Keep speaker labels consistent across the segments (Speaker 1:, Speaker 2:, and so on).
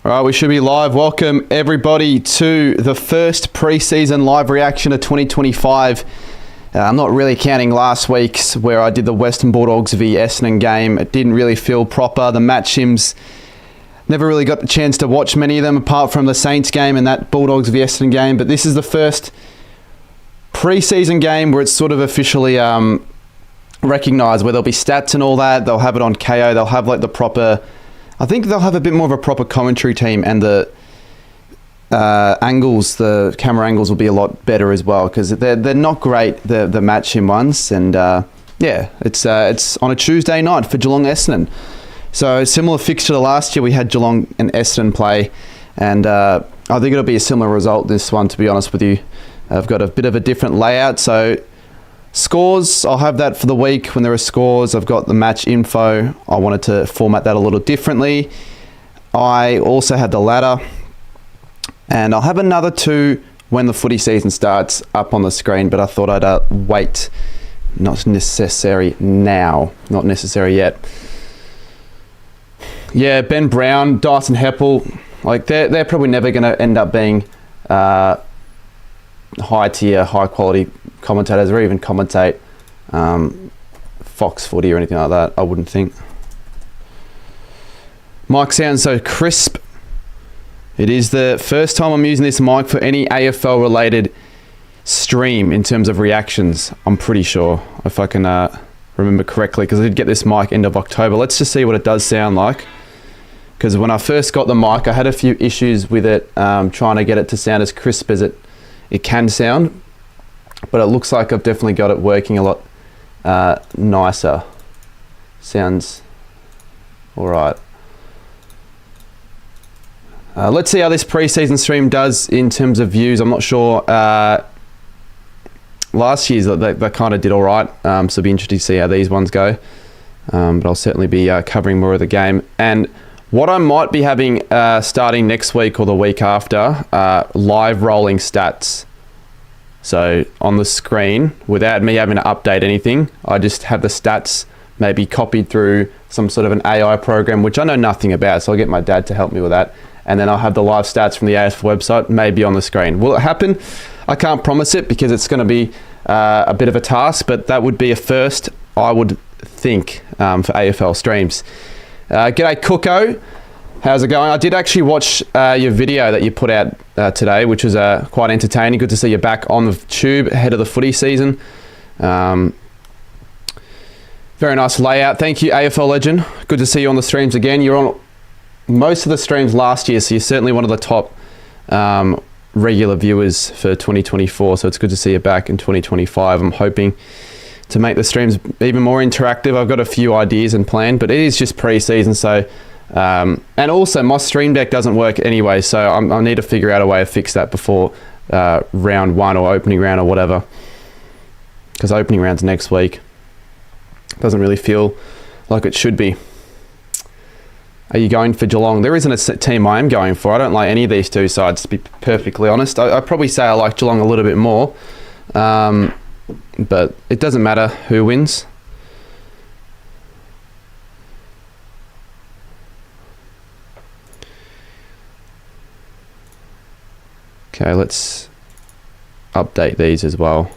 Speaker 1: All right, we should be live. Welcome everybody to the first pre-season live reaction of 2025. I'm not really counting last week's where I did the Western Bulldogs v Essendon game. It didn't really feel proper. The match sims, never really got the chance to watch many of them apart from the Saints game and that Bulldogs v Essendon game. But this is the first pre-season game where it's sort of officially recognised, where there'll be stats and all that. They'll have it on KO. They'll have like the proper... I think they'll have a bit more of a proper commentary team, and the angles, the camera angles will be a lot better as well, because they're not great, the match sim ones. And yeah, it's on a Tuesday night for Geelong Essendon. So similar fixture to last year, we had Geelong and Essendon play, and I think it'll be a similar result this one, to be honest with you. I've got a bit of a different layout, so scores, I'll have that for the week when there are scores. I've got the match info. I wanted to format that a little differently. I also had the ladder, and I'll have another two when the footy season starts up on the screen, but I thought I'd wait. Not necessary now, not necessary yet. Yeah, Ben Brown, Dyson Heppel, like they're probably never going to end up being high tier, high quality commentators, or even commentate Fox footy or anything like that, I wouldn't think. Mic sounds so crisp. It is the first time I'm using this mic for any AFL related stream in terms of reactions, I'm pretty sure, if I can remember correctly, because I did get this mic end of October. Let's just see what it does sound like, because when I first got the mic, I had a few issues with it, trying to get it to sound as crisp as it can sound, but it looks like I've definitely got it working a lot nicer. Sounds all right. Let's see how this pre-season stream does in terms of views. I'm not sure. Last year's they kind of did all right, so it'll be interesting to see how these ones go. But I'll certainly be covering more of the game. And what I might be having starting next week or the week after, live rolling stats. So on the screen, without me having to update anything, I just have the stats maybe copied through some sort of an AI program, which I know nothing about, so I'll get my dad to help me with that. And then I'll have the live stats from the AFL website maybe on the screen. Will it happen? I can't promise it, because it's going to be a bit of a task, but that would be a first, I would think, for AFL streams. G'day Cooko, how's it going? I did actually watch your video that you put out today, which was quite entertaining. Good to see you back on the tube ahead of the footy season. Very nice layout. Thank you, AFL legend. Good to see you on the streams again. You're on most of the streams last year, so you're certainly one of the top regular viewers for 2024, so it's good to see you back in 2025. I'm hoping to make the streams even more interactive. I've got a few ideas and planned, but it is just pre-season, so and also my stream deck doesn't work anyway, so I need to figure out a way to fix that before round one or opening round or whatever, because opening round's next week. Doesn't really feel like it should be. Are you going for Geelong? There isn't a team I am going for. I don't like any of these two sides, to be perfectly honest. I'd probably say I like Geelong a little bit more, but it doesn't matter who wins. Okay, let's update these as well.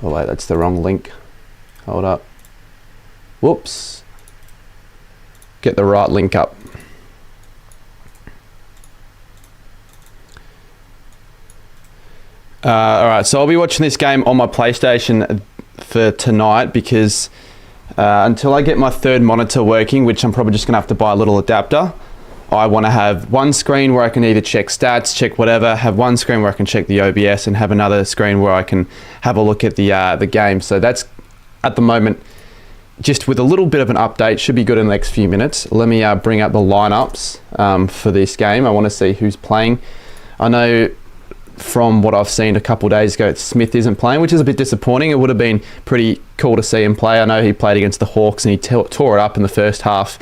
Speaker 1: Oh wait, that's the wrong link. Hold up. Whoops. Get the right link up. Alright, so I'll be watching this game on my PlayStation for tonight, because until I get my third monitor working, which I'm probably just going to have to buy a little adapter, I want to have one screen where I can either check stats, check whatever, have one screen where I can check the OBS, and have another screen where I can have a look at the game. So that's, at the moment, just with a little bit of an update, should be good in the next few minutes. Let me bring up the lineups for this game. I want to see who's playing. I know from what I've seen a couple of days ago, Smith isn't playing, which is a bit disappointing. It would have been pretty cool to see him play. I know he played against the Hawks and he tore it up in the first half,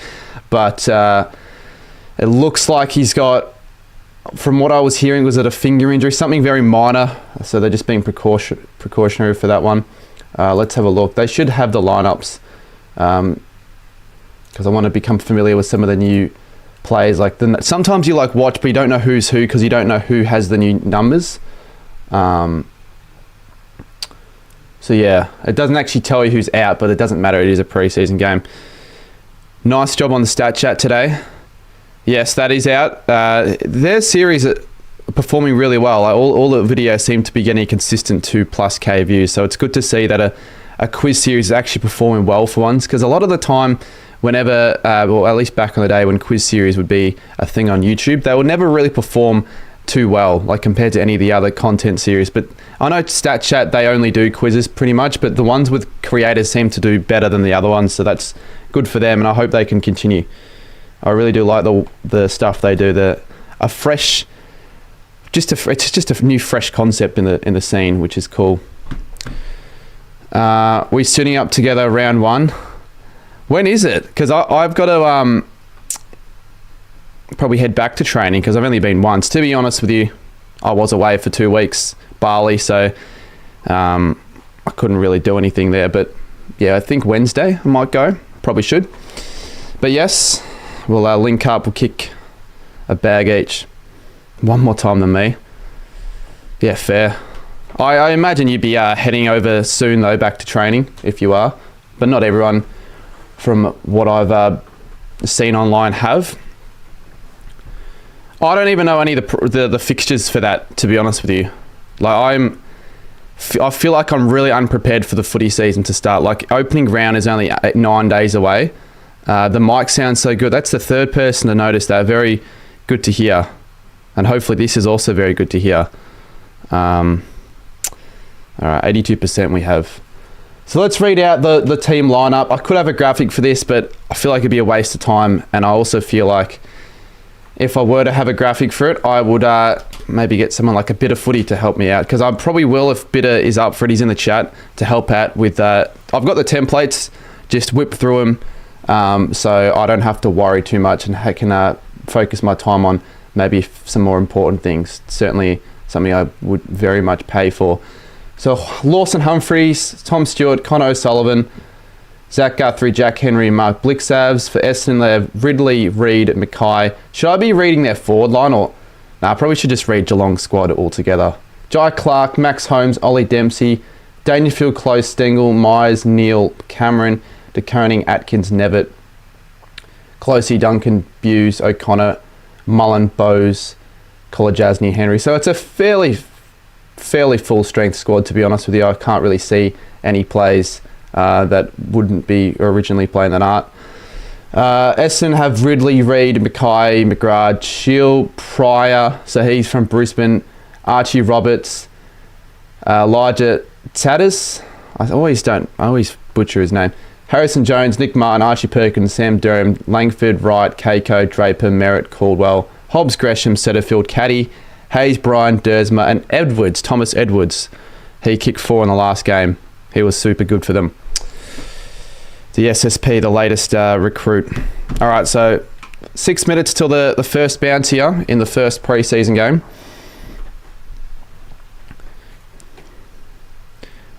Speaker 1: but it looks like he's got, from what I was hearing, was it a finger injury, something very minor, so they're just being precautionary for that one. Let's have a look. They should have the lineups because I want to become familiar with some of the new players. Like sometimes you like watch, but you don't know who's who because you don't know who has the new numbers. So yeah, it doesn't actually tell you who's out, but it doesn't matter. It is a preseason game. Nice job on the stat chat today. Yes, that is out. Their series are performing really well. All the videos seem to be getting consistent 2+ K views. So it's good to see that a quiz series is actually performing well for once. Because a lot of the time, whenever, well, at least back in the day when quiz series would be a thing on YouTube, they would never really perform too well, like compared to any of the other content series. But I know Stat Chat, they only do quizzes pretty much, but the ones with creators seem to do better than the other ones. So that's good for them, and I hope they can continue. I really do like the stuff they do. It's just a new fresh concept in the scene, which is cool. We're sitting up together round 1. When is it? Because I've got to probably head back to training because I've only been once. To be honest with you, I was away for 2 weeks, Bali, so I couldn't really do anything there. But yeah, I think Wednesday I might go. Probably should. But yes, we'll link up. We'll kick a bag each. One more time than me. Yeah, fair. I imagine you'd be heading over soon though, back to training if you are. But not everyone, from what I've seen online, have. I don't even know any of the fixtures for that, to be honest with you. Like I feel like I'm really unprepared for the footy season to start. Like opening round is only 9 days away. The mic sounds so good. That's the third person to notice that. Very good to hear. And hopefully this is also very good to hear. All right, 82% we have. So let's read out the team lineup. I could have a graphic for this, but I feel like it'd be a waste of time. And I also feel like if I were to have a graphic for it, I would maybe get someone like a Bit of Footy to help me out. Because I probably will if Bitter is up for it. He's in the chat to help out with... I've got the templates, just whip through them so I don't have to worry too much and I can focus my time on maybe some more important things. Certainly something I would very much pay for. So Lawson Humphreys, Tom Stewart, Connor O'Sullivan, Zach Guthrie, Jack Henry, Mark Blixavs. For Essendon, they have Ridley, Reid, Mackay. Should I be reading their forward line or... I probably should just read Geelong squad altogether. Jai Clark, Max Holmes, Ollie Dempsey, Dangerfield, Close, Stengel, Myers, Neal, Cameron, DeConing, Atkins, Nevitt, Closey, Duncan, Buse, O'Connor, Mullen, Bowes, Kolajasny, Henry. So it's a fairly full strength squad, to be honest with you. I can't really see any plays that wouldn't be originally playing that aren't. Essendon have Ridley, Reid, Mackay, McGrath, Shield, Pryor, so he's from Brisbane, Archie Roberts, Elijah Tadders, I always butcher his name, Harrison Jones, Nick Martin, Archie Perkins, Sam Durham, Langford, Wright, Keiko, Draper, Merritt, Caldwell, Hobbs, Gresham, Setterfield, Caddy, Hayes, Bryan, Dersma, and Edwards, Thomas Edwards. He kicked 4 in the last game. He was super good for them. The SSP, the latest recruit. All right, so 6 minutes till the first bounce here in the first pre-season game.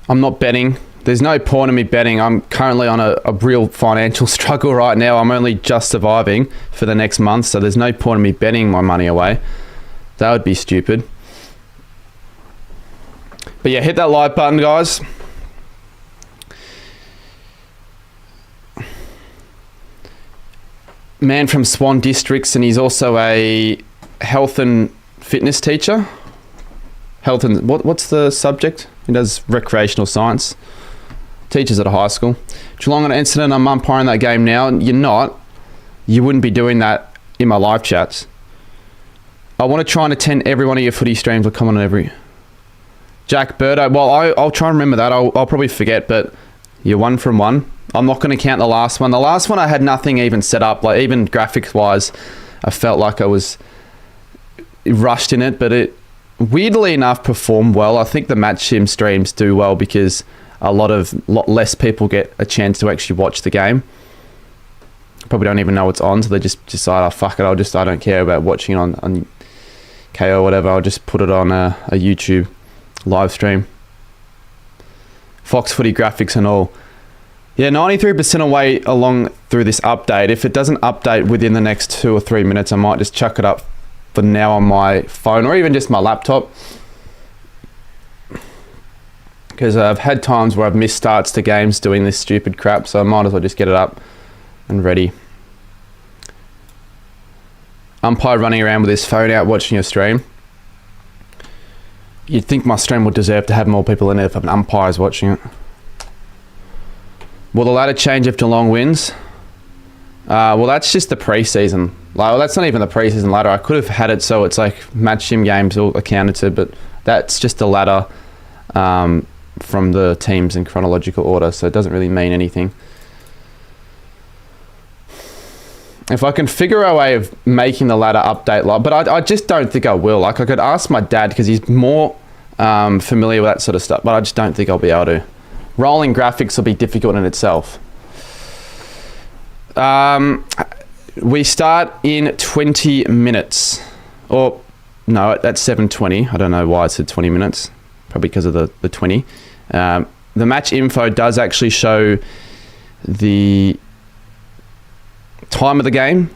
Speaker 1: I'm not betting. There's no point in me betting. I'm currently on a real financial struggle right now. I'm only just surviving for the next month, so there's no point in me betting my money away. That would be stupid. But yeah, hit that like button, guys. Man from Swan Districts, and he's also a health and fitness teacher. Health and what's the subject? He does recreational science. Teachers at a high school. Geelong and Essendon, I'm umpiring that game now. You're not. You wouldn't be doing that in my live chats. I want to try and attend every one of your footy streams. I'll comment on every. Jack Birdo. Well, I'll try and remember that. I'll probably forget, but you're 1 from 1. I'm not going to count the last one. The last one I had nothing even set up, like even graphics wise. I felt like I was rushed in it, but it weirdly enough performed well. I think the match sim streams do well because a lot less people get a chance to actually watch the game. Probably don't even know it's on, so they just decide, oh fuck it, I don't care about watching it on KO or whatever. I'll just put it on a YouTube live stream. Fox Footy graphics and all. Yeah, 93% away along through this update. If it doesn't update within the next 2 or 3 minutes, I might just chuck it up for now on my phone or even just my laptop. Because I've had times where I've missed starts to games doing this stupid crap, so I might as well just get it up and ready. Umpire running around with his phone out watching your stream. You'd think my stream would deserve to have more people in it if an umpire's watching it. Will the ladder change if Geelong wins? Well, that's just the preseason. Well, that's not even the preseason ladder. I could have had it so it's like match sim games all accounted to, but that's just the ladder from the teams in chronological order, so it doesn't really mean anything. If I can figure a way of making the ladder update live, but I just don't think I will. Like, I could ask my dad because he's more familiar with that sort of stuff, but I just don't think I'll be able to. Rolling graphics will be difficult in itself. We start in 20 minutes. Or, no, that's 7:20. I don't know why I said 20 minutes. Probably because of the 20. The match info does actually show the time of the game,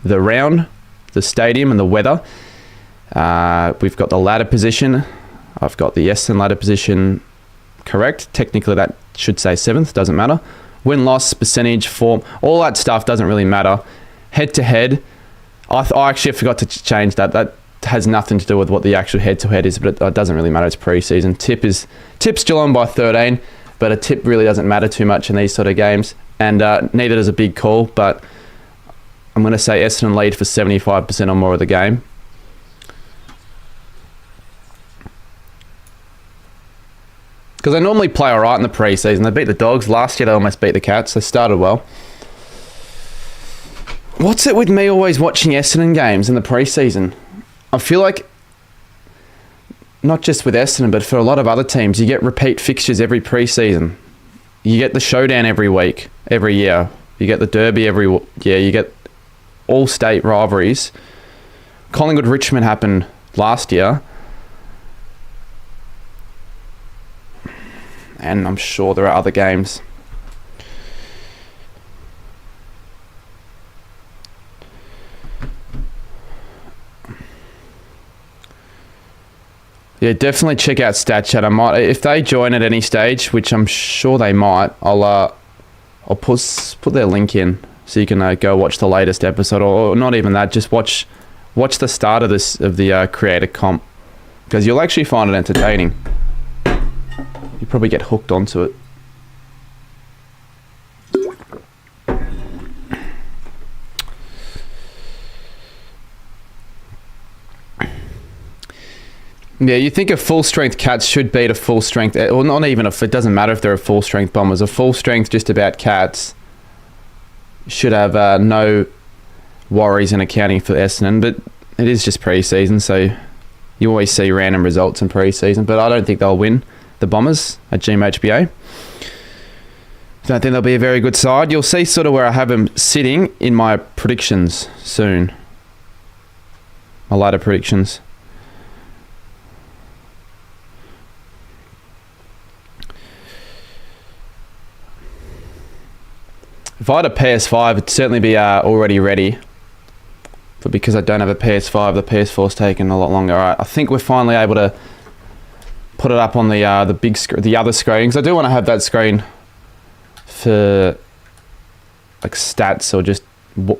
Speaker 1: the round, the stadium, and the weather. We've got the ladder position. I've got the Essendon ladder position correct. Technically, that should say 7th. Doesn't matter. Win-loss, percentage, form, all that stuff doesn't really matter. Head-to-head, I actually forgot to change that. That has nothing to do with what the actual head-to-head is, but it doesn't really matter. It's pre-season. Tip's Geelong by 13, but a tip really doesn't matter too much in these sort of games, and neither does a big call, but I'm going to say Essendon lead for 75% or more of the game. Because they normally play all right in the pre-season. They beat the Dogs. Last year they almost beat the Cats. They started well. What's it with me always watching Essendon games in the pre-season? I feel like, not just with Essendon, but for a lot of other teams, you get repeat fixtures every pre-season. You get the showdown every week, every year. You get the derby every year. You get all state rivalries. Collingwood-Richmond happened last year. And I'm sure there are other games. Yeah, definitely check out StatChat. I might, if they join at any stage, which I'm sure they might, I'll put their link in so you can go watch the latest episode, or not even that. Just watch the start of the creator comp, because you'll actually find it entertaining. You probably get hooked onto it. Yeah, you think a full-strength Cats should beat a full-strength, or not even if it doesn't matter if they're a full-strength Bombers. A full-strength just about Cats should have no worries in accounting for Essendon, but it is just pre-season, so you always see random results in pre-season, but I don't think they'll win. The Bombers at GMHBA. Don't think they'll be a very good side. You'll see sort of where I have them sitting in my predictions soon. My ladder predictions. If I had a PS5, it'd certainly be already ready. But because I don't have a PS5, the PS4's taken a lot longer. I think we're finally able to put it up on the big screen, the other screen, because I do want to have that screen for like stats, or just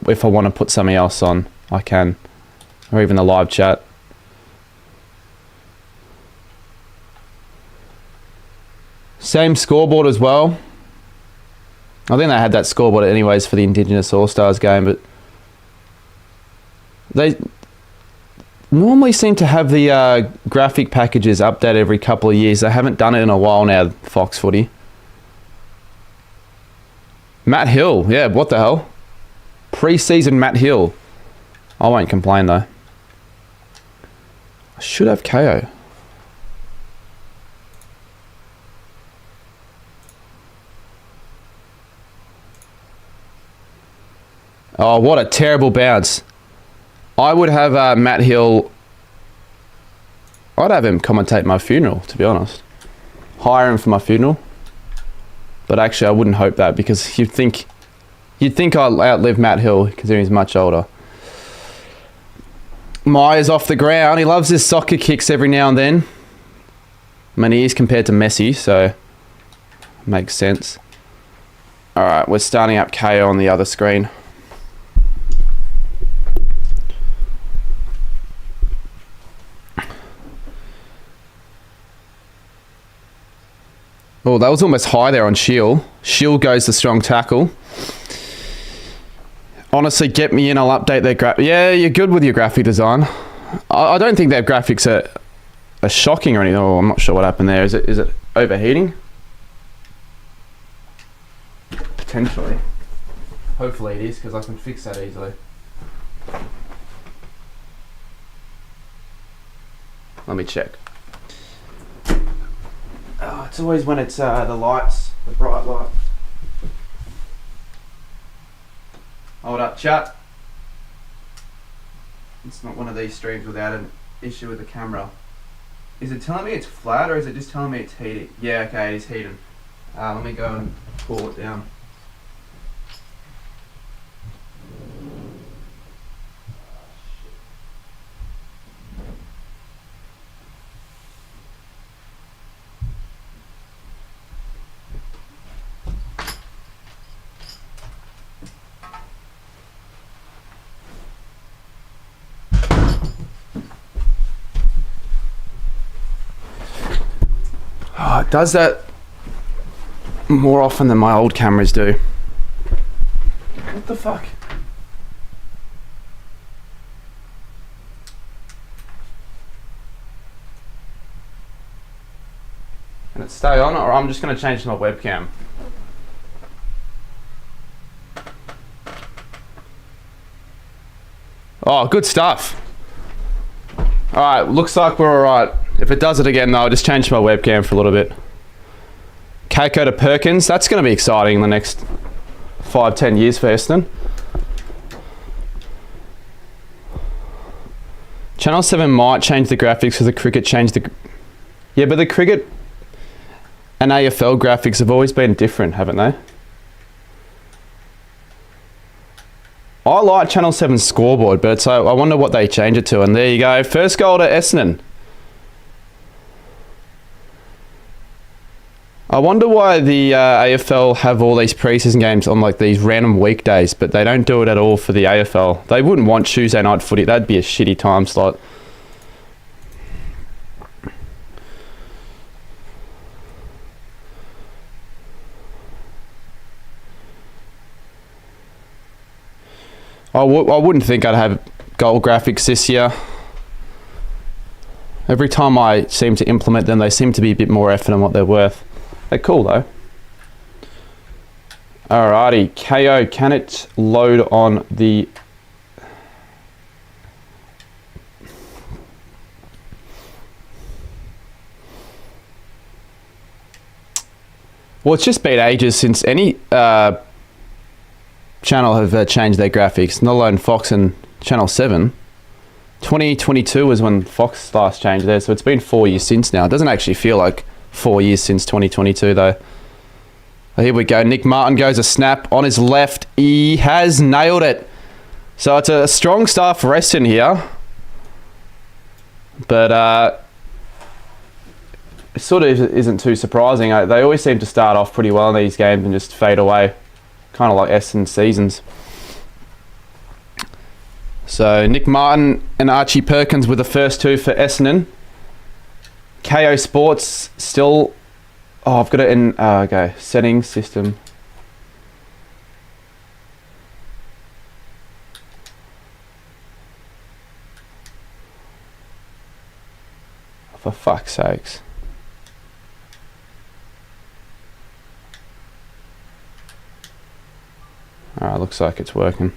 Speaker 1: if I want to put something else on, I can, or even the live chat. Same scoreboard as well. I think they had that scoreboard anyways for the Indigenous All-Stars game, but they normally seem to have the graphic packages updated every couple of years. They haven't done it in a while now, Fox Footy. Matt Hill, yeah, what the hell? Pre-season Matt Hill. I won't complain though. I should have KO. Oh, what a terrible bounce. I would have Matt Hill... I'd have him commentate my funeral, to be honest. Hire him for my funeral. But actually, I wouldn't hope that, because you'd think I'll outlive Matt Hill, considering he's much older. Myers off the ground. He loves his soccer kicks every now and then. I mean, he is compared to Messi, so makes sense. All right, we're starting up KO on the other screen. Oh, that was almost high there on Shield. Shield goes the strong tackle. Honestly, get me in. I'll update their graphic. Yeah, you're good with your graphic design. I don't think their graphics are shocking or anything. Oh, I'm not sure what happened there. Is it overheating? Potentially. Hopefully it is, because I can fix that easily. Let me check. Oh, it's always when it's the lights, the bright light. Hold up, chat. It's not one of these streams without an issue with the camera. Is it telling me it's flat, or is it just telling me it's heating? Yeah, okay, it is heating. Let me go and cool it down. Oh, it does that more often than my old cameras do. What the fuck? Can it stay on, or I'm just going to change my webcam? Oh, good stuff. Alright, looks like we're alright. If it does it again, though, I'll just change my webcam for a little bit. Keiko to Perkins. That's going to be exciting in the next 5-10 years for Essendon. Channel 7 might change the graphics because the cricket changed the... Yeah, but the cricket and AFL graphics have always been different, haven't they? I like Channel 7's scoreboard, but so I wonder what they change it to. And there you go. First goal to Essendon. I wonder why the AFL have all these preseason games on like these random weekdays, but they don't do it at all for the AFL. They wouldn't want Tuesday night footy. That'd be a shitty time slot. I wouldn't think I'd have goal graphics this year. Every time I seem to implement them, they seem to be a bit more effort than what they're worth. They're cool though. Alrighty, KO, can it load on the... Well, it's just been ages since any channel have changed their graphics, not alone Fox and Channel 7. 2022 was when Fox last changed there, so it's been 4 years since now. It doesn't actually feel like 4 years since 2022 though. Oh, here we go. Nick Martin goes a snap on his left. He has nailed it. So it's a strong start for Essendon here. But it sort of isn't too surprising. They always seem to start off pretty well in these games and just fade away. Kind of like Essendon seasons. So Nick Martin and Archie Perkins were the first two for Essendon. KO Sports still... Oh, I've got it in... okay, settings, system. For fuck's sakes. Alright, looks like it's working.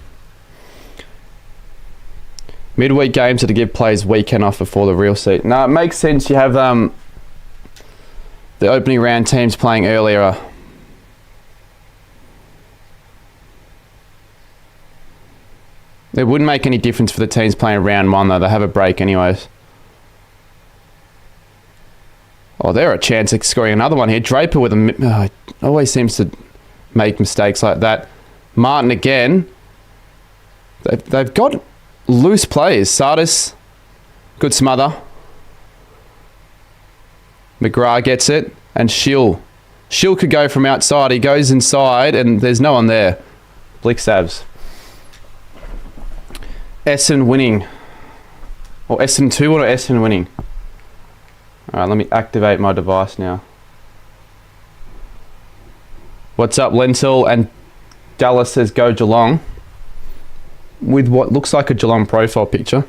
Speaker 1: Midweek games are to give players weekend off before the real season. No, it makes sense. You have the opening round teams playing earlier. It wouldn't make any difference for the teams playing round one though. They have a break anyways. Oh, they're a chance of scoring another one here. Draper with always seems to make mistakes like that. Martin again. They've got loose players. Sardis, good smother. McGrath gets it. And Schill. Schill could go from outside. He goes inside and there's no one there. Blick Savs. Essen winning. Or Essen 2 or Essen winning. Alright, let me activate my device now. What's up, Lentil? And Dallas says go Geelong. With what looks like a Geelong profile picture.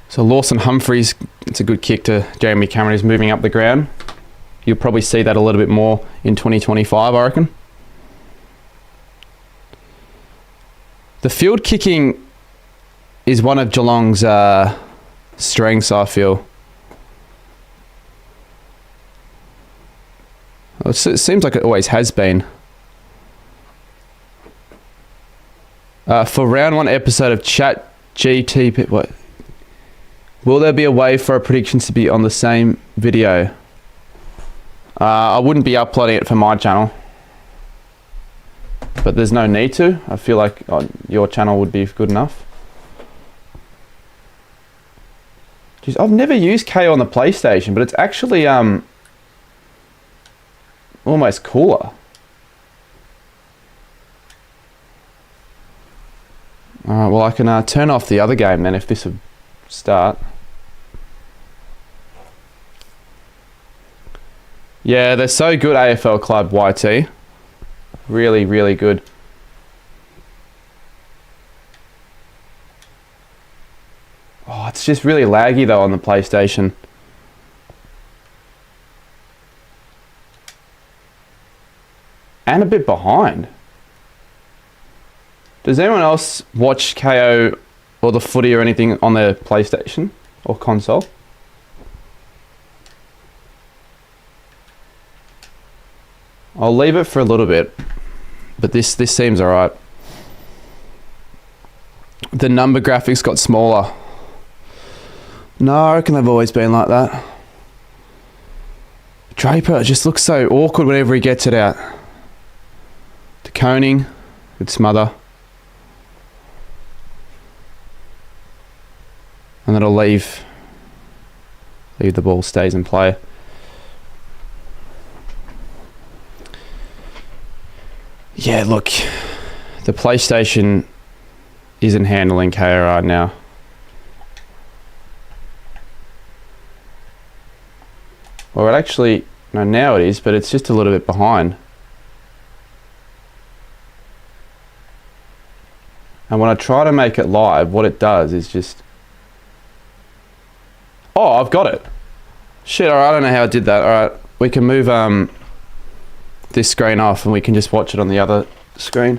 Speaker 1: So Lawson Humphries, it's a good kick to Jeremy Cameron, who's moving up the ground. You'll probably see that a little bit more in 2025, I reckon. The field kicking is one of Geelong's strengths, I feel. It seems like it always has been. For round 1 episode of Chat GTP, what? Will there be a way for our predictions to be on the same video? I wouldn't be uploading it for my channel. But there's no need to. I feel like your channel would be good enough. Jeez, I've never used KO on the PlayStation, but it's actually almost cooler. Alright, well I can turn off the other game then if this would start. Yeah, they're so good, AFL Club YT. Really, really good. Oh, it's just really laggy though on the PlayStation. And a bit behind. Does anyone else watch KO or the footy or anything on their PlayStation or console? I'll leave it for a little bit, but this seems alright. The number graphics got smaller. No, I reckon they've always been like that. Draper just looks so awkward whenever he gets it out. De Koning, good smother. And then I'll leave the ball stays in play. Yeah, look, the PlayStation isn't handling KO right now. Or it actually, no, now it is, but it's just a little bit behind. And when I try to make it live, what it does is just... Oh, I've got it. Shit, alright, I don't know how I did that. Alright, we can move this screen off and we can just watch it on the other screen.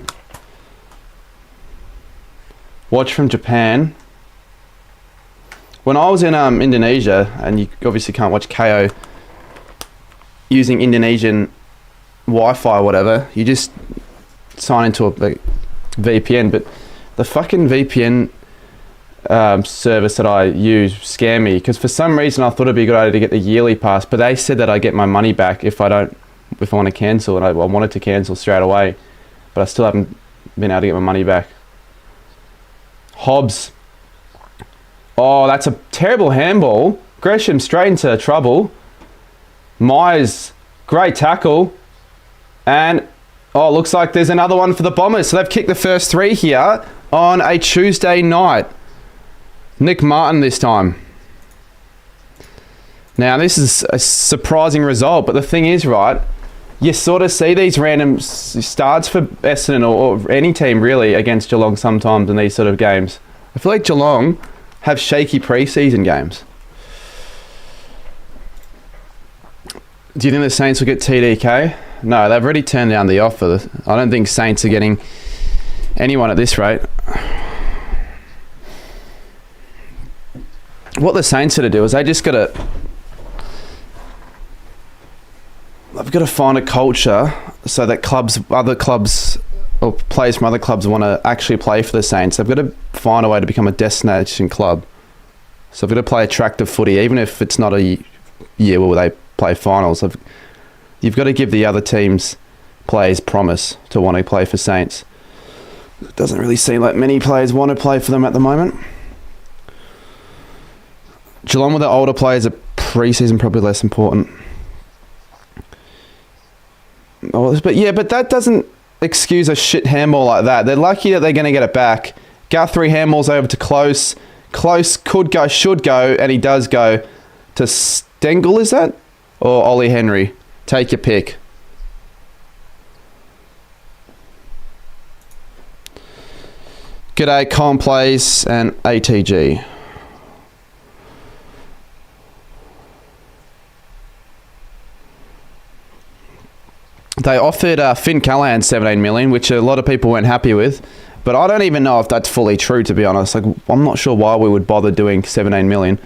Speaker 1: Watch from Japan. When I was in Indonesia, and you obviously can't watch KO using Indonesian Wi-Fi or whatever, you just sign into a VPN, but the fucking VPN service that I use scam me, because for some reason I thought it'd be a good idea to get the yearly pass, but they said that I get my money back if I want to cancel, and I wanted to cancel straight away, but I still haven't been able to get my money back. Hobbs. Oh, that's a terrible handball. Gresham straight into trouble. Myers, great tackle. And, oh, looks like there's another one for the Bombers. So they've kicked the first 3 here on a Tuesday night. Nick Martin this time. Now, this is a surprising result, but the thing is, right, you sort of see these random starts for Essendon or any team really against Geelong sometimes in these sort of games. I feel like Geelong have shaky pre-season games. Do you think the Saints will get TDK? No, they've already turned down the offer. I don't think Saints are getting anyone at this rate. What the Saints got to do is they've got to find a culture so that other clubs or players from other clubs want to actually play for the Saints. They've got to find a way to become a destination club. So I've got to play attractive footy, even if it's not a year where they play finals. You've got to give the other teams players promise to want to play for Saints. It doesn't really seem like many players want to play for them at the moment. Geelong with the older players are pre-season probably less important. But that doesn't excuse a shit handball like that. They're lucky that they're going to get it back. Guthrie handballs over to Close. Close could go, should go, and he does go to Stengel, is that? Or Ollie Henry? Take your pick. G'day, Complays and ATG. They offered Finn Callahan 17 million, which a lot of people weren't happy with. But I don't even know if that's fully true, to be honest. Like, I'm not sure why we would bother doing 17 million.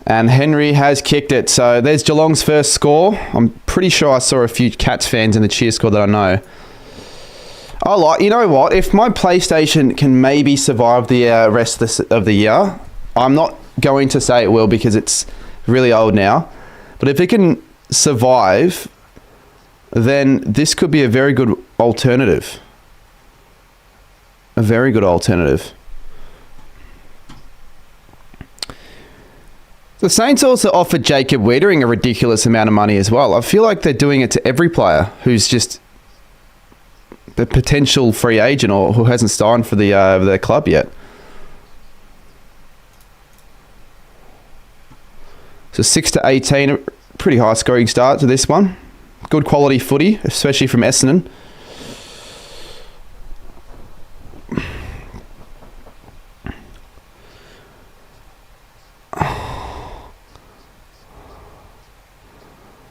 Speaker 1: And Henry has kicked it. So there's Geelong's first score. I'm pretty sure I saw a few Cats fans in the cheer squad that I know. You know what? If my PlayStation can maybe survive the rest of the year, I'm not going to say it will because it's really old now. But if it can survive, then this could be a very good alternative. A very good alternative. The Saints also offered Jacob Wiedering a ridiculous amount of money as well. I feel like they're doing it to every player who's just the potential free agent or who hasn't signed for their club yet. So 6-18, a pretty high scoring start to this one. Good quality footy, especially from Essendon.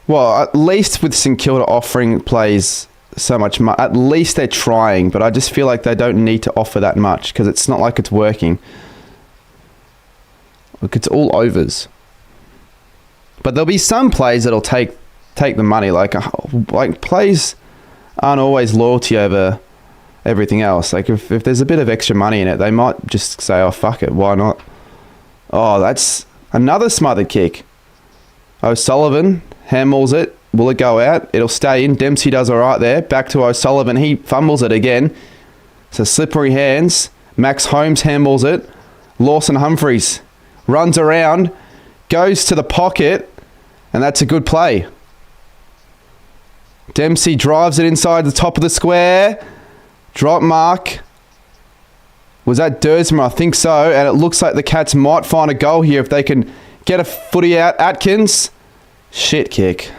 Speaker 1: Well, at least with St Kilda offering plays so much money, at least they're trying, but I just feel like they don't need to offer that much because it's not like it's working. Look, it's all overs. But there'll be some plays that'll take the money. Like plays aren't always loyalty over everything else. Like if there's a bit of extra money in it, they might just say, oh, fuck it, why not? Oh, that's another smothered kick. O'Sullivan handballs it. Will it go out? It'll stay in. Dempsey does all right there. Back to O'Sullivan. He fumbles it again. So slippery hands. Max Holmes handballs it. Lawson Humphries runs around, goes to the pocket, and that's a good play. Dempsey drives it inside the top of the square. Drop mark. Was that Dersma? I think so. And it looks like the Cats might find a goal here if they can get a footy out. Atkins. Shit kick.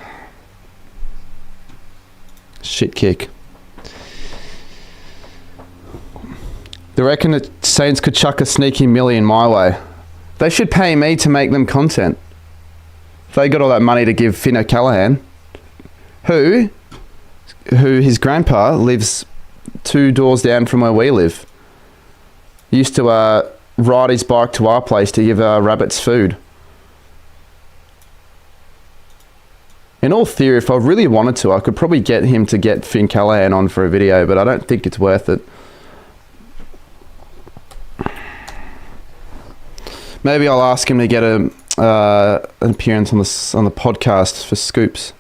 Speaker 1: Shit kick. They reckon the Saints could chuck a sneaky million my way. They should pay me to make them content. If they got all that money to give Finn O'Callaghan, who his grandpa lives 2 doors down from where we live. He used to ride his bike to our place to give rabbits food. In all theory, if I really wanted to, I could probably get him to get Finn Callahan on for a video, but I don't think it's worth it. Maybe I'll ask him to get an appearance on the podcast for Scoops.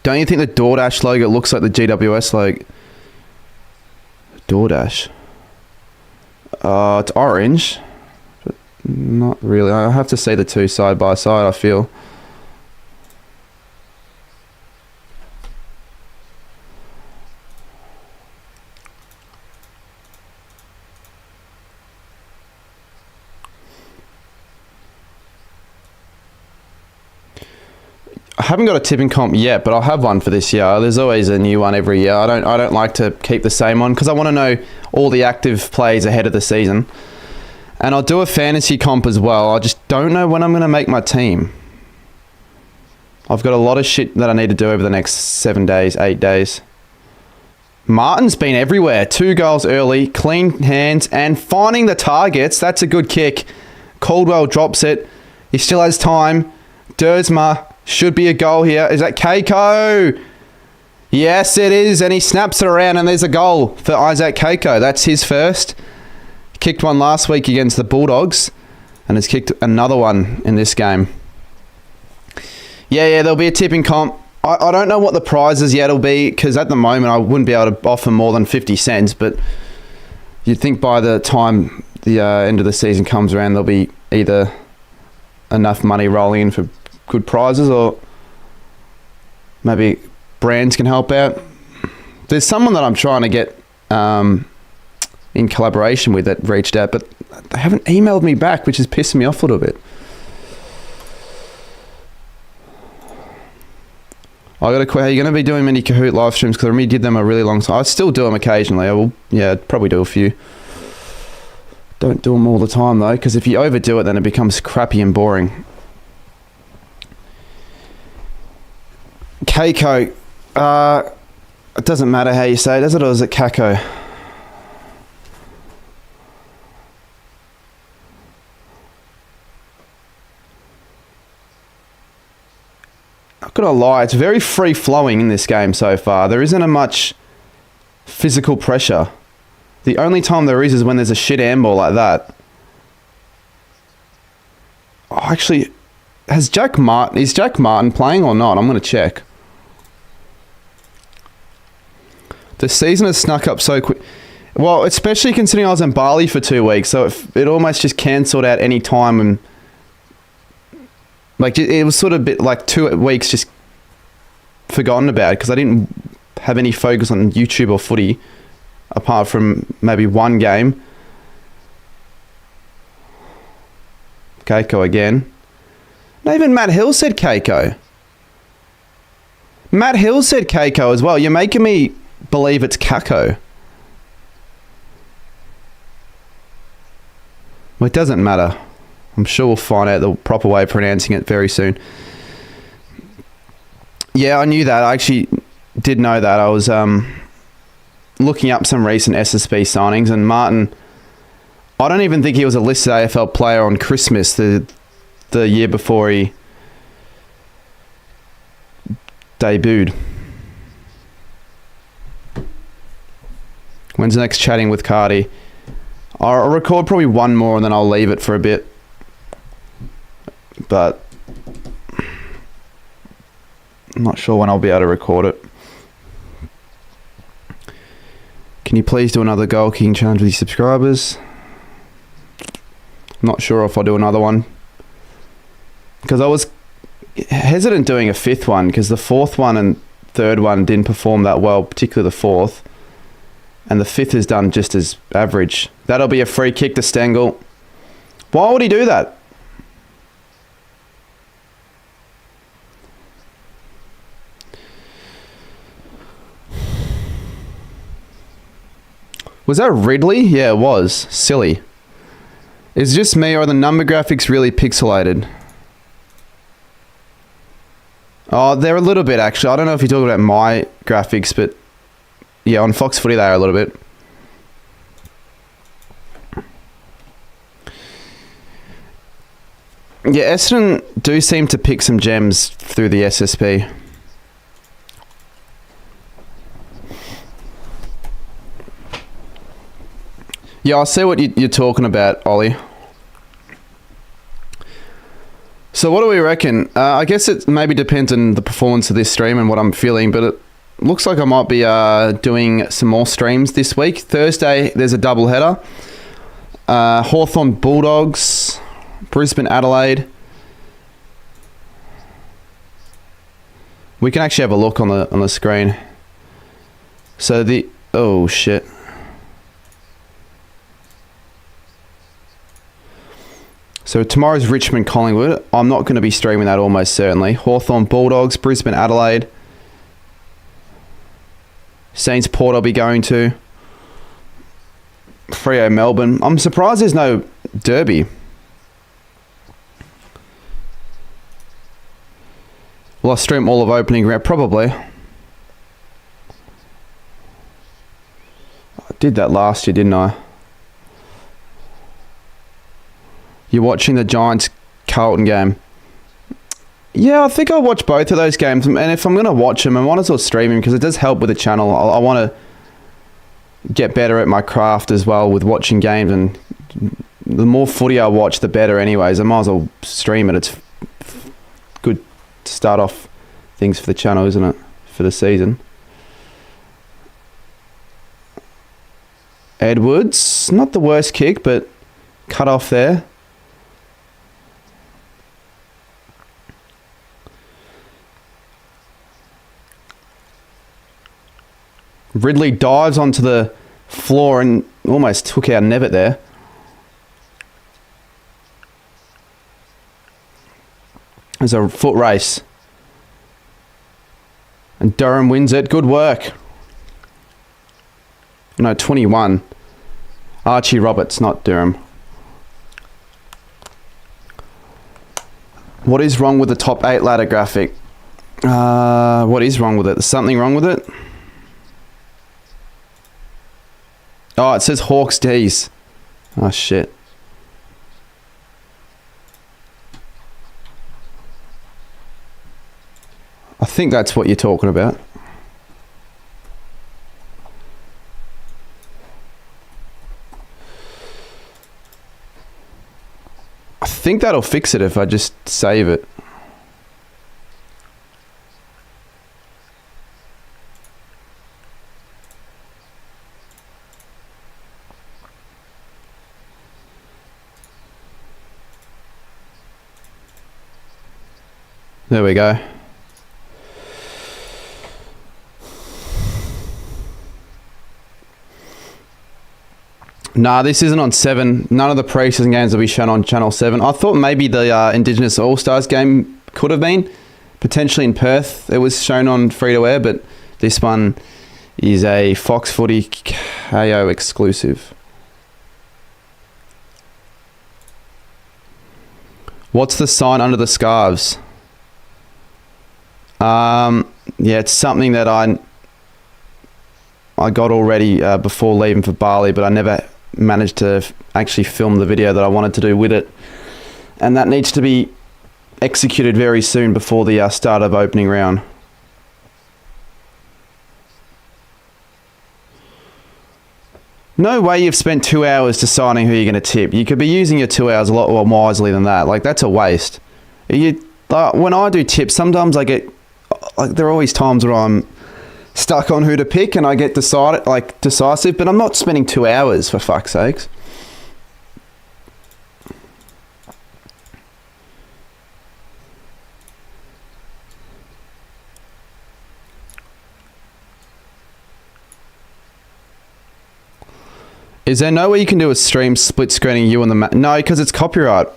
Speaker 1: Don't you think the DoorDash logo looks like the GWS logo? DoorDash. It's orange. But not really. I have to see the two side by side, I feel. I haven't got a tipping comp yet, but I'll have one for this year. There's always a new one every year. I don't like to keep the same one because I want to know all the active plays ahead of the season. And I'll do a fantasy comp as well. I just don't know when I'm going to make my team. I've got a lot of shit that I need to do over the next 7 days, 8 days. Martin's been everywhere. 2 goals early, clean hands, and finding the targets. That's a good kick. Caldwell drops it. He still has time. Dersma should be a goal here. Is that Keiko? Yes, it is. And he snaps it around and there's a goal for Isaac Keiko. That's his first. Kicked one last week against the Bulldogs and has kicked another one in this game. Yeah, there'll be a tipping comp. I don't know what the prizes yet will be because at the moment I wouldn't be able to offer more than 50 cents, but you'd think by the time the end of the season comes around there'll be either enough money rolling in for good prizes or maybe brands can help out. There's someone that I'm trying to get in collaboration with that reached out, but they haven't emailed me back, which is pissing me off a little bit. I got a question. Are you going to be doing many Kahoot live streams? Because I really did them a really long time. I still do them occasionally. I will, probably do a few. Don't do them all the time though, because if you overdo it, then it becomes crappy and boring. Keiko. It doesn't matter how you say it, does it? Or is it Kako? Not gonna lie, it's very free flowing in this game so far. There isn't a much physical pressure. The only time there is when there's a shit handball like that. Oh, actually, is Jack Martin playing or not? I'm gonna check. The season has snuck up so quick. Well, especially considering I was in Bali for 2 weeks, so it almost just cancelled out any time and. Like, it was sort of a bit like 2 weeks just forgotten about because I didn't have any focus on YouTube or footy apart from maybe one game. Keiko again. Not even Matt Hill said Keiko. Matt Hill said Keiko as well. You're making me believe it's Kako. Well, it doesn't matter. I'm sure we'll find out the proper way of pronouncing it very soon. Yeah, I knew that. I actually did know that. I was looking up some recent SSB signings, and Martin, I don't even think he was a listed AFL player on Christmas the year before he debuted. When's the next chatting with Cardi? I'll record probably one more and then I'll leave it for a bit. But I'm not sure when I'll be able to record it. Can you please do another Goal King challenge with your subscribers? I'm not sure if I'll do another one. Because I was hesitant doing a fifth one because the fourth one and third one didn't perform that well, particularly the fourth. And the fifth has done just as average. That'll be a free kick to Stengel. Why would he do that? Was that Ridley? Yeah, it was. Silly. Is it just me or are the number graphics really pixelated? Oh, they're a little bit actually. I don't know if you're talking about my graphics, but yeah, on Fox Footy they are a little bit. Yeah, Essendon do seem to pick some gems through the SSP. Yeah, I see what you're talking about, Ollie. So what do we reckon? I guess it maybe depends on the performance of this stream and what I'm feeling, but it looks like I might be doing some more streams this week. Thursday, there's a double header. Hawthorn Bulldogs, Brisbane Adelaide. We can actually have a look on the screen. So oh shit. So tomorrow's Richmond Collingwood. I'm not going to be streaming that almost certainly. Hawthorn Bulldogs, Brisbane Adelaide. Saints Port I'll be going to. Freo Melbourne. I'm surprised there's no derby. Will I stream all of opening round? Probably. I did that last year, didn't I? You're watching the Giants-Carlton game. Yeah, I think I'll watch both of those games. And if I'm going to watch them, I might as well stream them because it does help with the channel. I want to get better at my craft as well with watching games. And the more footy I watch, the better anyways. I might as well stream it. It's good to start off things for the channel, isn't it? For the season. Edwards, not the worst kick, but cut off there. Ridley dives onto the floor and almost took out Nevitt there. There's a foot race. And Durham wins it. Good work. No, 21. Archie Roberts, not Durham. What is wrong with the top 8 ladder graphic? What is wrong with it? There's something wrong with it? Oh, it says Hawks D's. Oh, shit. I think that's what you're talking about. I think that'll fix it if I just save it. There we go. Nah, this isn't on 7. None of the preseason games will be shown on Channel 7. I thought maybe the Indigenous All-Stars game could have been. Potentially in Perth. It was shown on free-to-air, but this one is a Fox Footy KO exclusive. What's the sign under the scarves? Yeah, it's something that I got already before leaving for Bali, but I never managed to actually film the video that I wanted to do with it. And that needs to be executed very soon before the start of opening round. No way you've spent 2 hours deciding who you're going to tip. You could be using your 2 hours a lot more wisely than that. Like, that's a waste. When I do tips, sometimes I get... Like, there are always times where I'm stuck on who to pick and I get decisive, but I'm not spending 2 hours, for fuck's sakes. Is there no way you can do a stream split screening you on the No, because it's copyright.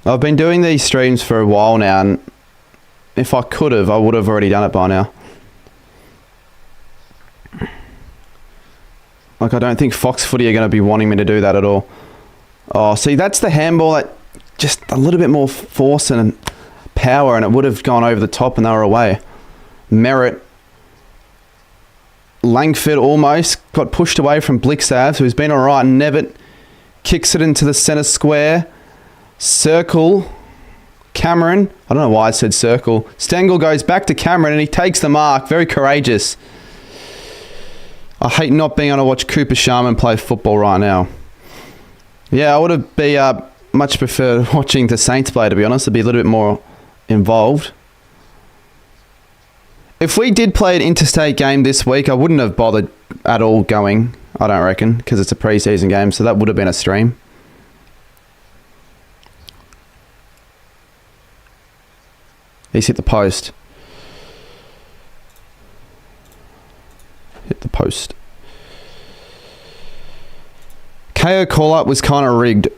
Speaker 1: I've been doing these streams for a while now, and if I could have, I would have already done it by now. Like, I don't think Fox Footy are going to be wanting me to do that at all. Oh, see, that's the handball that just a little bit more force and power, and it would have gone over the top and they were away. Merritt. Langford almost got pushed away from Blixav, who's been all right. Nevitt kicks it into the centre square. Circle. Cameron. I don't know why I said circle. Stengel goes back to Cameron and he takes the mark. Very courageous. I hate not being able to watch Cooper Sharman play football right now. Yeah, I would have much preferred watching the Saints play, to be honest. It'd be a little bit more involved. If we did play an interstate game this week, I wouldn't have bothered at all going, I don't reckon, because it's a pre-season game, so that would have been a stream. He's hit the post. Hit the post. KO call-up was kind of rigged.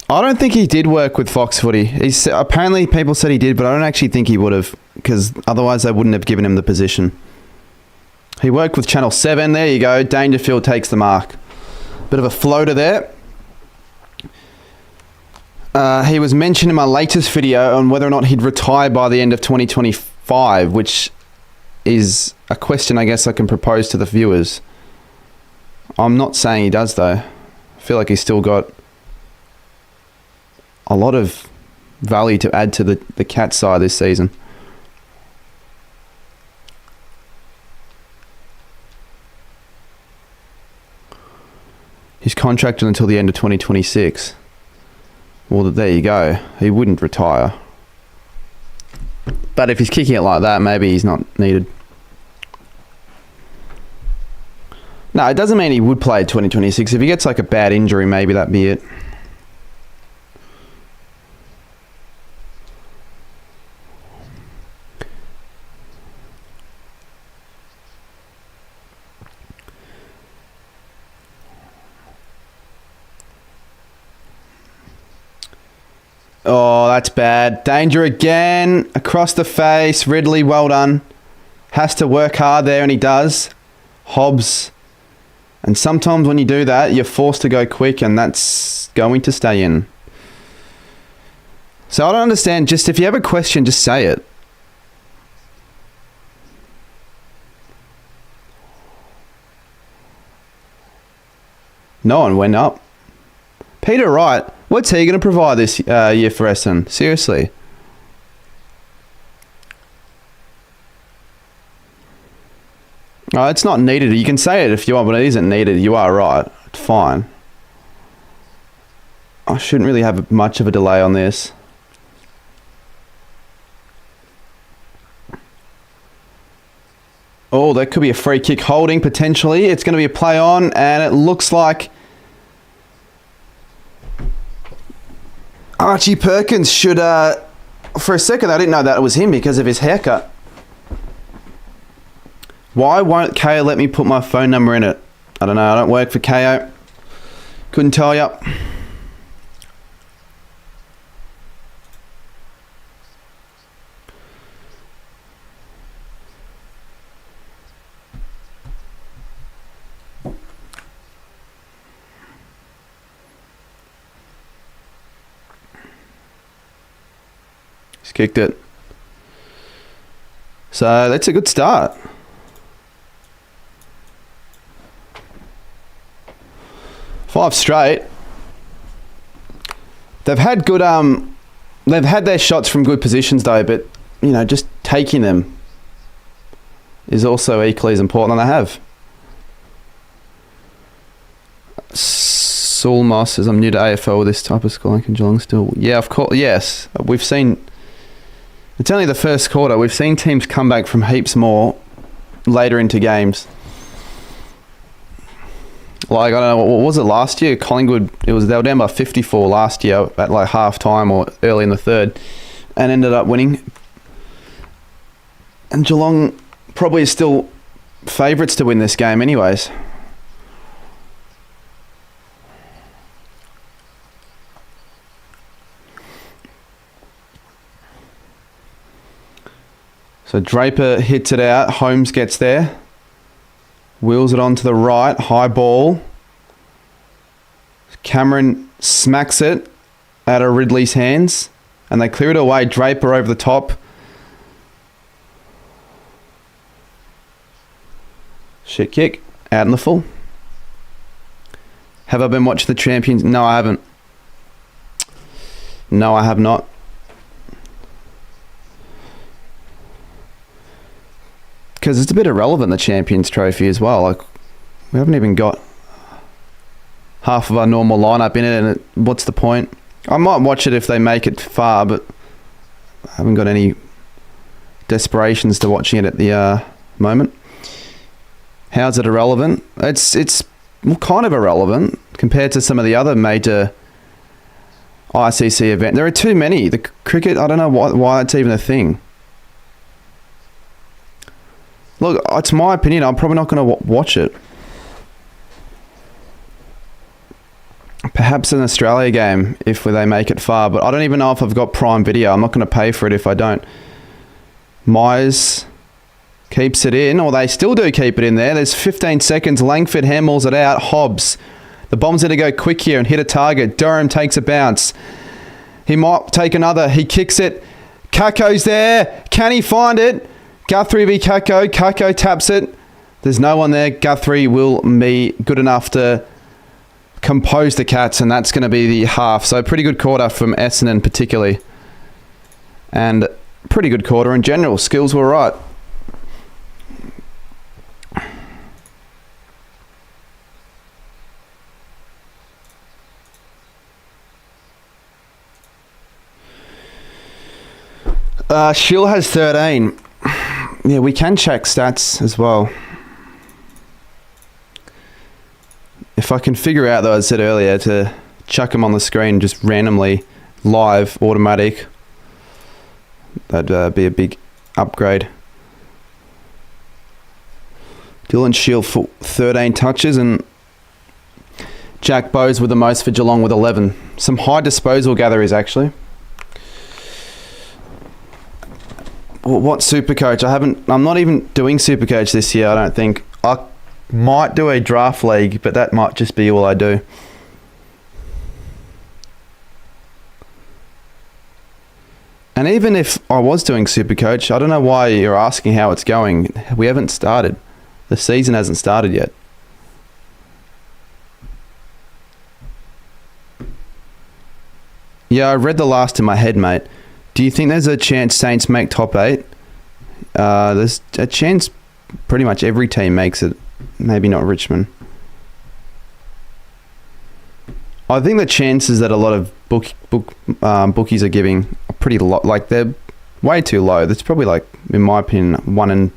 Speaker 1: I don't think he did work with Fox Footy. Apparently people said he did, but I don't actually think he would have, because otherwise they wouldn't have given him the position. He worked with Channel 7. There you go. Dangerfield takes the mark. Bit of a floater there. He was mentioned in my latest video on whether or not he'd retire by the end of 2025, which is a question I guess I can propose to the viewers. I'm not saying he does, though. I feel like he's still got a lot of value to add to the Cats side this season. He's contracted until the end of 2026. Well, there you go. He wouldn't retire. But if he's kicking it like that, maybe he's not needed. No, it doesn't mean he would play 2026. If he gets like a bad injury, maybe that'd be it. Oh, that's bad. Danger again. Across the face. Ridley, well done. Has to work hard there, and he does. Hobbs. And sometimes when you do that, you're forced to go quick, and that's going to stay in. So I don't understand. Just if you have a question, just say it. No one went up. Peter Wright. What's he going to provide this year for Essendon? Seriously. Oh, it's not needed. You can say it if you want, but it isn't needed. You are right. It's fine. I shouldn't really have much of a delay on this. Oh, that could be a free kick holding, potentially. It's going to be a play on, and it looks like Archie Perkins should, for a second, I didn't know that it was him because of his haircut. Why won't KO let me put my phone number in it? I don't know. I don't work for KO. Couldn't tell you. He's kicked it. So that's a good start. Five straight. They've had good they've had their shots from good positions though, but you know, just taking them is also equally as important, and they have. Saul Moss says, I'm new to AFL with this type of scoring. Can Geelong still? Yeah, of course. Yes. We've seen, it's only the first quarter. We've seen teams come back from heaps more later into games. Like, I don't know, what was it last year? Collingwood, they were down by 54 last year at like half time or early in the third and ended up winning. And Geelong probably is still favourites to win this game anyways. So Draper hits it out. Holmes gets there. Wheels it on to the right. High ball. Cameron smacks it out of Ridley's hands. And they clear it away. Draper over the top. Shit kick. Out in the full. Have I been watching the Champions? No, I haven't. No, I have not. Because it's a bit irrelevant, the Champions Trophy as well. Like, we haven't even got half of our normal lineup in it, and what's the point? I might watch it if they make it far, but I haven't got any desperations to watching it at the moment. How's it irrelevant? It's kind of irrelevant compared to some of the other major ICC events. There are too many. The cricket, I don't know why it's even a thing. Look, it's my opinion. I'm probably not going to watch it. Perhaps an Australia game if they make it far, but I don't even know if I've got Prime Video. I'm not going to pay for it if I don't. Myers keeps it in, or they still do keep it in there. There's 15 seconds. Langford handballs it out. Hobbs. The Bombs need to go quick here and hit a target. Durham takes a bounce. He might take another. He kicks it. Kako's there. Can he find it? Guthrie v Kako. Kako taps it. There's no one there. Guthrie will be good enough to compose the Cats, and that's going to be the half. So pretty good quarter from Essendon particularly. And pretty good quarter in general. Skills were right. Shill has 13. Yeah, we can check stats as well. If I can figure out, though, as I said earlier, to chuck them on the screen just randomly, live, automatic, that'd be a big upgrade. Dylan Shill for 13 touches, and Jack Bowes with the most for Geelong with 11. Some high disposal gatherers, actually. What Supercoach? I'm not even doing Supercoach this year, I don't think. I might do a draft league, but that might just be all I do. And even if I was doing Supercoach, I don't know why you're asking how it's going. We haven't started. The season hasn't started yet. Yeah, I read the last in my head, mate. Do you think there's a chance Saints make top 8? There's a chance pretty much every team makes it. Maybe not Richmond. I think the chances that a lot of bookies are giving are pretty low. Like, they're way too low. That's probably, like, in my opinion, 1 in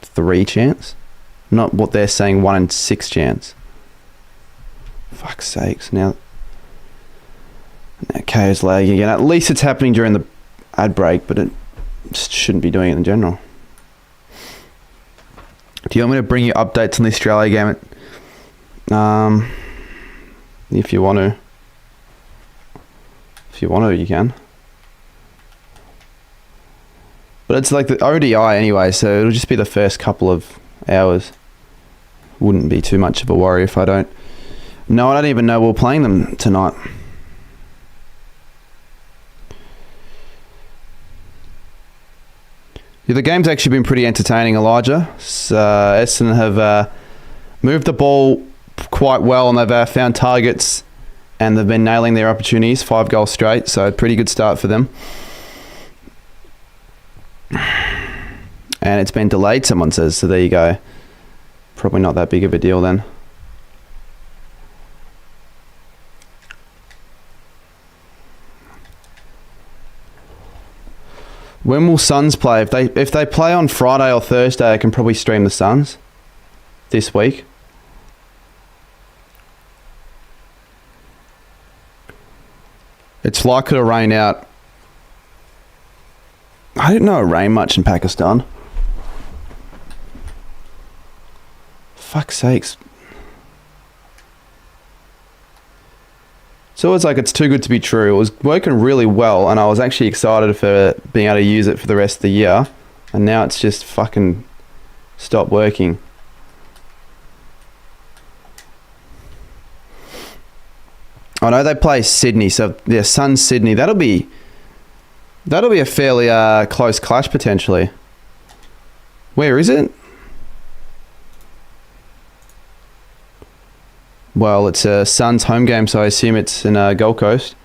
Speaker 1: 3 chance. Not what they're saying, 1 in 6 chance. Fuck's sakes. Now KO's lagging again. At least it's happening during the ad break, but it just shouldn't be doing it in general. Do you want me to bring you updates on the Australia game? If you want to. If you want to, you can. But it's like the ODI anyway, so it'll just be the first couple of hours. Wouldn't be too much of a worry if I don't. No, I don't even know we're playing them tonight. Yeah, the game's actually been pretty entertaining, Elijah. Essendon have moved the ball quite well, and they've found targets, and they've been nailing their opportunities. 5 goals straight, so a pretty good start for them. And it's been delayed, someone says, so there you go. Probably not that big of a deal then. When will Suns play? If they play on Friday or Thursday, I can probably stream the Suns this week. It's likely to rain out. I didn't know it rained much in Pakistan. Fuck's sakes. So it's like it's too good to be true. It was working really well, and I was actually excited for being able to use it for the rest of the year. And now it's just fucking stopped working. I know they play Sydney, so yeah, Suns Sydney. That'll be a fairly close clash potentially. Where is it? Well, it's a Suns home game, so I assume it's in Gold Coast.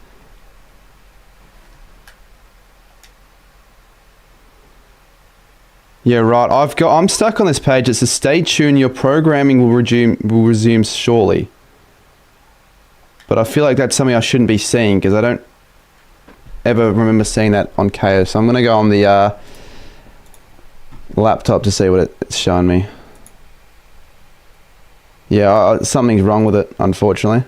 Speaker 1: Yeah, right. I'm stuck on this page. It says, "Stay tuned. Your programming will resume shortly." But I feel like that's something I shouldn't be seeing because I don't ever remember seeing that on KO. So I'm going to go on the laptop to see what it's showing me. Yeah, something's wrong with it, unfortunately.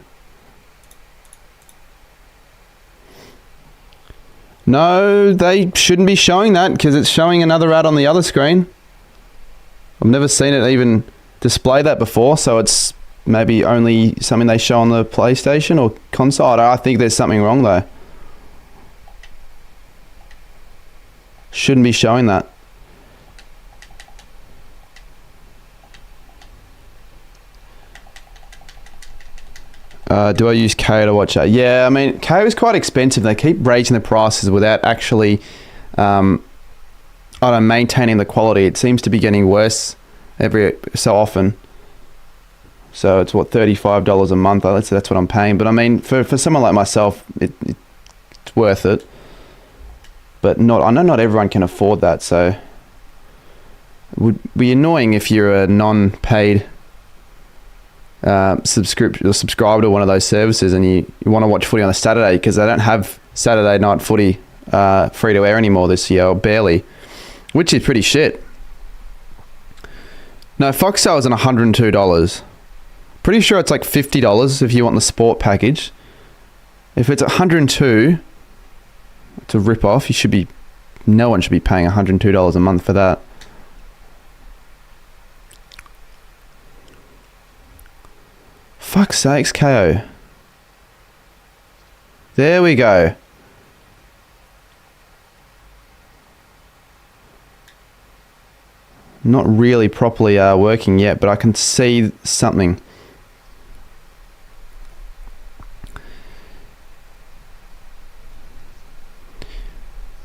Speaker 1: No, they shouldn't be showing that because it's showing another ad on the other screen. I've never seen it even display that before, so it's maybe only something they show on the PlayStation or console. I think there's something wrong though. Shouldn't be showing that. Do I use KO to watch that? Yeah, I mean, KO is quite expensive. They keep raising the prices without actually maintaining the quality. It seems to be getting worse every so often. So it's what, $35 a month. Let's say that's what I'm paying. But I mean, for someone like myself, it's worth it. But I know not everyone can afford that. So it would be annoying if you're a non-paid subscriber to one of those services and you want to watch footy on a Saturday, because they don't have Saturday night footy free to air anymore this year, or barely, which is pretty shit. No, Foxtel is $102. Pretty sure it's like $50 if you want the sport package. If it's $102, it's a rip-off. No one should be paying $102 a month for that. Fuck's sakes, KO. There we go. Not really properly working yet, but I can see something.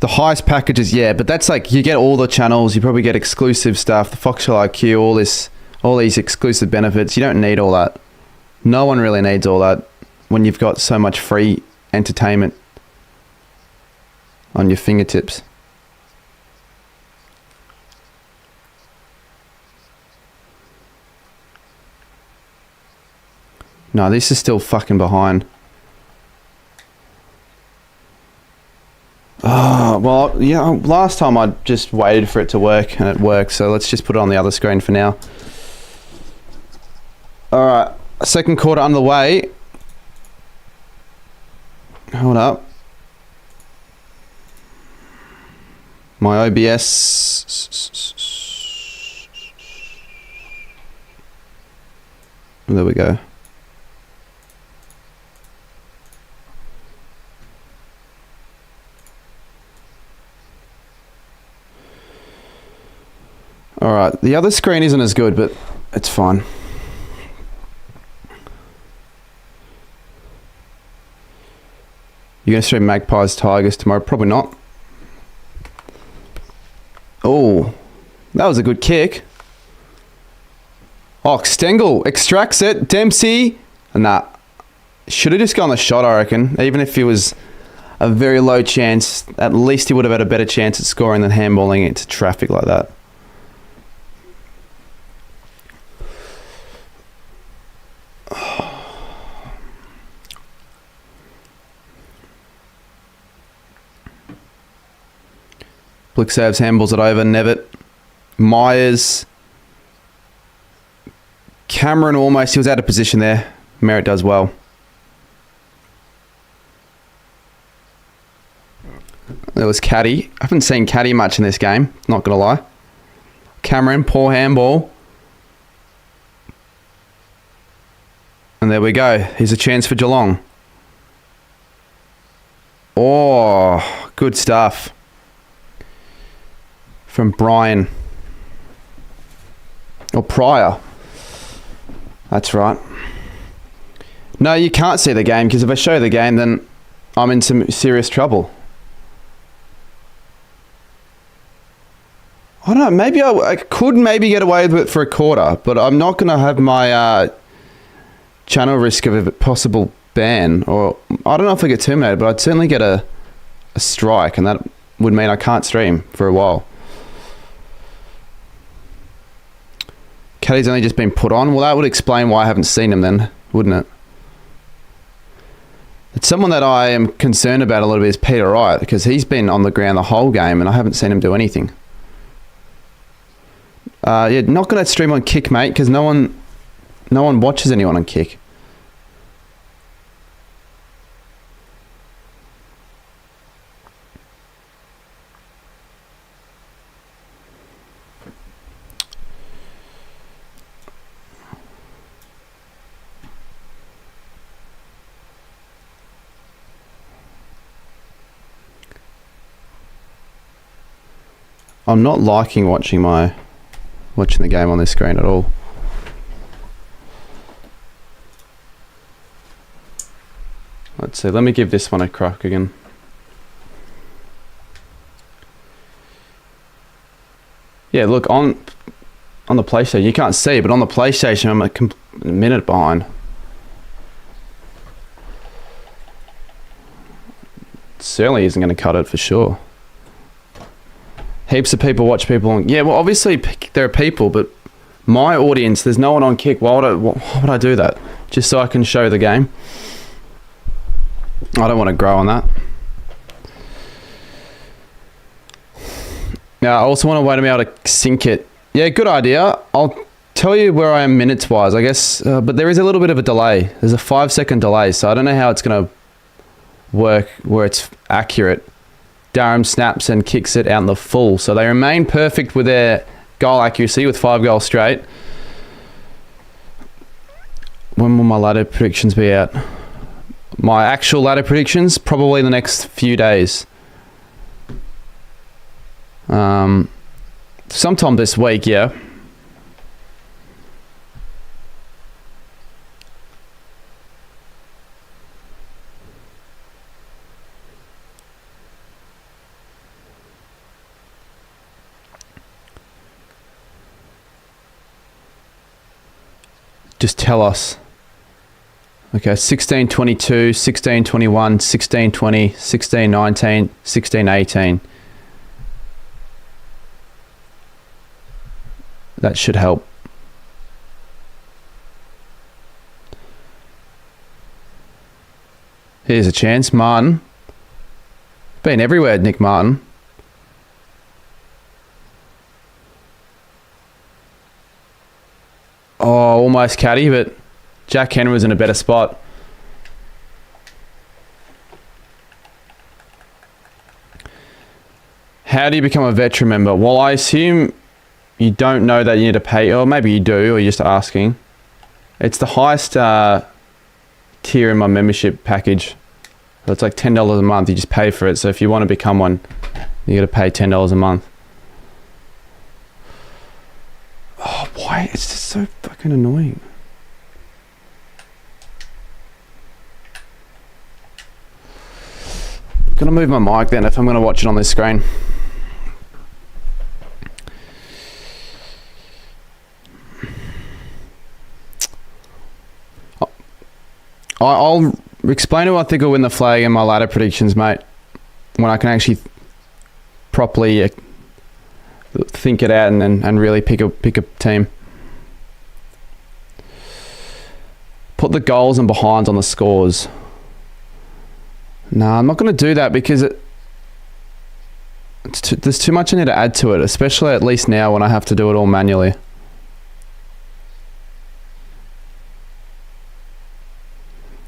Speaker 1: The highest packages, yeah, but that's like, you get all the channels, you probably get exclusive stuff, the Foxtel IQ, all these exclusive benefits. You don't need all that. No one really needs all that when you've got so much free entertainment on your fingertips. No, this is still fucking behind. Oh, well, yeah, last time I just waited for it to work and it worked, so let's just put it on the other screen for now. All right, second quarter underway. Hold up. My OBS. There we go. All right, the other screen isn't as good, but it's fine. You're going to stream Magpies Tigers tomorrow? Probably not. Oh, that was a good kick. Oh, Stengel extracts it. Dempsey. Nah. Should have just gone the shot, I reckon. Even if it was a very low chance, at least he would have had a better chance at scoring than handballing it into traffic like that. Blick saves, handballs it over. Nevitt. Myers. Cameron almost. He was out of position there. Merritt does well. There was Caddy. I haven't seen Caddy much in this game. Not going to lie. Cameron, poor handball. And there we go. Here's a chance for Geelong. Oh, good stuff. From Brian. Or Pryor. That's right. No, you can't see the game, because if I show the game, then I'm in some serious trouble. I don't know, maybe I could maybe get away with it for a quarter, but I'm not going to have my channel risk of a possible ban, or I don't know if I get terminated, but I'd certainly get a strike, and that would mean I can't stream for a while. Caddy's only just been put on. Well, that would explain why I haven't seen him then, wouldn't it? It's someone that I am concerned about a little bit is Peter Wright, because he's been on the ground the whole game and I haven't seen him do anything. Yeah, not going to stream on Kick, mate, because no one watches anyone on Kick. I'm not liking watching the game on this screen at all. Let's see, let me give this one a crack again. Yeah, look, on the PlayStation, you can't see, but on the PlayStation I'm a minute behind. Certainly isn't going to cut it for sure. Heaps of people watch people on... Yeah, well, obviously there are people, but my audience, there's no one on Kick. Why would I do that? Just so I can show the game? I don't want to grow on that. Now, I also want to wait to be able to sync it. Yeah, good idea. I'll tell you where I am minutes-wise, I guess. But there is a little bit of a delay. There's a 5-second delay, so I don't know how it's going to work where it's accurate. Durham snaps and kicks it out in the full. So they remain perfect with their goal accuracy with 5 goals straight. When will my ladder predictions be out? My actual ladder predictions? Probably in the next few days. Sometime this week, yeah. Just tell us. Okay, 16-22, 16-21, 16-20, 16-19, 16-18. That should help. Here's a chance. Martin. Been everywhere, Nick Martin. Oh, almost caddy, but Jack Henry was in a better spot. How do you become a veteran member? Well, I assume you don't know that you need to pay, or maybe you do, or you're just asking. It's the highest tier in my membership package. So it's like $10 a month. You just pay for it. So if you want to become one, you got to pay $10 a month. Oh, why? It's just so fucking annoying. Gonna move my mic then if I'm gonna watch it on this screen. I'll explain who I think will win the flag in my ladder predictions, mate, when I can actually properly think it out and really pick a team. Put the goals and behinds on the scores. No, I'm not going to do that because there's too much I need to add to it, especially at least now when I have to do it all manually.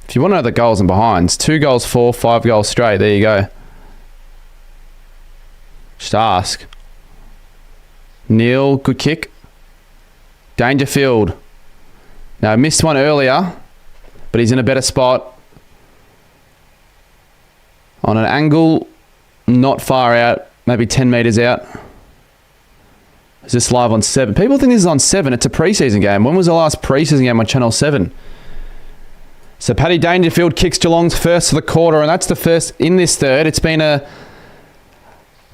Speaker 1: If you want to know the goals and behinds, 2 goals for, 5 goals straight, there you go. Just ask. Neil, good kick. Dangerfield. Now, I missed one earlier, but he's in a better spot. On an angle, not far out, maybe 10 metres out. Is this live on 7? People think this is on 7. It's a preseason game. When was the last preseason game on Channel 7? So Paddy Dangerfield kicks Geelong's first to the quarter, and that's the first in this third. It's been a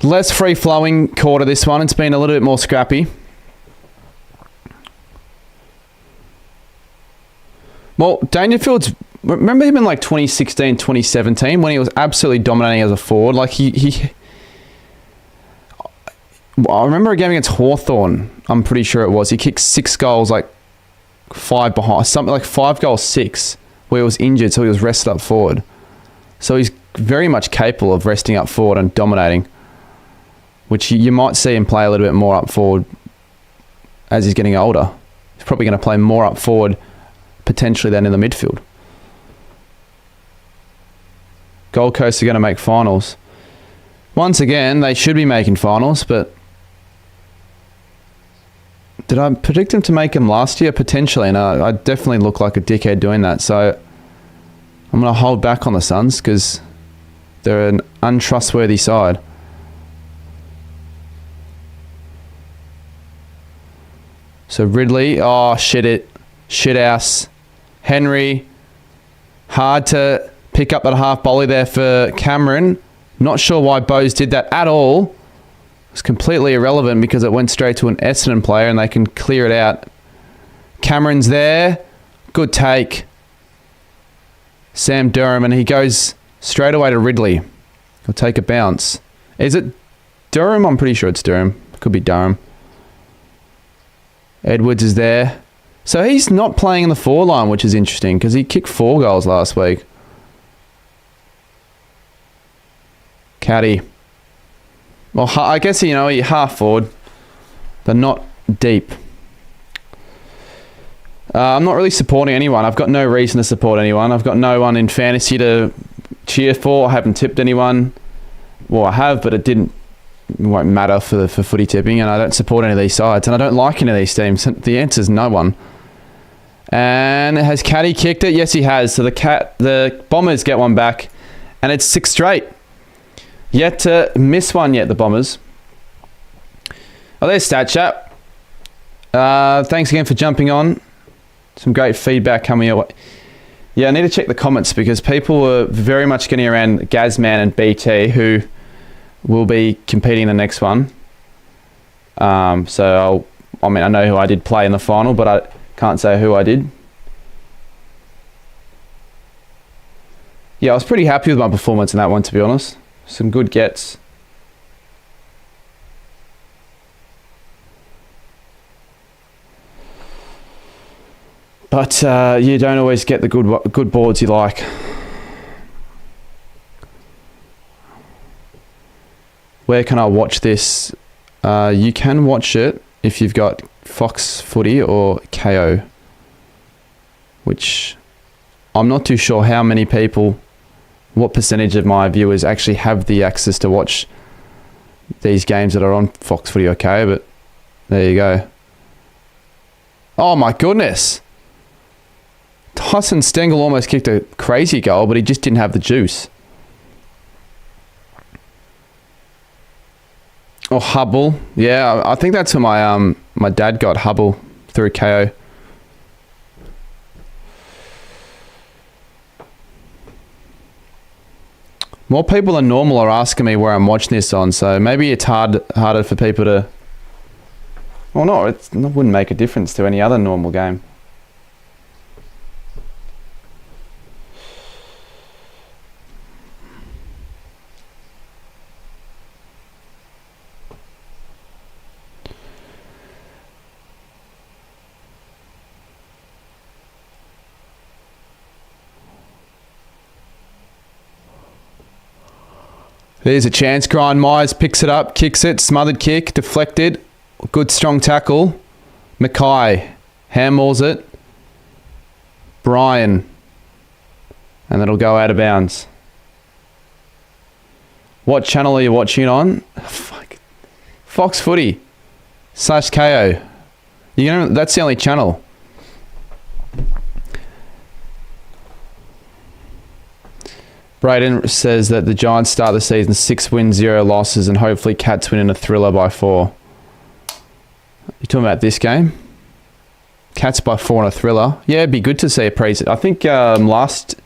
Speaker 1: less free-flowing quarter, this one. It's been a little bit more scrappy. Well, Dangerfield's... Remember him in like 2016, 2017 when he was absolutely dominating as a forward? Like I remember a game against Hawthorn, I'm pretty sure it was. He kicked 6 goals, like 5 behind, something like 5 goals, 6, where he was injured, so he was rested up forward. So he's very much capable of resting up forward and dominating, which you might see him play a little bit more up forward as he's getting older. He's probably going to play more up forward potentially than in the midfield. Gold Coast are going to make finals. Once again, they should be making finals, but did I predict them to make them last year? Potentially, and I definitely look like a dickhead doing that. So I'm going to hold back on the Suns because they're an untrustworthy side. So Ridley, oh shit house. Henry, hard to pick up that half volley there for Cameron. Not sure why Bose did that at all. It's completely irrelevant because it went straight to an Essendon player and they can clear it out. Cameron's there. Good take. Sam Durham, and he goes straight away to Ridley. He'll take a bounce. Is it Durham? I'm pretty sure it's Durham. Could be Durham. Edwards is there. So he's not playing in the 4 line, which is interesting because he kicked 4 goals last week. Caddy. Well, I guess, you know, you're half forward, but not deep. I'm not really supporting anyone. I've got no reason to support anyone. I've got no one in fantasy to cheer for. I haven't tipped anyone. Well, I have, but it won't matter for footy tipping, and I don't support any of these sides, and I don't like any of these teams. The answer is no one. And has Caddy kicked it? Yes, he has. So the Bombers get one back, and it's 6 straight. Yet to miss one yet, the Bombers. Oh, there's Stat Chat. Thanks again for jumping on. Some great feedback coming your way. Yeah, I need to check the comments because people were very much getting around Gazman and BT, who will be competing in the next one. I know who I did play in the final, but I can't say who I did. Yeah, I was pretty happy with my performance in that one, to be honest. Some good gets. But you don't always get the good boards you like. Where can I watch this? You can watch it if you've got Fox Footy or KO, which I'm not too sure how many people, what percentage of my viewers actually have the access to watch these games that are on Fox Footy or KO, but there you go. Oh my goodness. Tyson Stengel almost kicked a crazy goal, but he just didn't have the juice. Oh, Hubble. Yeah, I think that's who my dad got, Hubble, through KO. More people than normal are asking me where I'm watching this on, so maybe it's harder for people to... Well, no, it wouldn't make a difference to any other normal game. There's a chance. Grind Myers picks it up, kicks it, smothered kick, deflected. Good strong tackle. Mackay handballs it. Brian. And that'll go out of bounds. What channel are you watching on? Fox Footy / KO. That's the only channel. Braden says that the Giants start the season 6 wins, 0 losses, and hopefully Cats win in a thriller by 4. You talking about this game? Cats by 4 in a thriller. Yeah, it'd be good to see a preset. I think last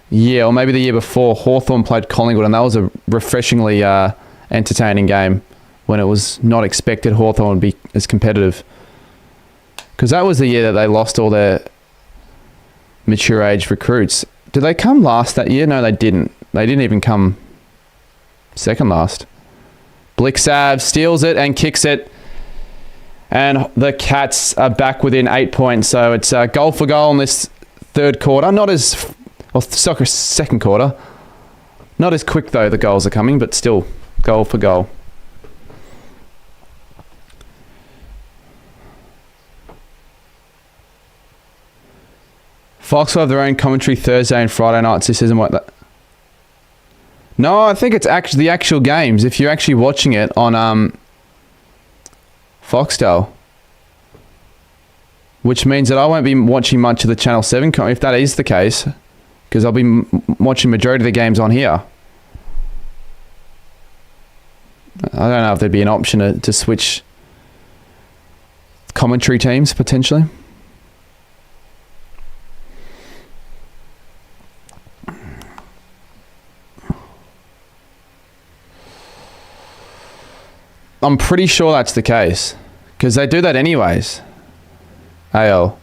Speaker 1: year, or maybe the year before, Hawthorn played Collingwood, and that was a refreshingly entertaining game when it was not expected Hawthorn would be as competitive. Because that was the year that they lost all their mature age recruits. Did they come last that year? No, they didn't. They didn't even come second last. Blixav steals it and kicks it. And the Cats are back within 8 points. So it's goal for goal in this third quarter. Second quarter. Not as quick, though, the goals are coming, but still goal for goal. Fox will have their own commentary Thursday and Friday nights. This isn't what that... No, I think it's actually the actual games. If you're actually watching it on Foxtel, which means that I won't be watching much of the Channel 7 if that is the case, because I'll be watching majority of the games on here. I don't know if there'd be an option to switch commentary teams potentially. I'm pretty sure that's the case because they do that anyways. AL.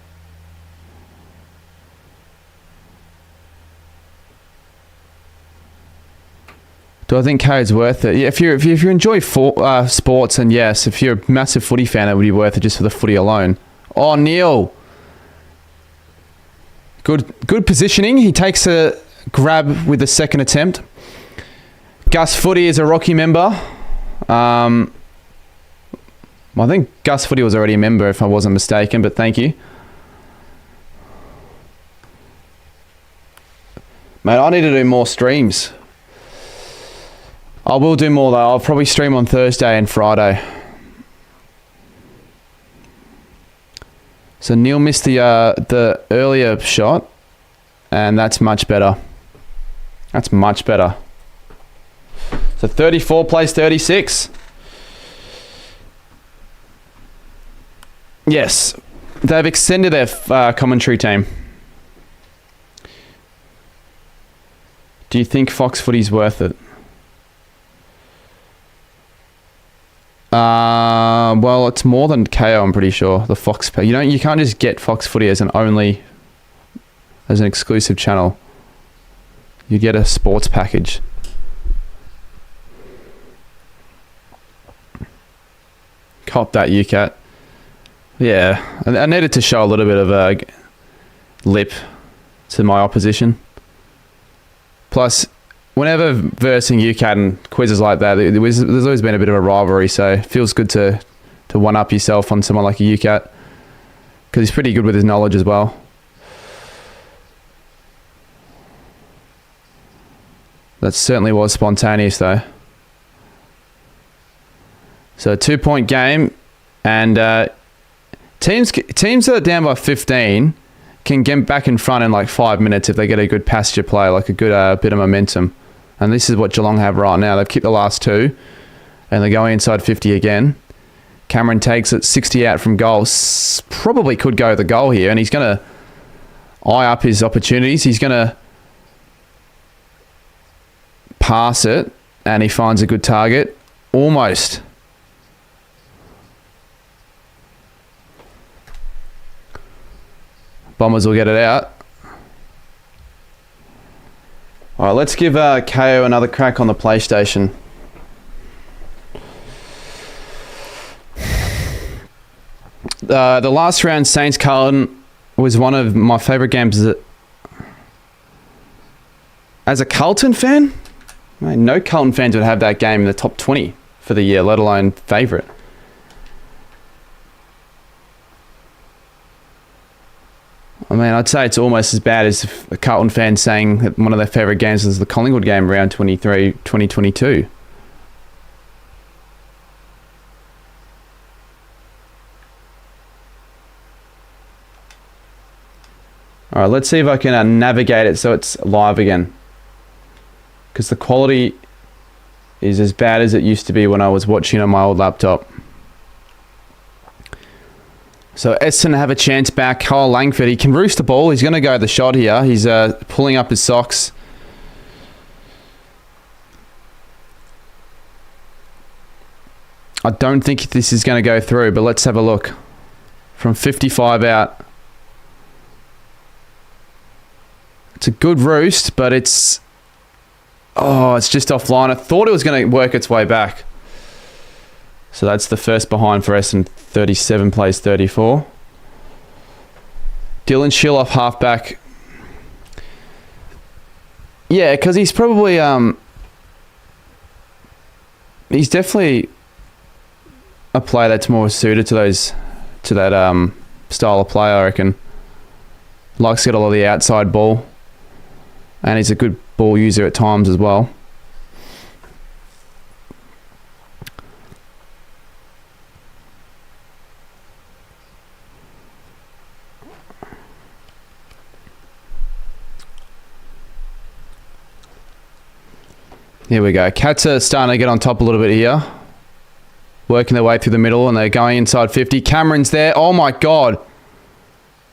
Speaker 1: Do I think KO's worth it? Yeah, if you enjoy sports, and yes, if you're a massive footy fan, it would be worth it just for the footy alone. Oh, Neil. Good positioning. He takes a grab with the second attempt. Gus Footy is a Rocky member. I think Gus Footy was already a member if I wasn't mistaken, but thank you. Mate, I need to do more streams. I will do more though. I'll probably stream on Thursday and Friday. So Neil missed the earlier shot, and that's much better. That's much better. So 34 plays 36. Yes, they've extended their commentary team. Do you think Fox Footy's worth it? Well, it's more than KO, I'm pretty sure. The Fox, you can't just get Fox Footy as an exclusive channel. You get a sports package. Cop that, UCAT. Yeah, I needed to show a little bit of a lip to my opposition. Plus, whenever versing UCAT and quizzes like that, there's always been a bit of a rivalry, so it feels good to one-up yourself on someone like a UCAT, because he's pretty good with his knowledge as well. That certainly was spontaneous, though. So a 2-point game, and teams that are down by 15 can get back in front in like 5 minutes if they get a good passage of play, like a good bit of momentum. And this is what Geelong have right now. They've kicked the last 2, and they're going inside 50 again. Cameron takes it 60 out from goal. Probably could go the goal here, and he's going to eye up his opportunities. He's going to pass it, and he finds a good target. Almost. Bombers will get it out. All right, let's give KO another crack on the PlayStation. The last round, Saints-Carlton, was one of my favourite games as a Carlton fan. Mate, no Carlton fans would have that game in the top 20 for the year, let alone favourite. I mean, I'd say it's almost as bad as a Carlton fan saying that one of their favourite games was the Collingwood game around 2022. All right, let's see if I can navigate it so it's live again. Because the quality is as bad as it used to be when I was watching on my old laptop. So Essendon have a chance back. Kyle Langford, he can roost the ball. He's going to go the shot here. He's pulling up his socks. I don't think this is going to go through, but let's have a look. From 55 out. It's a good roost, but it's just offline. I thought it was going to work its way back. So that's the first behind for Essendon. 37 plays 34. Dylan Shiloff, halfback. Yeah, because he's probably he's definitely a player that's more suited to that style of play, I reckon. Likes to get a lot of the outside ball, and he's a good ball user at times as well. Here we go. Cats are starting to get on top a little bit here. Working their way through the middle, and they're going inside 50. Cameron's there. Oh my God.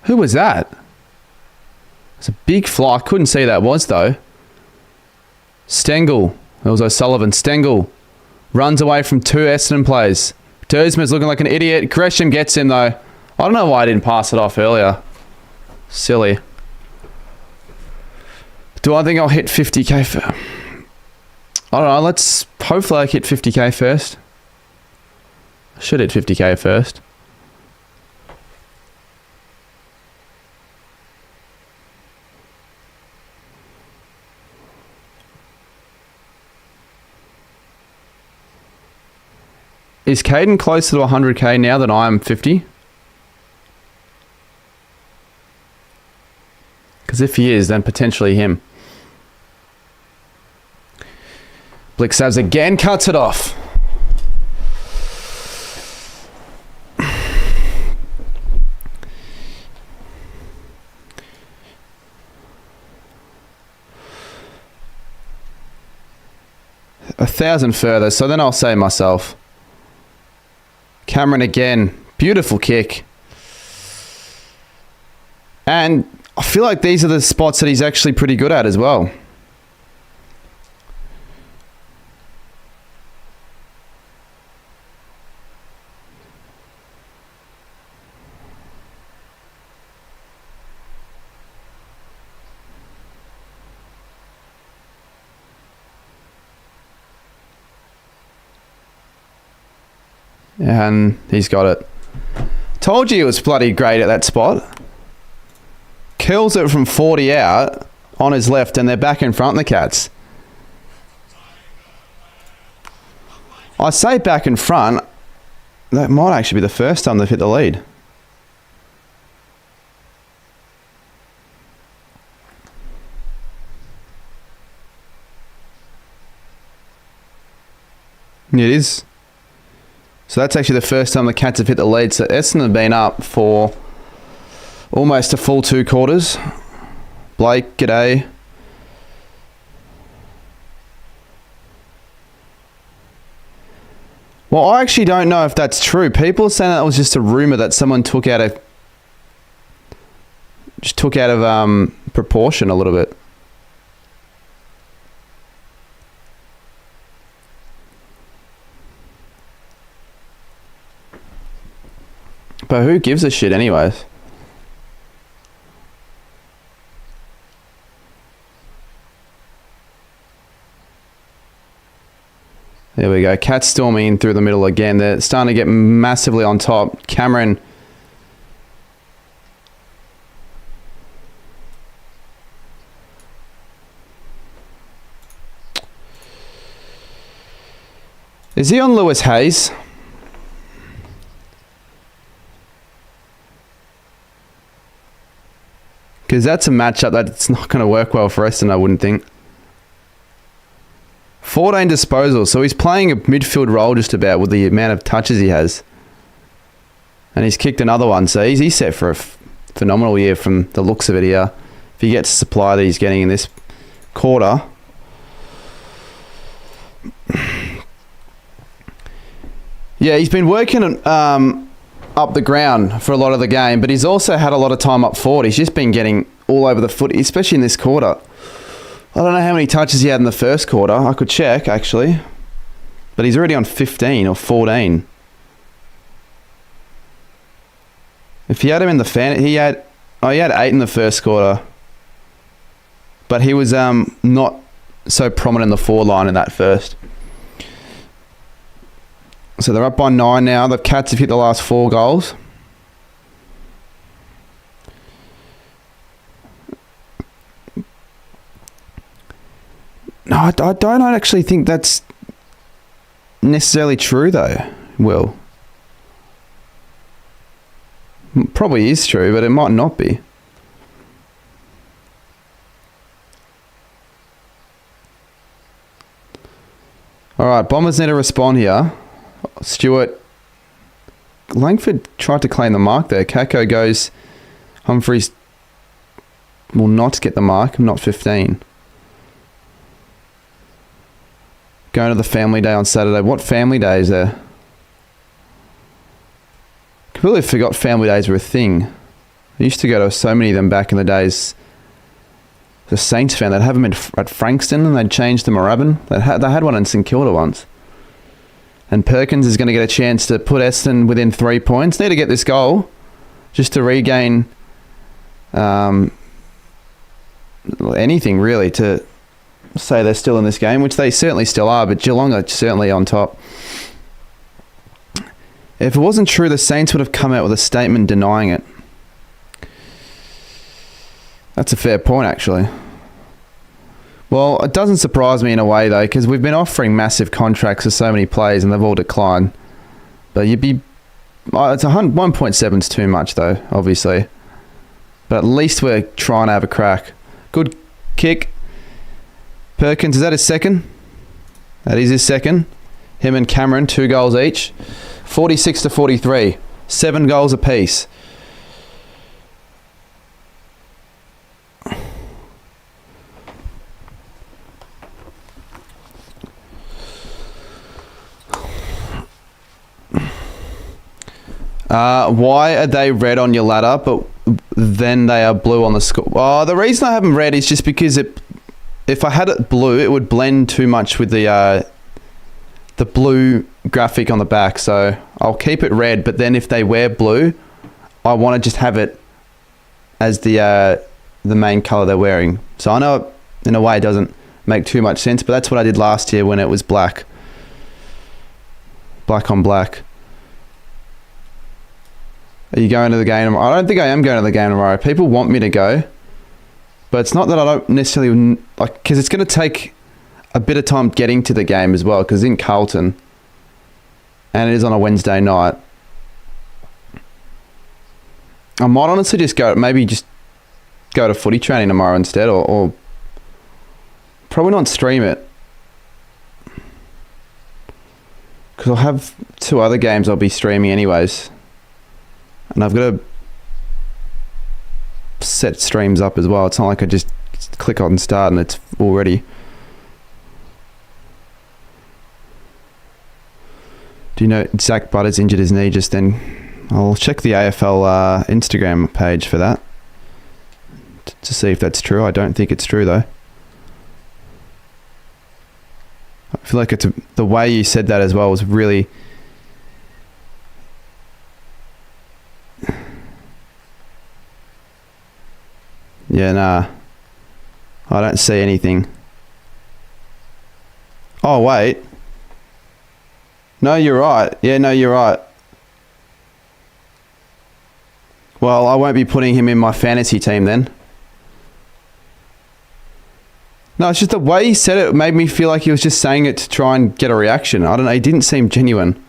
Speaker 1: Who was that? It's a big fly. I couldn't see who that was though. Stengel. It was O'Sullivan. Stengel runs away from 2 Essendon players. Dersman's looking like an idiot. Gresham gets him though. I don't know why I didn't pass it off earlier. Silly. Do I think I'll hit 50k for... I don't know. Let's hopefully I hit 50k first. I should hit 50k first. Is Caden closer to 100k now than I am 50? Because if he is, then potentially him. Blixavs again cuts it off. A 1,000 further, so then I'll say myself. Cameron again, beautiful kick. And I feel like these are the spots that he's actually pretty good at as well. And he's got it. Told you he was bloody great at that spot. Curls it from 40 out on his left, and they're back in front, the Cats. I say back in front. That might actually be the first time they've hit the lead. It is. So that's actually the first time the Cats have hit the lead. So Essendon have been up for almost a full 2 quarters. Blake, g'day. Well, I actually don't know if that's true. People are saying that was just a rumour that someone took out of proportion a little bit. But who gives a shit anyways? There we go. Cats storming in through the middle again. They're starting to get massively on top. Cameron. Is he on Lewis Hayes? Because that's a matchup that's not going to work well for Essendon, I wouldn't think. 14 disposals. So he's playing a midfield role just about with the amount of touches he has. And he's kicked another one. So he's set for a phenomenal year from the looks of it here. If he gets the supply that he's getting in this quarter. Yeah, he's been working up the ground for a lot of the game, but he's also had a lot of time up forward. He's just been getting all over the foot, especially in this quarter. I don't know how many touches he had in the first quarter. I could check, actually. But he's already on 15 or 14. If you had him in the fan, he had 8 in the first quarter. But he was not so prominent in the forward line in that first. So they're up by 9 now. The Cats have hit the last 4 goals. No, I don't actually think that's necessarily true, though, Will. Probably is true, but it might not be. All right, Bombers need to respond here. Stewart. Langford tried to claim the mark there. Kako goes. Humphreys will not get the mark. Not 15. Going to the family day on Saturday. What family day is there? Completely forgot family days were a thing. I used to go to so many of them back in the days. The Saints fan, they'd have them at Frankston and they'd change to Moorabbin. They had one in St Kilda once. And Perkins is going to get a chance to put Essendon within 3 points. Need to get this goal just to regain anything really to say they're still in this game, which they certainly still are, but Geelong are certainly on top. If it wasn't true, the Saints would have come out with a statement denying it. That's a fair point, actually. Well, it doesn't surprise me in a way, though, because we've been offering massive contracts to so many players and they've all declined. But you'd be... It's 1.7's too much, though, obviously. But at least we're trying to have a crack. Good kick. Perkins, is that his second? That is his second. Him and Cameron, 2 goals each. 46-43. 7 goals apiece. Why are they red on your ladder, but then they are blue on the score? Oh, the reason I have them red is just because if I had it blue, it would blend too much with the blue graphic on the back. So I'll keep it red, but then if they wear blue, I want to just have it as the main color they're wearing. So I know in a way it doesn't make too much sense, but that's what I did last year when it was black. Black on black. Are you going to the game tomorrow? I don't think I am going to the game tomorrow. People want me to go, but it's not that I don't necessarily like, because it's going to take a bit of time getting to the game as well, because it's in Carlton and it is on a Wednesday night. I might honestly just go to footy training tomorrow instead, or probably not stream it, because I'll have 2 other games I'll be streaming anyways. And I've got to set streams up as well. It's not like I just click on start and it's all ready. Do you know Zach Butters injured his knee just then? I'll check the AFL Instagram page for that to see if that's true. I don't think it's true though. I feel like the way you said that as well was really... Yeah, nah. I don't see anything. Oh, wait. No, you're right. Yeah, no, you're right. Well, I won't be putting him in my fantasy team then. No, it's just the way he said it made me feel like he was just saying it to try and get a reaction. I don't know. He didn't seem genuine.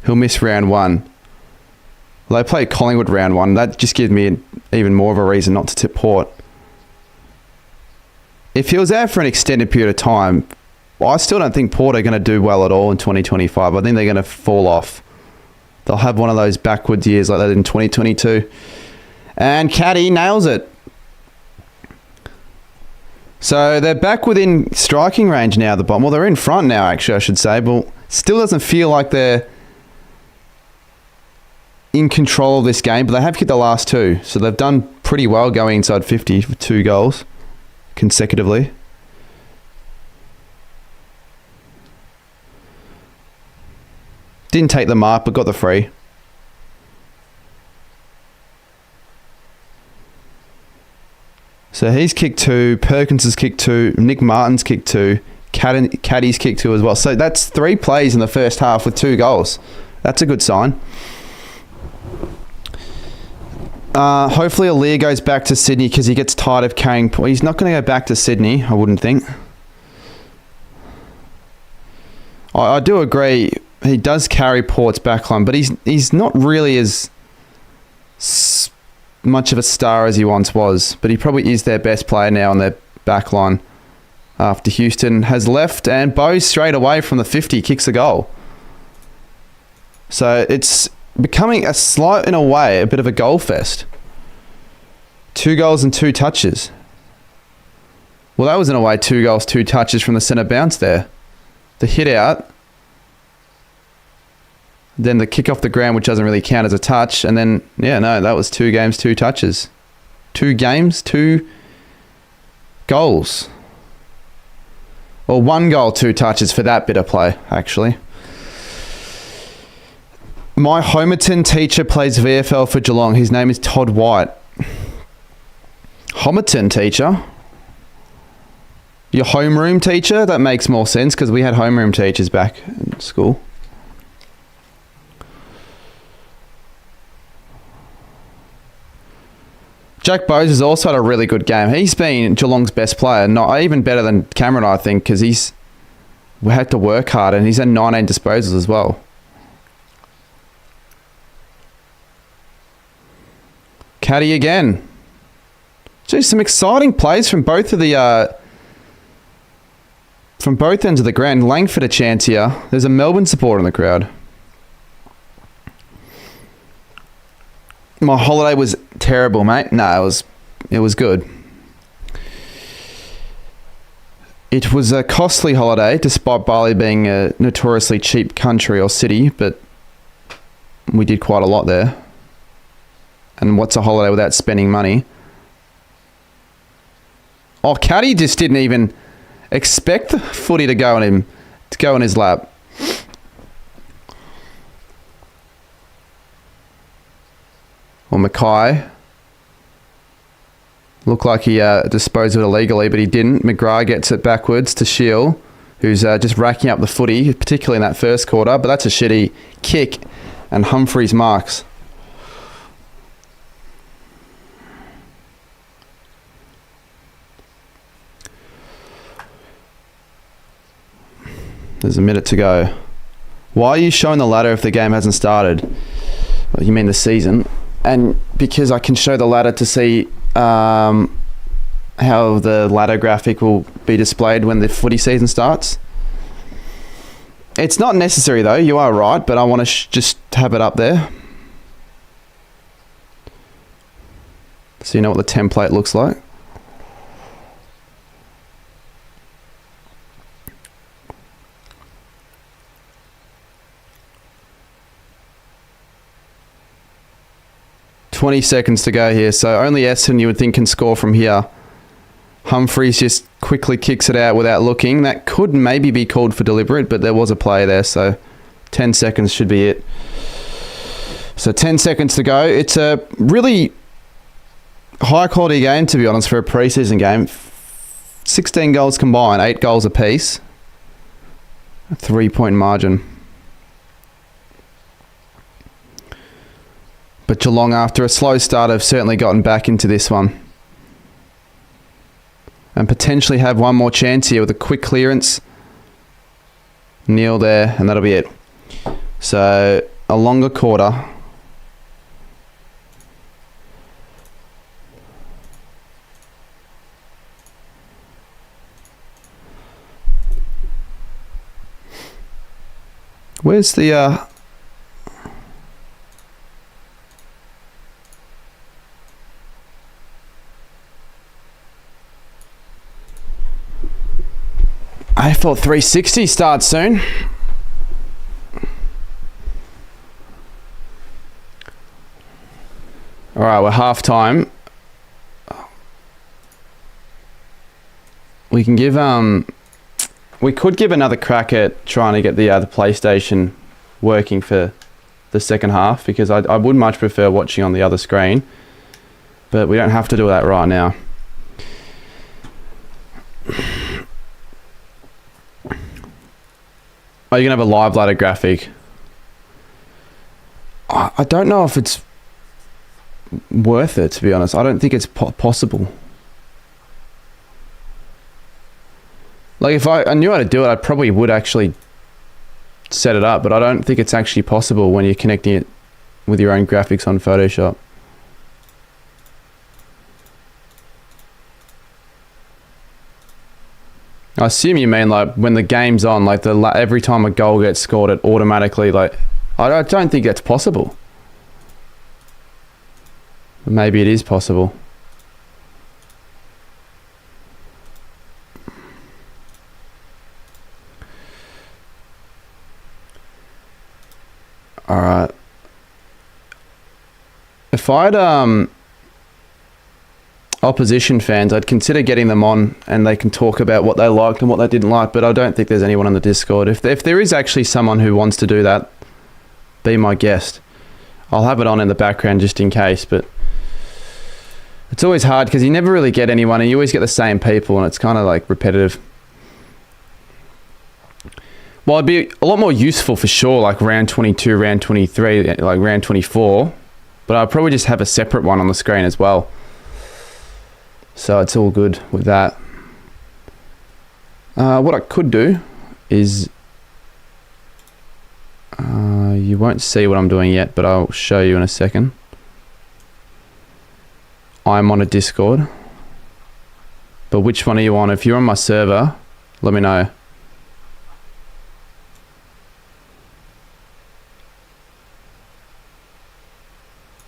Speaker 1: He'll miss round 1. Well, they play Collingwood round 1. That just gives me even more of a reason not to tip Port. If he was out for an extended period of time, I still don't think Port are going to do well at all in 2025. I think they're going to fall off. They'll have one of those backwards years like that in 2022. And Caddy nails it. So they're back within striking range now at the bottom. Well, they're in front now, actually, I should say. But still doesn't feel like they're in control of this game, but they have hit the last 2. So they've done pretty well going inside 50 for 2 goals consecutively. Didn't take the mark, but got the free. So he's kicked 2, Perkins has kicked 2, Nick Martin's kicked 2, Caddy's kicked 2 as well. So that's 3 plays in the first half with 2 goals. That's a good sign. Hopefully Aaliyah goes back to Sydney because he gets tired of carrying... He's not going to go back to Sydney, I wouldn't think. I do agree. He does carry Port's backline, but he's not really as much of a star as he once was. But he probably is their best player now on their backline after Houston has left, and Bo straight away from the 50 kicks a goal. So it's becoming in a way, a bit of a goal fest. 2 goals and 2 touches. Well, that was in a way 2 goals, 2 touches from the centre bounce there. The hit out. Then the kick off the ground, which doesn't really count as a touch. And then, yeah, no, that was 2 games, 2 touches. 2 games, 2 goals. Or 1 goal, 2 touches for that bit of play, actually. My Homerton teacher plays VFL for Geelong. His name is Todd White. Homerton teacher? Your homeroom teacher? That makes more sense because we had homeroom teachers back in school. Jack Bowes has also had a really good game. He's been Geelong's best player, not even better than Cameron, I think, because he's had to work hard and he's had 19 disposals as well. Caddy again. Geez, some exciting plays from both of the from both ends of the ground. Langford a chance here. There's a Melbourne supporter in the crowd. My holiday was terrible, mate. No, it was good. It was a costly holiday, despite Bali being a notoriously cheap country or city, but we did quite a lot there. And what's a holiday without spending money? Oh, Caddy just didn't even expect the footy to go on him, to go on his lap. Well, Mackay looked like he disposed of it illegally, but he didn't. McGrath gets it backwards to Shield, who's just racking up the footy, particularly in that first quarter. But that's a shitty kick, and Humphreys marks. There's a minute to go. Why are you showing the ladder if the game hasn't started? Well, you mean the season? And because I can show the ladder to see how the ladder graphic will be displayed when the footy season starts. It's not necessary though, you are right, but I want to just have it up there. So you know what the template looks like. $20 to go here, so only Essendon you would think can score from here. Humphreys just quickly kicks it out without looking. That could maybe be called for deliberate, but there was a play there, so 10 seconds should be it. So 10 seconds to go. It's a really high quality game, to be honest, for a preseason game. 16 goals combined, 8 goals apiece. A 3-point margin. But Geelong, after a slow start, have certainly gotten back into this one. And potentially have one more chance here with a quick clearance. Neil there, and that'll be it. So, a longer quarter. Where's the... AFL 360 starts soon. All right, we're half time. We can give we could give another crack at trying to get the PlayStation working for the second half, because I would much prefer watching on the other screen, but we don't have to do that right now. Are you going to have a live ladder graphic? I don't know if it's worth it, to be honest. I don't think it's possible. Like, if I knew how to do it, I probably would actually set it up, but I don't think it's actually possible when you're connecting it with your own graphics on Photoshop. I assume you mean like when the game's on, like every time a goal gets scored, it automatically like... I don't think that's possible. But maybe it is possible. Alright. If I'd opposition fans, I'd consider getting them on and they can talk about what they liked and what they didn't like, but I don't think there's anyone on the Discord. If there is actually someone who wants to do that, be my guest. I'll have it on in the background just in case, but it's always hard because you never really get anyone and you always get the same people and it's kind of like repetitive. Well, it'd be a lot more useful for sure, like round 22, round 23, like round 24, but I'll probably just have a separate one on the screen as well. So it's all good with that. What I could do is, you won't see what I'm doing yet, but I'll show you in a second. I'm on a Discord, but which one are you on? If you're on my server, let me know.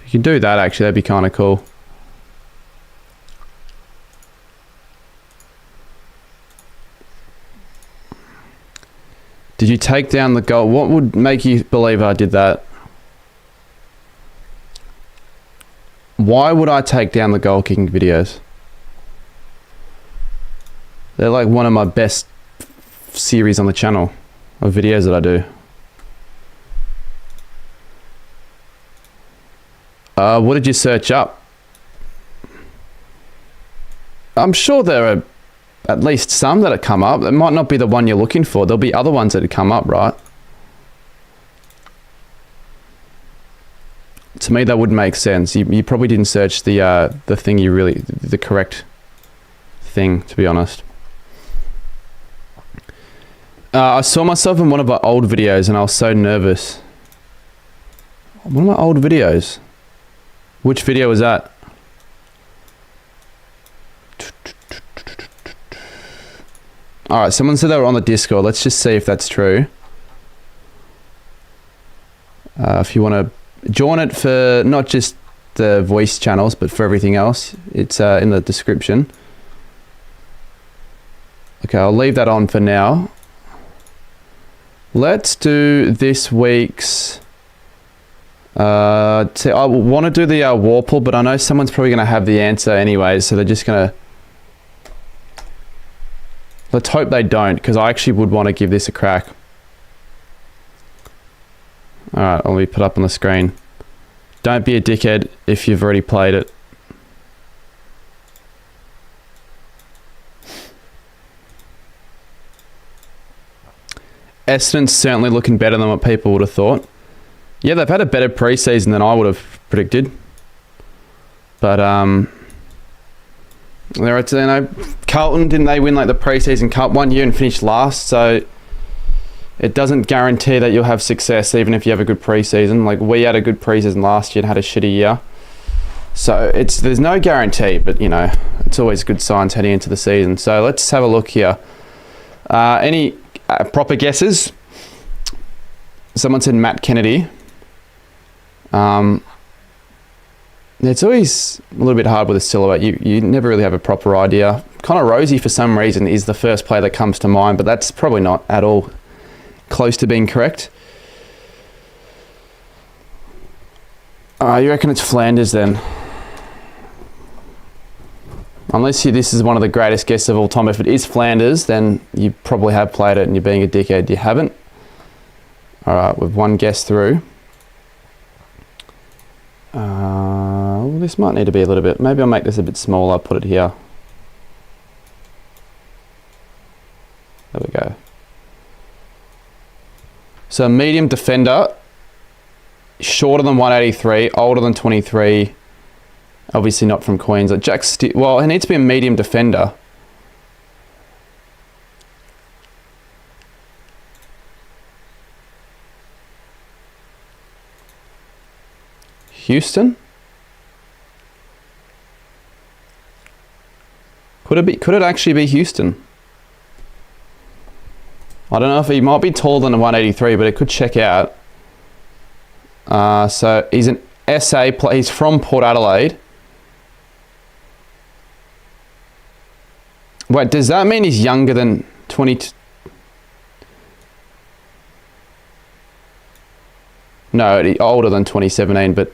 Speaker 1: You can do that actually, that'd be kind of cool. Did you take down the goal? What would make you believe I did that? Why would I take down the goal kicking videos? They're like one of my best series on the channel of videos that I do. What did you search up? I'm sure there are at least some that have come up. It might not be the one you're looking for. There'll be other ones that have come up, right? To me, that wouldn't make sense. You probably didn't search the thing the correct thing, to be honest. I saw myself in one of my old videos and I was so nervous. One of my old videos? Which video was that? Alright, someone said they were on the Discord. Let's just see if that's true. If you want to join it for not just the voice channels, but for everything else, it's in the description. Okay, I'll leave that on for now. Let's do this week's... I want to do the Warple, but I know someone's probably going to have the answer anyway, so they're just going to... Let's hope they don't, because I actually would want to give this a crack. Alright, let me put up on the screen. Don't be a dickhead if you've already played it. Essendon's certainly looking better than what people would have thought. Yeah, they've had a better preseason than I would have predicted. But, Carlton, didn't they win like the preseason cup one year and finish last? So it doesn't guarantee that you'll have success even if you have a good preseason. Like we had a good preseason last year and had a shitty year. So there's no guarantee, but you know, it's always good signs heading into the season. So let's have a look here. Any proper guesses? Someone said Matt Kennedy. It's always a little bit hard with a silhouette. You never really have a proper idea. Connor Rosie, for some reason, is the first player that comes to mind, but that's probably not at all close to being correct. You reckon it's Flanders then? Unless this is one of the greatest guesses of all time. If it is Flanders, then you probably have played it and you're being a dickhead. You haven't. All right, we've one guess through. Well, this might need to be a little bit... Maybe I'll make this a bit smaller, put it here. There we go. So medium defender, shorter than 183, older than 23, obviously not from Queensland. Well, he needs to be a medium defender. Houston? Could it actually be Houston? I don't know if he might be taller than a 183, but it could check out. So he's an SA player. He's from Port Adelaide. Wait, does that mean he's younger than 22? No, older than 2017, but...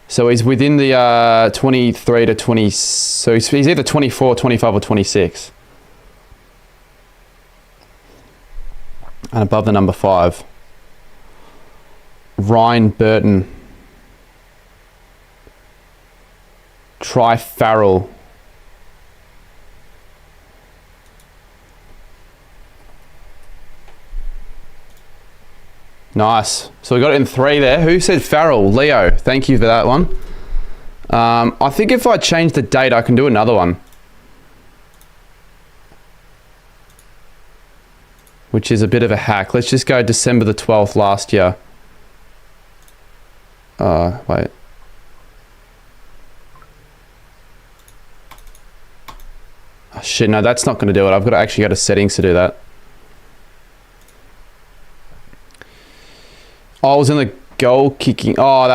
Speaker 1: So he's within the 23 to 20... So he's either 24, 25 or 26. And above the number 5. Ryan Burton. Try Farrell. Nice. So we got it in 3 there. Who said Farrell? Leo. Thank you for that one. I think if I change the date, I can do another one. Which is a bit of a hack. Let's just go December the 12th last year. Wait. Oh, shit, no, that's not going to do it. I've got to actually go to settings to do that. Oh, I was in the goal kicking. Oh,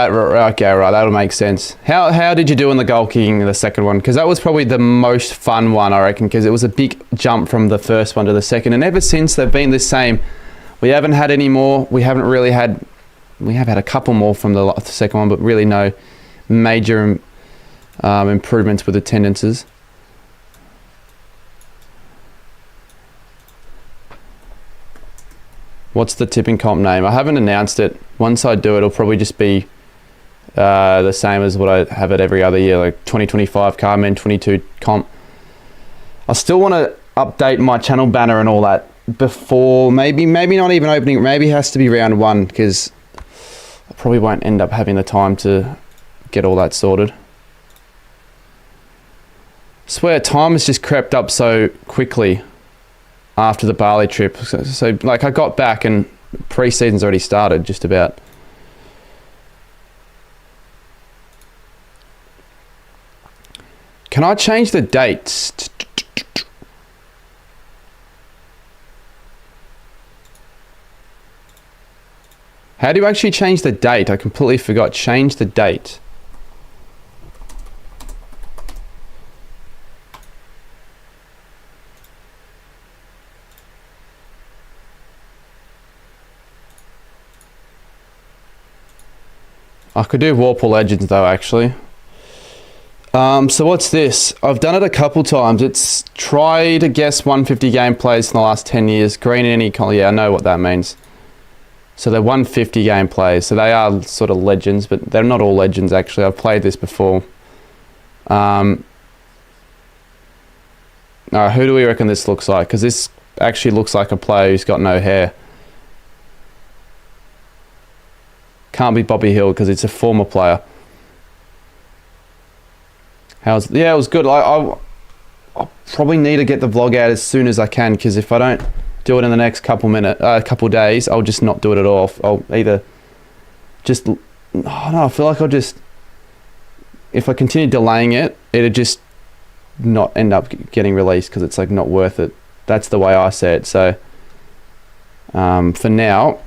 Speaker 1: okay, right, that'll make sense. How did you do in the goal kicking in the second one? Because that was probably the most fun one, I reckon, because it was a big jump from the first one to the second. And ever since, they've been the same. We haven't had any more. We haven't really had... We have had a couple more from the second one, but really no major improvements with attendances. What's the tipping comp name? I haven't announced it. Once I do, it'll probably just be the same as what I have it every other year, like 2025 Carmen 22 comp. I still want to update my channel banner and all that before, maybe not even opening. Maybe it has to be round 1 because I probably won't end up having the time to get all that sorted. I swear, time has just crept up so quickly after the Bali trip. So like I got back and pre-season's already started just about. Can I change the dates? How do you actually change the date? I completely forgot. Change the date. I could do Warple Legends though, actually. So what's this? I've done it a couple times. It's try to guess 150 game plays in the last 10 years. Green in any color. Yeah, I know what that means. So they're 150 game plays. So they are sort of legends, but they're not all legends actually. I've played this before. Alright, who do we reckon this looks like? Because this actually looks like a player who's got no hair. Can't be Bobby Hill because it's a former player. Yeah, it was good. I'll probably need to get the vlog out as soon as I can because if I don't do it in the next couple days, I'll just not do it at all. I'll either just... Oh no, I feel like I'll just... If I continue delaying it, it'll just not end up getting released because it's like not worth it. That's the way I say it. So for now,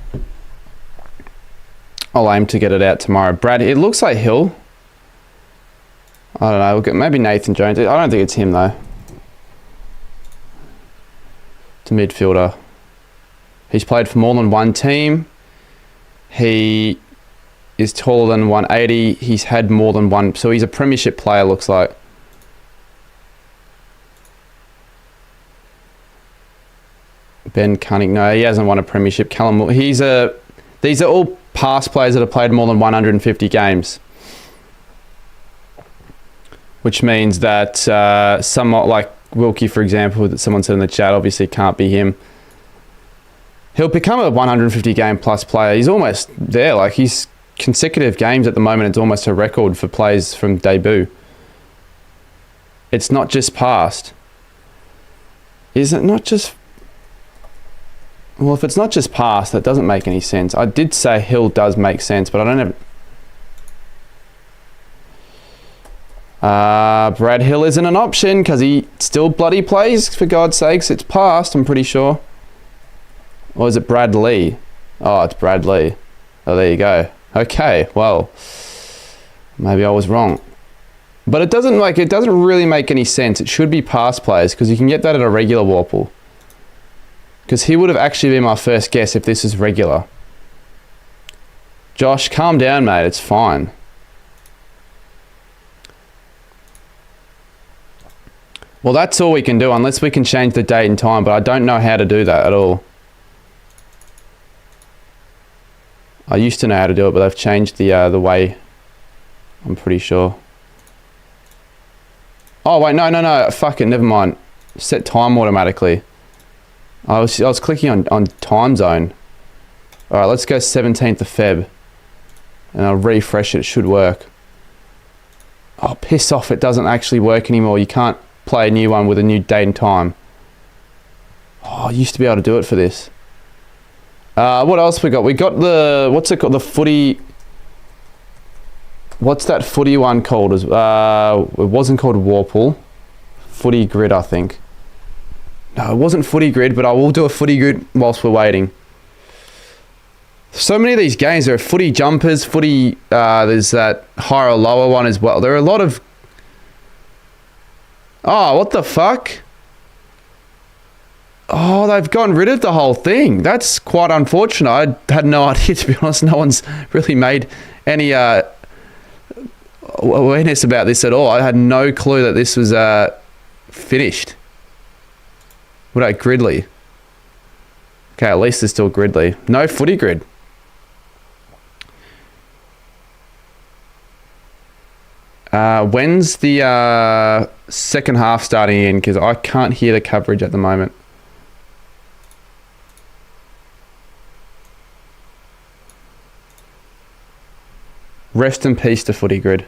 Speaker 1: I'll aim to get it out tomorrow. Brad, it looks like Hill. I don't know. Maybe Nathan Jones. I don't think it's him though. It's a midfielder. He's played for more than one team. He is taller than 180. He's had more than one. So he's a premiership player, looks like. Ben Cunning. No, he hasn't won a premiership. Callum. These are all past players that have played more than 150 games. Which means that somewhat like Wilkie, for example, that someone said in the chat, obviously can't be him. He'll become a 150 game plus player. He's almost there. Like his consecutive games at the moment, it's almost a record for plays from debut. It's not just past. Is it not just... Well, if it's not just past, that doesn't make any sense. I did say Hill does make sense, but I don't have... Brad Hill isn't an option because he still bloody plays, for God's sakes. It's past, I'm pretty sure. Or is it Brad Lee? Oh, it's Brad Lee. Oh, there you go. Okay, well, maybe I was wrong. But it doesn't really make any sense. It should be past players because you can get that at a regular Warple. Because he would have actually been my first guess if this is regular. Josh, calm down, mate. It's fine. Well, that's all we can do unless we can change the date and time, but I don't know how to do that at all. I used to know how to do it, but they've changed the way. I'm pretty sure. Oh wait, no. Fuck it, never mind. Set time automatically. I was clicking on time zone. All right, let's go 17th of Feb, and I'll refresh it. It should work. Oh, piss off! It doesn't actually work anymore. You can't play a new one with a new date and time. Oh, I used to be able to do it for this. What else we got? We got the, what's it called? The footy. What's that footy one called? It wasn't called Warple. Footy Grid, I think. No, it wasn't Footy Grid, but I will do a Footy Grid whilst we're waiting. So many of these games, there are footy jumpers, footy, there's that higher or lower one as well. There are a lot of... Oh, what the fuck? Oh, they've gotten rid of the whole thing. That's quite unfortunate. I had no idea, to be honest. No one's really made any awareness about this at all. I had no clue that this was finished. What about Gridley? Okay, at least there's still Gridley. No Footy Grid. When's the second half starting in? Because I can't hear the coverage at the moment. Rest in peace to Footy Grid.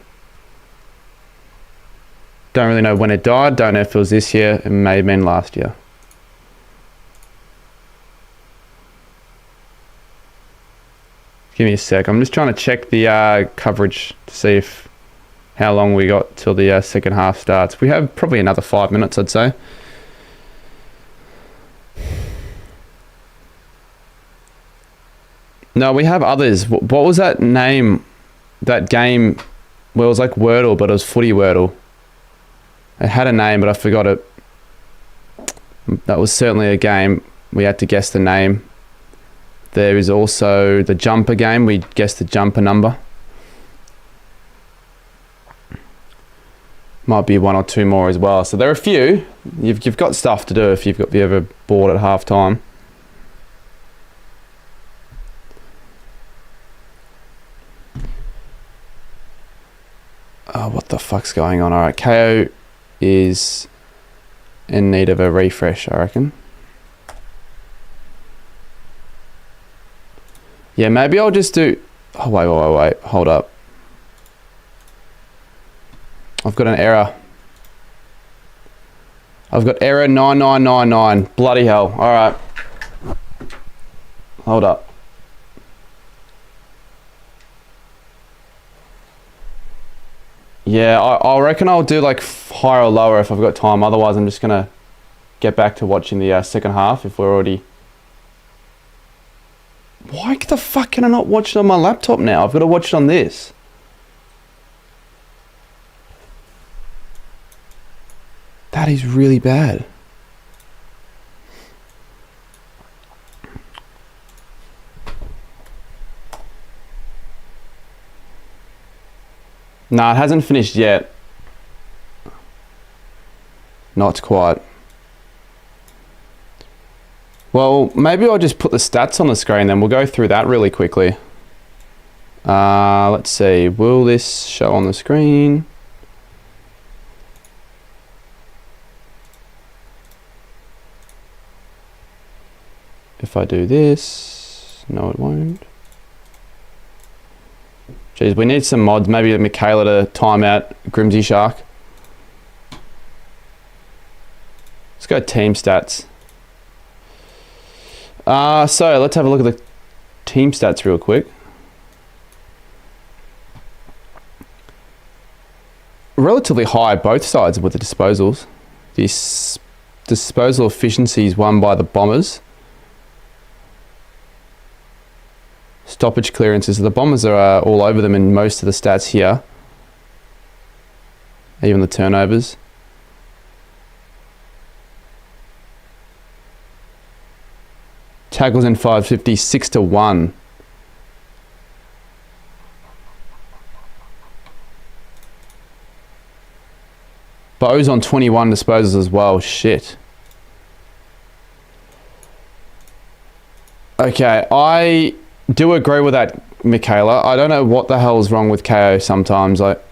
Speaker 1: Don't really know when it died. Don't know if it was this year. It may have been last year. Give me a sec. I'm just trying to check the coverage to see if how long we got till the second half starts. We have probably another 5 minutes, I'd say. No, we have others. What was that name? That game where it was like Wordle, but it was Footy Wordle. It had a name, but I forgot it. That was certainly a game. We had to guess the name. There is also the jumper game. We guessed the jumper number. Might be one or two more as well. So there are a few. You've got stuff to do if you're ever bored at half time. Oh, what the fuck's going on? All right, KO is in need of a refresh, I reckon. Yeah, maybe I'll just do... Oh, wait. Hold up. I've got an error. I've got error 9999. Bloody hell. All right. Hold up. Yeah, I reckon I'll do like higher or lower if I've got time. Otherwise, I'm just going to get back to watching the second half if we're already... Why the fuck can I not watch it on my laptop now? I've got to watch it on this. That is really bad. No, it hasn't finished yet. Not quite. Well, maybe I'll just put the stats on the screen, then we'll go through that really quickly. Let's see. Will this show on the screen? If I do this, no, it won't. Jeez, we need some mods. Maybe Michaela to time out Grimsy Shark. Let's go team stats. So let's have a look at the team stats real quick. Relatively high both sides with the disposals. This disposal efficiency is won by the Bombers. Stoppage clearances. The Bombers are all over them in most of the stats here. Even the turnovers. Tackles in 550, 6-1. Bows on 21 disposals as well. Shit. Okay, I do agree with that Michaela. I don't know what the hell's wrong with KO sometimes. Like,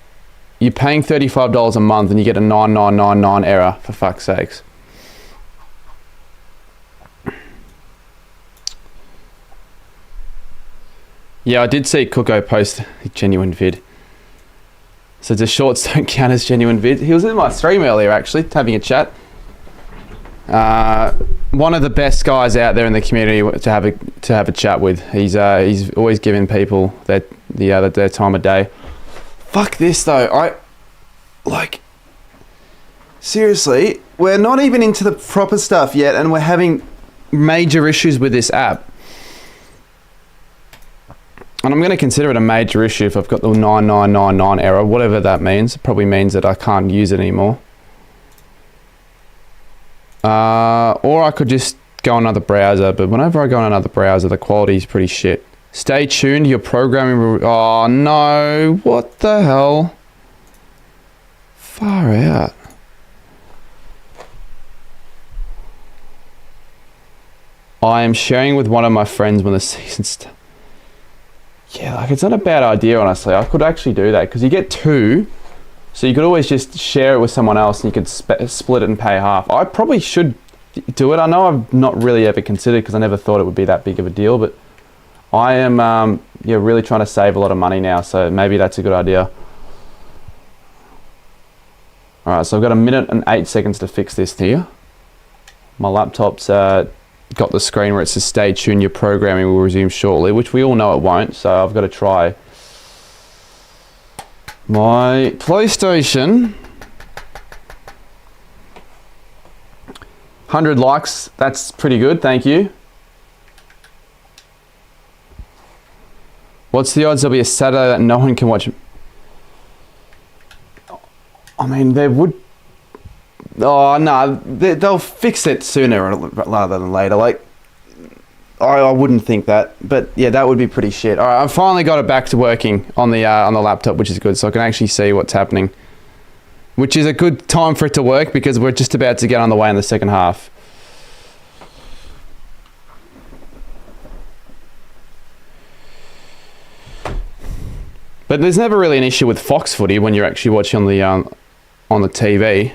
Speaker 1: you're paying $35 a month and you get a 9999 error, for fuck's sakes. Yeah, I did see Cooko post a genuine vid. So the shorts don't count as genuine vid. He was in my stream earlier, actually, having a chat. One of the best guys out there in the community to have a chat with. He's always giving people their time of day. Fuck this though. Seriously, we're not even into the proper stuff yet, and we're having major issues with this app. And I'm going to consider it a major issue if I've got the 9999 error, whatever that means. It probably means that I can't use it anymore. Or I could just go on another browser, but whenever I go on another browser, the quality is pretty shit. Stay tuned, your programming... Oh no, what the hell? Far out. I am sharing with one of my friends when the season starts. Yeah, like, it's not a bad idea, honestly. I could actually do that because you get 2, so you could always just share it with someone else and you could split it and pay half. I probably should do it. I know I've not really ever considered because I never thought it would be that big of a deal, but I am really trying to save a lot of money now, so maybe that's a good idea. Alright, so I've got 1 minute and 8 seconds to fix this here. My laptop's got the screen where it says stay tuned, your programming will resume shortly, which we all know it won't, so I've got to try my PlayStation. 100 likes, that's pretty good, thank you. What's the odds there'll be a Saturday that no one can watch? I mean, there would... Oh, no, they'll fix it sooner rather than later. Like, I wouldn't think that. But, yeah, that would be pretty shit. All right, I've finally got it back to working on the laptop, which is good. So I can actually see what's happening. Which is a good time for it to work because we're just about to get on the way in the second half. But there's never really an issue with Fox footy when you're actually watching on the TV.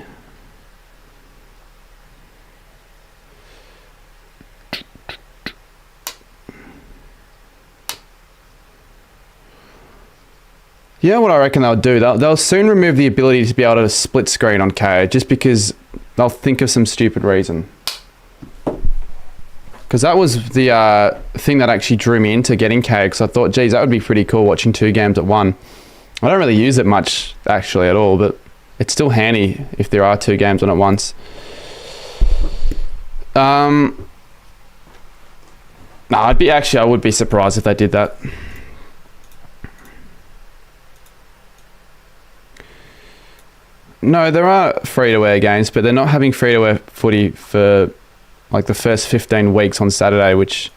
Speaker 1: You know what I reckon they'll do? They'll soon remove the ability to be able to split screen on KO just because they'll think of some stupid reason. Because that was the thing that actually drew me into getting KO, because I thought, geez, that would be pretty cool watching 2 games at one. I don't really use it much actually at all, but it's still handy if there are 2 games on at once. I would be surprised if they did that. No, there are free-to-air games, but they're not having free-to-air footy for like the first 15 weeks on Saturday, which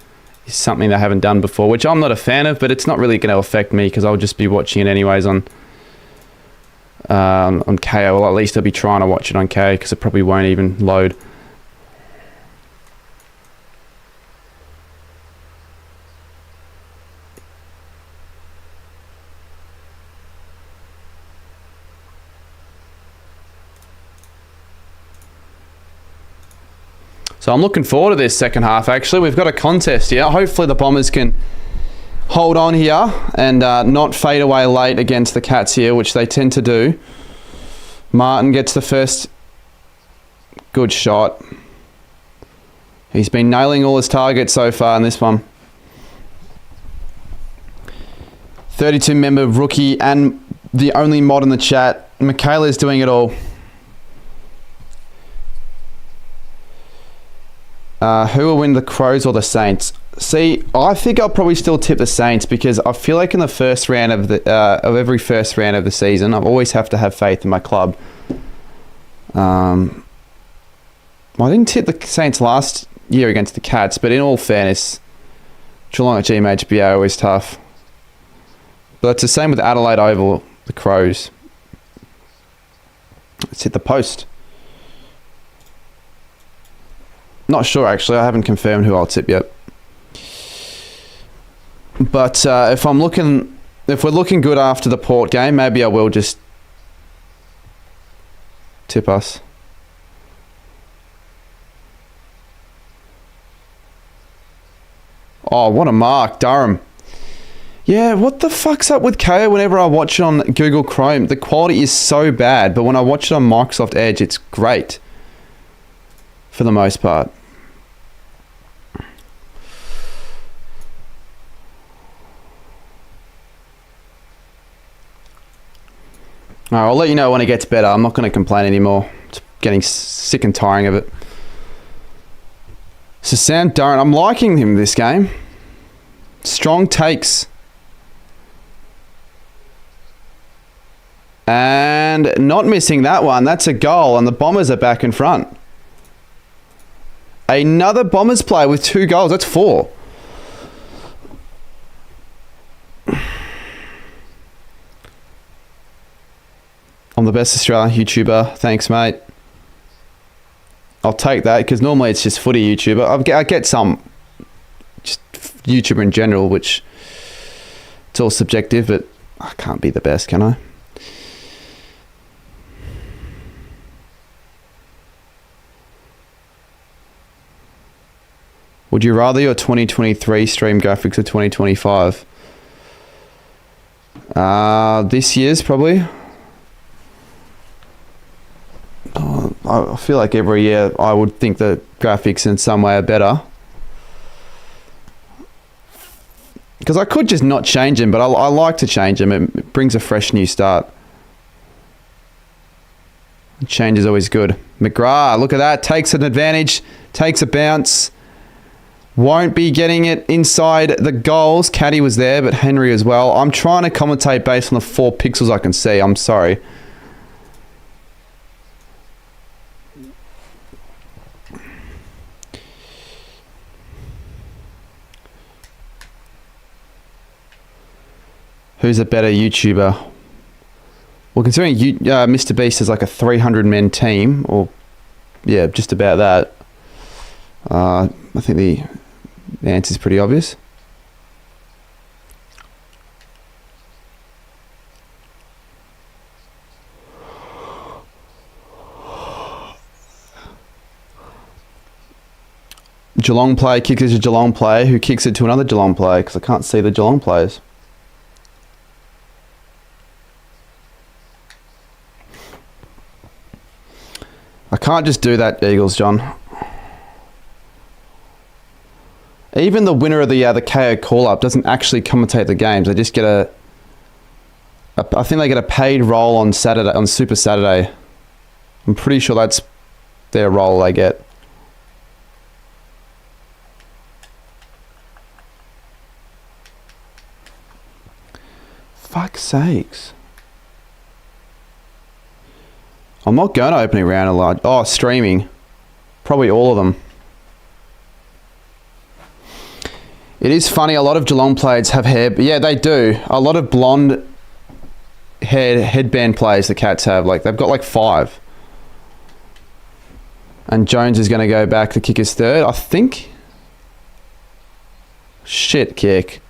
Speaker 1: is something they haven't done before, which I'm not a fan of, but it's not really going to affect me because I'll just be watching it anyways on KO. Well, at least I'll be trying to watch it on KO because it probably won't even load. So I'm looking forward to this second half, actually. We've got a contest here. Hopefully the Bombers can hold on here and not fade away late against the Cats here, which they tend to do. Martin gets the first good shot. He's been nailing all his targets so far in this one. 32-member rookie and the only mod in the chat. Michaela's doing it all. Who will win, the Crows or the Saints? See, I think I'll probably still tip the Saints because I feel like in the first round of every first round of the season, I always have to have faith in my club. I didn't tip the Saints last year against the Cats, but in all fairness, Geelong at GMHBA are always tough. But it's the same with Adelaide Oval, the Crows. Let's hit the post. Not sure, actually. I haven't confirmed who I'll tip yet. But if we're looking good after the Port game, maybe I will just tip us. Oh, what a mark, Durham. Yeah, what the fuck's up with KO whenever I watch it on Google Chrome? The quality is so bad, but when I watch it on Microsoft Edge, it's great. For the most part. Alright, I'll let you know when it gets better. I'm not going to complain anymore. It's getting sick and tiring of it. So Sam Durrant, I'm liking him this game. Strong takes. And not missing that one. That's a goal, and the Bombers are back in front. Another Bombers player with 2 goals. That's 4. I'm the best Australian YouTuber. Thanks, mate. I'll take that, because normally it's just footy YouTuber. I get some just YouTuber in general, which it's all subjective, but I can't be the best, can I? Would you rather your 2023 stream graphics or 2025? This year's probably. I feel like every year I would think the graphics in some way are better. Because I could just not change them, but I like to change them. It brings a fresh new start. Change is always good. McGrath, look at that. Takes an advantage. Takes a bounce. Won't be getting it inside the goals. Caddy was there, but Henry as well. I'm trying to commentate based on the 4 pixels I can see. I'm sorry. Who's a better YouTuber? Well, considering Mr. Beast is like a 300-man team, or yeah, just about that. I think the answer is pretty obvious. Geelong player kicks it to Geelong player who kicks it to another Geelong player, because I can't see the Geelong players. I can't just do that, Eagles, John. Even the winner of the KO call-up doesn't actually commentate the games. They just get I think they get a paid role on Saturday, on Super Saturday. I'm pretty sure that's their role they get. Fuck's sakes. I'm not going to opening round a lot. Oh, streaming. Probably all of them. It is funny, a lot of Geelong players have hair. But yeah, they do. A lot of blonde headband players the Cats have. Like, they've got like 5. And Jones is going to go back to kick his 3rd, I think. Shit kick.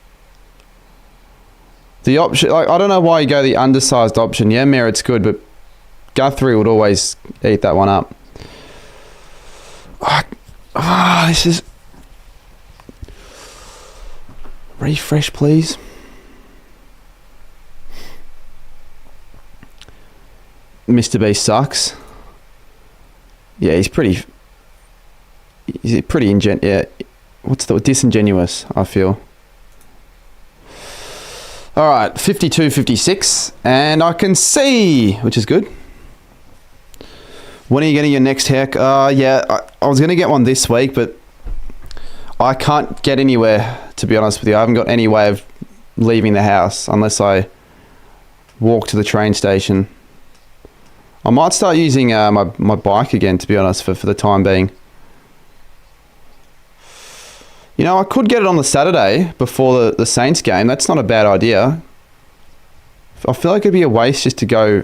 Speaker 1: The option, like, I don't know why you go the undersized option. Yeah, Merritt's good, but Guthrie would always eat that one up. This is... Refresh, please. Mr. B sucks. Yeah, he's pretty yeah. What's the disingenuous, I feel. All right, 52-56, and I can see, which is good. When are you getting your next haircut? Yeah, I was going to get one this week, but I can't get anywhere, to be honest with you. I haven't got any way of leaving the house unless I walk to the train station. I might start using my bike again, to be honest, for the time being. You know, I could get it on the Saturday before the Saints game. That's not a bad idea. I feel like it'd be a waste just to go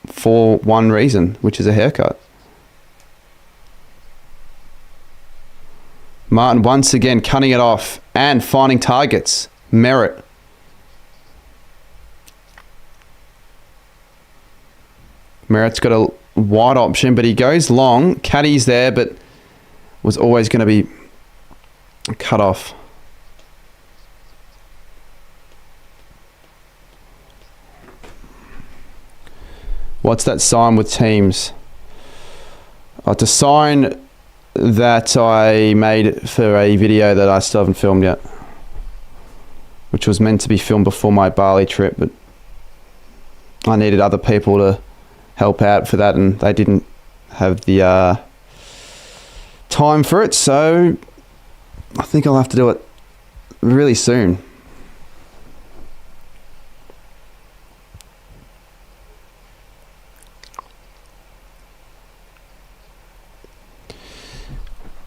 Speaker 1: for one reason, which is a haircut. Martin once again cutting it off and finding targets. Merritt. Merritt's got a wide option, but he goes long. Caddy's there, but was always going to be cut off. What's that sign with teams? It's a sign that I made for a video that I still haven't filmed yet, which was meant to be filmed before my Bali trip, but I needed other people to help out for that, and they didn't have the time for it, so I think I'll have to do it really soon.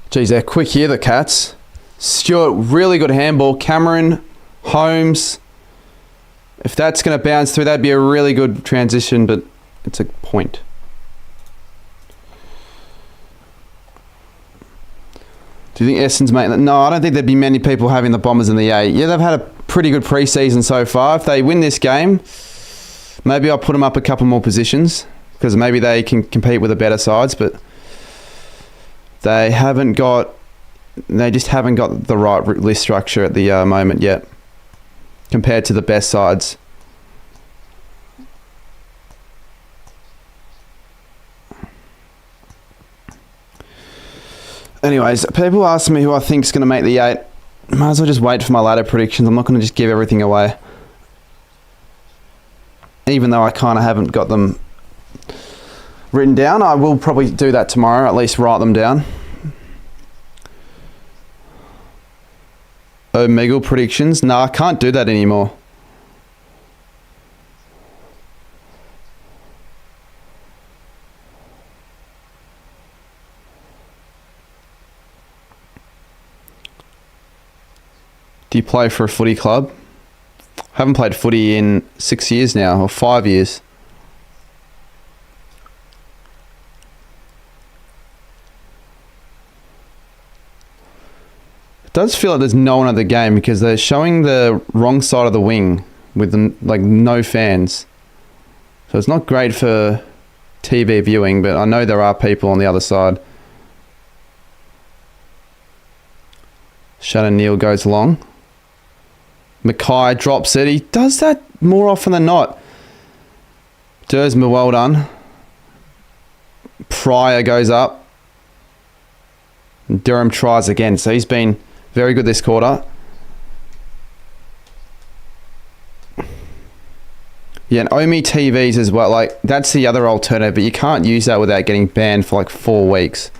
Speaker 1: Geez, they're quick here, the Cats. Stewart, really good handball. Cameron, Holmes. If that's going to bounce through, that'd be a really good transition, but it's a point. Do you think Essendon's making that? No, I don't think there'd be many people having the Bombers in the 8. Yeah, they've had a pretty good pre-season so far. If they win this game, maybe I'll put them up a couple more positions, because maybe they can compete with the better sides, but they just haven't got the right list structure at the moment yet, compared to the best sides. Anyways, people ask me who I think is going to make the 8. Might as well just wait for my ladder predictions. I'm not going to just give everything away, even though I kind of haven't got them written down. I will probably do that tomorrow, at least write them down. Omegle predictions. No, I can't do that anymore. Do you play for a footy club? I haven't played footy in 6 years now, or 5 years. It does feel like there's no one at the game, because they're showing the wrong side of the wing with like no fans. So it's not great for TV viewing, but I know there are people on the other side. Shannon Neal goes long. Mackay drops it. He does that more often than not. Dersma, well done. Pryor goes up. Durham tries again. So he's been very good this quarter. Yeah, and Omi TVs as well. Like, that's the other alternative, but you can't use that without getting banned for like 4 weeks.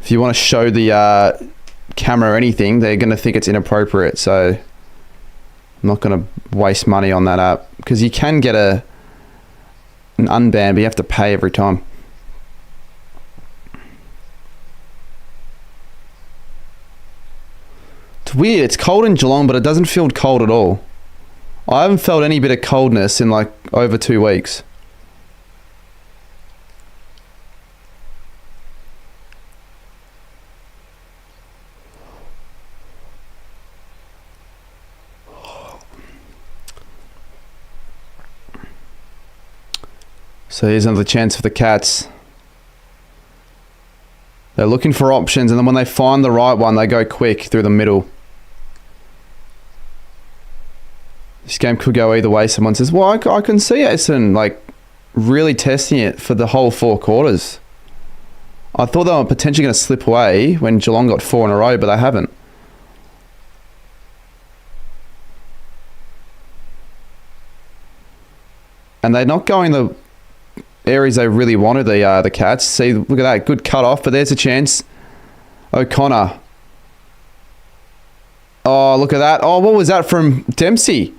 Speaker 1: If you want to show the camera or anything, they're going to think it's inappropriate. So I'm not going to waste money on that app, because you can get an unban, but you have to pay every time. It's weird. It's cold in Geelong, but it doesn't feel cold at all. I haven't felt any bit of coldness in like over 2 weeks. So here's another chance for the Cats. They're looking for options, and then when they find the right one, they go quick through the middle. This game could go either way. Someone says, well, I can see Essendon like really testing it for the whole 4 quarters. I thought they were potentially going to slip away when Geelong got 4 in a row, but they haven't. And they're not going the areas they really wanted, the Cats. See, look at that. Good cut off, but there's a chance. O'Connor. Oh, look at that. Oh, what was that from Dempsey?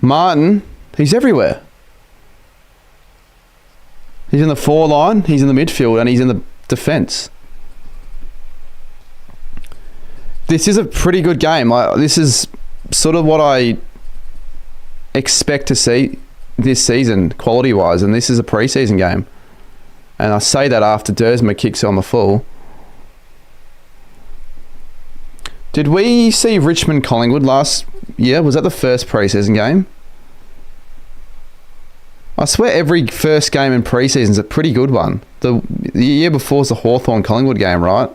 Speaker 1: Martin. He's everywhere. He's in the 4 line, he's in the midfield, and he's in the defence. This is a pretty good game. This is sort of what I expect to see this season, quality-wise, and this is a pre-season game. And I say that after Dersma kicks on the full. Did we see Richmond Collingwood last year? Was that the first pre-season game? I swear every first game in pre-season is a pretty good one. The year before was the Hawthorn Collingwood game, right?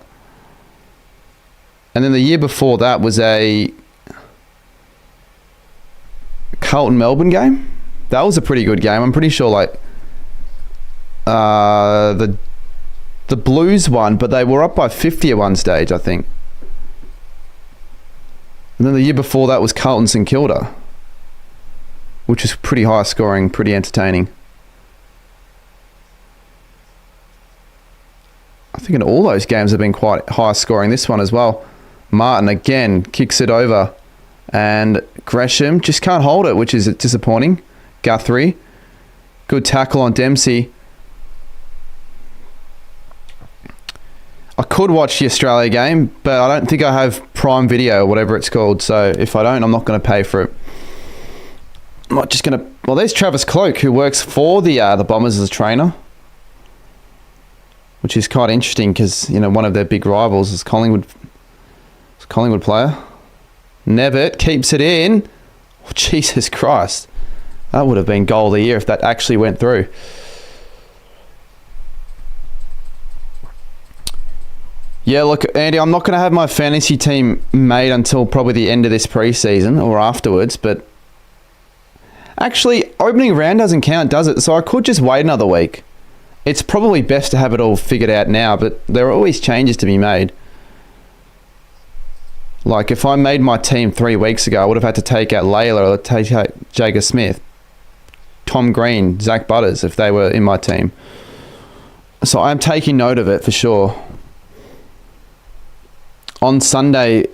Speaker 1: And then the year before that was a Carlton Melbourne game. That was a pretty good game. I'm pretty sure like the Blues won, but they were up by 50 at one stage, I think. And then the year before that was Carlton St Kilda, which was pretty high scoring, pretty entertaining. I think in all those games have been quite high scoring. This one as well. Martin again kicks it over. And Gresham just can't hold it, which is disappointing. Guthrie. Good tackle on Dempsey. I could watch the Australia game, but I don't think I have Prime Video or whatever it's called. So if I don't, I'm not going to pay for it. I'm not just going to... Well, there's Travis Cloke, who works for the Bombers as a trainer, which is quite interesting because, you know, one of their big rivals is Collingwood player. Nevitt keeps it in. Oh, Jesus Christ. That would have been goal of the year if that actually went through. Yeah, look, Andy, I'm not going to have my fantasy team made until probably the end of this preseason or afterwards, but actually, opening round doesn't count, does it? So I could just wait another week. It's probably best to have it all figured out now, but there are always changes to be made. Like, if I made my team 3 weeks ago, I would have had to take out Layla or take out Jager Smith, Tom Green, Zach Butters, if they were in my team. So I'm taking note of it for sure. On Sunday,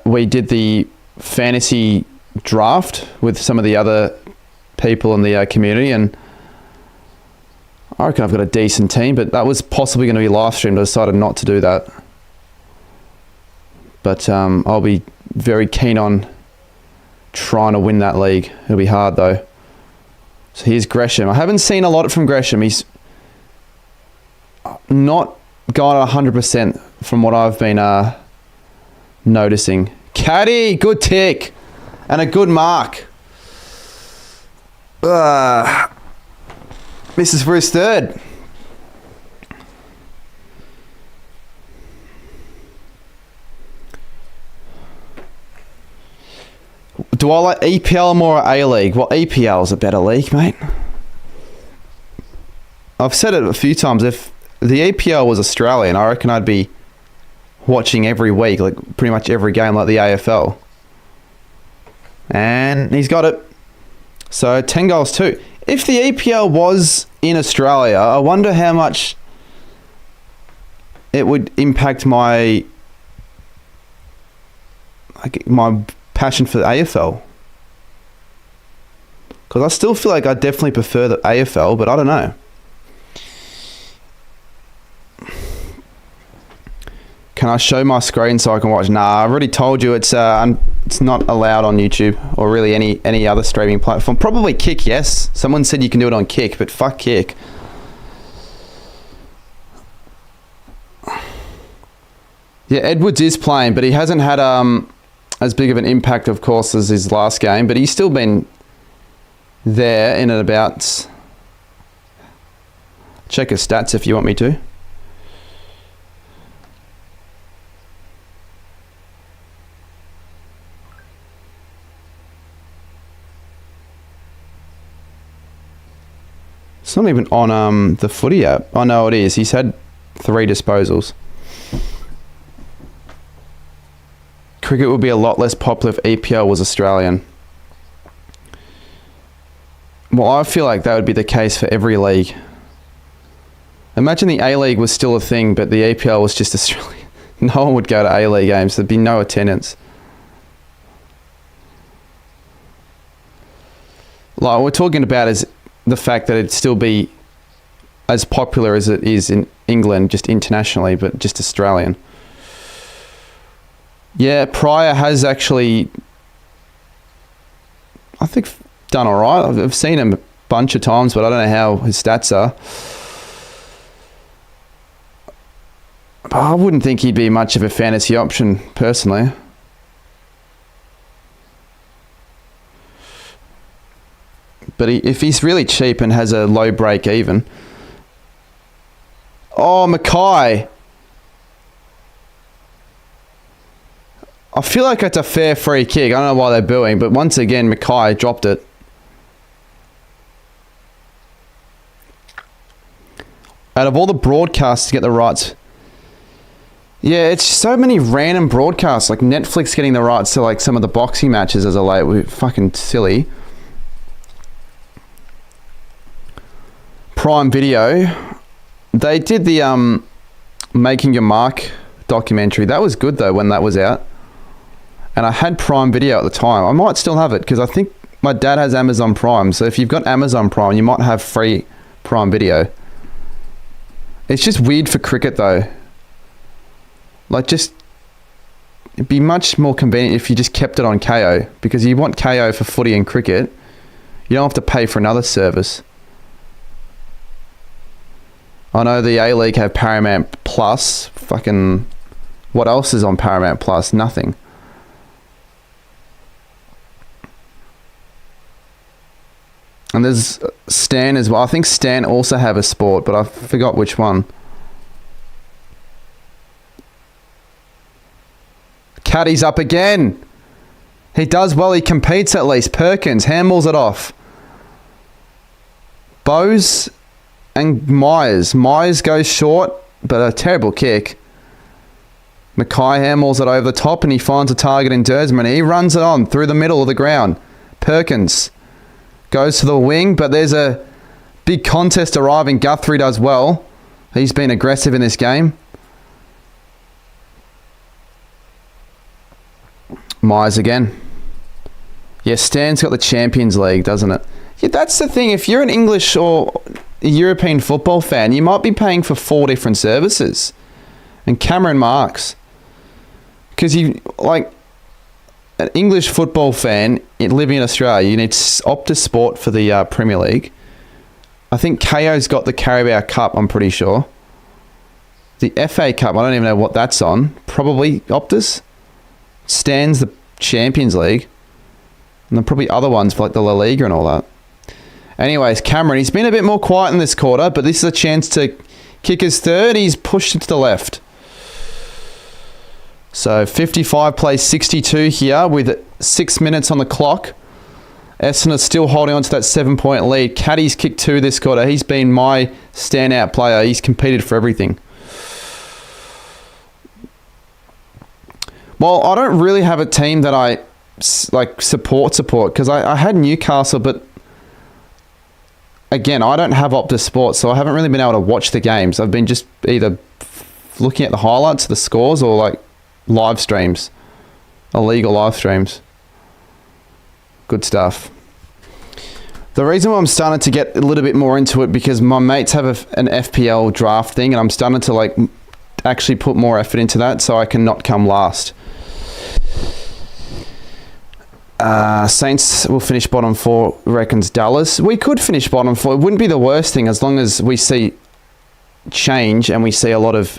Speaker 1: we did the fantasy draft with some of the other people in the community, and I reckon I've got a decent team, but that was possibly going to be live streamed. I decided not to do that. But I'll be very keen on trying to win that league. It'll be hard though. So here's Gresham. I haven't seen a lot from Gresham. He's not gone 100% from what I've been noticing. Caddy, good tick. And a good mark. Misses for his third. Do I like EPL more or A-League? Well, EPL is a better league, mate. I've said it a few times. If the EPL was Australian, I reckon I'd be watching every week, like pretty much every game like the AFL. And he's got it. So 10 goals too. If the EPL was in Australia, I wonder how much it would impact my passion for the AFL. Because I still feel like I definitely prefer the AFL, but I don't know. Can I show my screen so I can watch? Nah, I've already told you it's not allowed on YouTube or really any other streaming platform. Probably Kick, yes. Someone said you can do it on Kick, but fuck Kick. Yeah, Edwards is playing, but he hasn't had as big of an impact, of course, as his last game, but he's still been there in and about. Check his stats if you want me to. It's not even on the footy app. Oh no, it is. He's had 3 disposals. Cricket would be a lot less popular if EPL was Australian. Well, I feel like that would be the case for every league. Imagine the A-League was still a thing, but the EPL was just Australian. No one would go to A-League games. There'd be no attendance. Like, what we're talking about is the fact that it'd still be as popular as it is in England, just internationally, but just Australian. Yeah, Pryor has actually, I think, done all right. I've seen him a bunch of times, but I don't know how his stats are. I wouldn't think he'd be much of a fantasy option, personally. But if he's really cheap and has a low break even... Oh, Mackay. I feel like it's a fair free kick. I don't know why they're booing, but once again, Mackay dropped it. Out of all the broadcasts to get the rights... Yeah, it's so many random broadcasts, like Netflix getting the rights to like some of the boxing matches as a late. Fucking silly. Prime Video. They did the Making Your Mark documentary. That was good though when that was out. And I had Prime Video at the time. I might still have it because I think my dad has Amazon Prime. So if you've got Amazon Prime, you might have free Prime Video. It's just weird for cricket though. Like, just, it'd be much more convenient if you just kept it on KO, because you want KO for footy and cricket. You don't have to pay for another service. I know the A-League have Paramount Plus. Fucking, what else is on Paramount Plus? Nothing. And there's Stan as well. I think Stan also have a sport, but I forgot which one. Caddy's up again. He does well. He competes at least. Perkins handballs it off. Bowes and Myers. Myers goes short, but a terrible kick. Mackay handballs it over the top, and he finds a target in Dersman. He runs it on through the middle of the ground. Perkins goes to the wing, but there's a big contest arriving. Guthrie does well. He's been aggressive in this game. Myers again. Yeah, Stan's got the Champions League, doesn't it? Yeah, that's the thing. If you're an English or European football fan, you might be paying for 4 different services. And Cameron Marks. Because you, like, an English football fan living in Australia, you need Optus Sport for the Premier League. I think KO's got the Carabao Cup, I'm pretty sure. The FA Cup, I don't even know what that's on. Probably Optus. Stan's the Champions League. And then probably other ones for like the La Liga and all that. Anyways, Cameron, he's been a bit more quiet in this quarter, but this is a chance to kick his third. He's pushed it to the left. So 55 plays 62 here with 6 minutes on the clock. Essendon is still holding on to that 7-point lead. Caddy's kicked 2 this quarter. He's been my standout player. He's competed for everything. Well, I don't really have a team that I like support because I had Newcastle, but again, I don't have Optus Sport, so I haven't really been able to watch the games. I've been just either looking at the highlights, the scores, or like live streams, illegal live streams. Good stuff. The reason why I'm starting to get a little bit more into it because my mates have an FPL draft thing, and I'm starting to like actually put more effort into that so I can not come last. Saints will finish bottom 4, reckons Dallas. We could finish bottom 4. It wouldn't be the worst thing as long as we see change and we see a lot of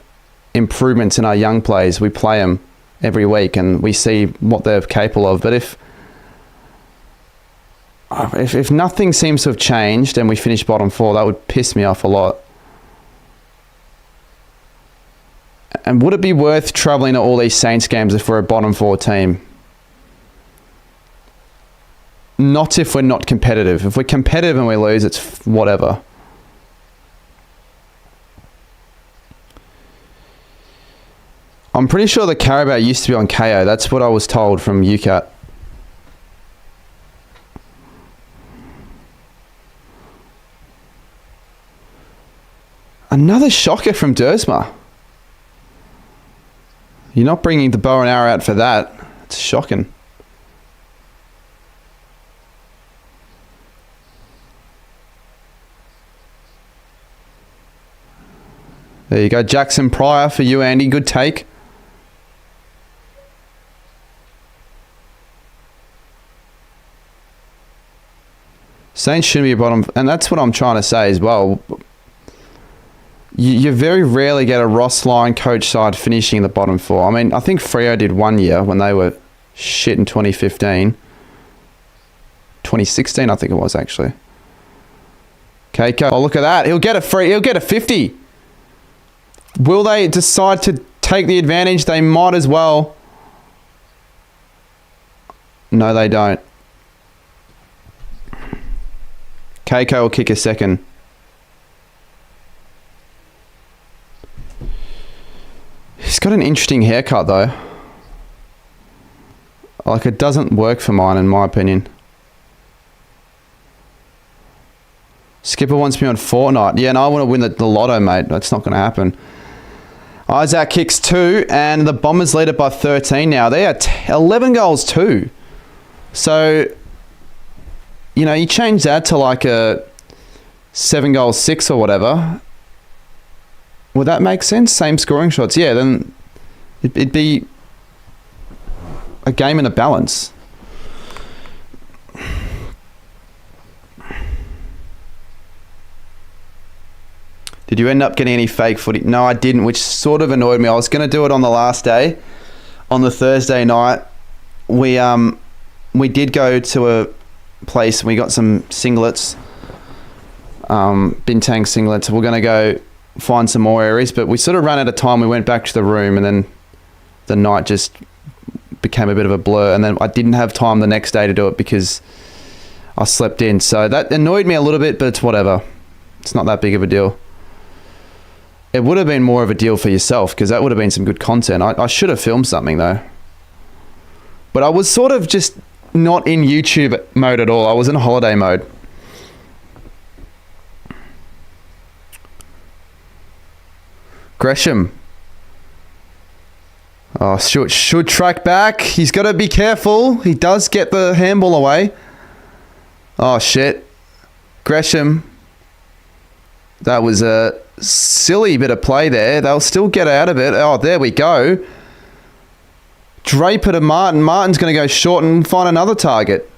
Speaker 1: improvements in our young players. We play them every week and we see what they're capable of. But if nothing seems to have changed and we finish bottom 4, that would piss me off a lot. And would it be worth travelling to all these Saints games if we're a bottom 4 team? Not if we're not competitive. If we're competitive and we lose, it's whatever. I'm pretty sure the Carabao used to be on KO. That's what I was told from UCAT. Another shocker from Dersma. You're not bringing the bow and arrow out for that. It's shocking. There you go. Jackson Pryor for you, Andy. Good take. Saints shouldn't be a bottom. And that's what I'm trying to say as well. you very rarely get a Ross Lyon coach side finishing in the bottom four. I mean, I think Freo did one year when they were shit in 2015. 2016, I think it was, actually. Keiko, oh, look at that. He'll get a 50. Will they decide to take the advantage? They might as well. No, they don't. Keiko will kick a second. He's got an interesting haircut, though. Like, it doesn't work for mine, in my opinion. Skipper wants me on Fortnite. Yeah, and I want to win the lotto, mate. That's not going to happen. Isaac kicks 2, and the Bombers lead it by 13 now. They are 11 goals too. So, you know, you change that to like a 7 goals 6 or whatever. Would that make sense? Same scoring shots. Yeah, then it'd be a game in a balance. Did you end up getting any fake footy? No, I didn't, which sort of annoyed me. I was going to do it on the last day. On the Thursday night, we did go to a place and we got some singlets, Bintang singlets. We're going to go find some more areas, but we sort of ran out of time. We went back to the room and then the night just became a bit of a blur. And then I didn't have time the next day to do it because I slept in. So that annoyed me a little bit, but it's whatever. It's not that big of a deal. It would have been more of a deal for yourself because that would have been some good content. I should have filmed something though. But I was sort of just not in YouTube mode at all. I was in holiday mode. Gresham. Oh, should track back. He's got to be careful. He does get the handball away. Oh, shit. Gresham. That was a silly bit of play there. They'll still get out of it. Oh, there we go. Draper to Martin. Martin's going to go short and find another target.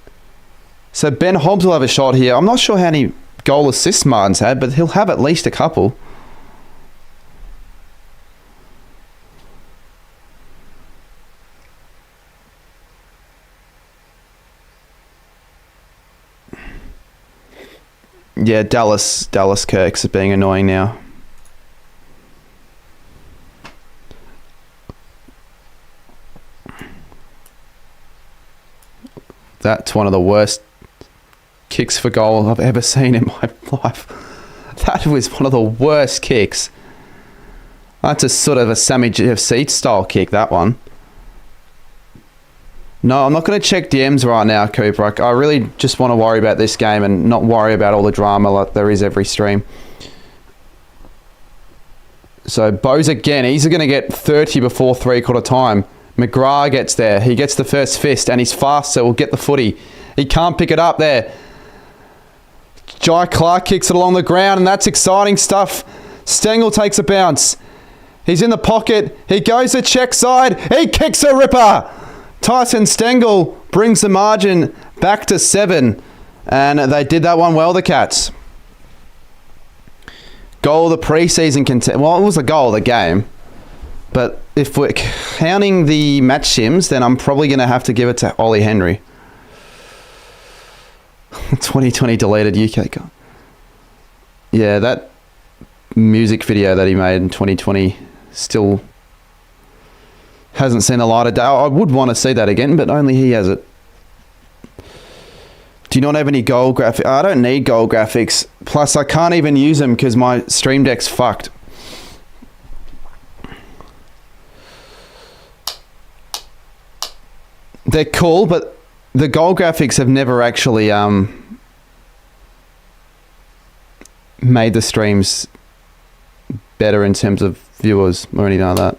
Speaker 1: So Ben Hobbs will have a shot here. I'm not sure how many goal assists Martin's had, but he'll have at least a couple. Yeah, Dallas Kirks are being annoying now. That's one of the worst kicks for goal I've ever seen in my life. That was one of the worst kicks. That's a sort of a Sammy GFC style kick, that one. No, I'm not going to check DMs right now, Cooper. I really just want to worry about this game and not worry about all the drama like there is every stream. So Bose again, he's going to get 30 before 3/4 time. McGrath gets there. He gets the first fist and he's fast, so we'll get the footy. He can't pick it up there. Jai Clark kicks it along the ground and that's exciting stuff. Stengel takes a bounce. He's in the pocket. He goes to check side. He kicks a ripper. Tyson Stengel brings the margin back to 7. And they did that one well, the Cats. Goal of the preseason contest. Well, it was a goal of the game. But if we're counting the match sims, then I'm probably going to have to give it to Ollie Henry. 2020 deleted UK goal. Yeah, that music video that he made in 2020 still hasn't seen the light of day. I would want to see that again, but only he has it. Do you not have any goal graphics? I don't need goal graphics. Plus, I can't even use them because my Stream Deck's fucked. They're cool, but the goal graphics have never actually made the streams better in terms of viewers or anything like that.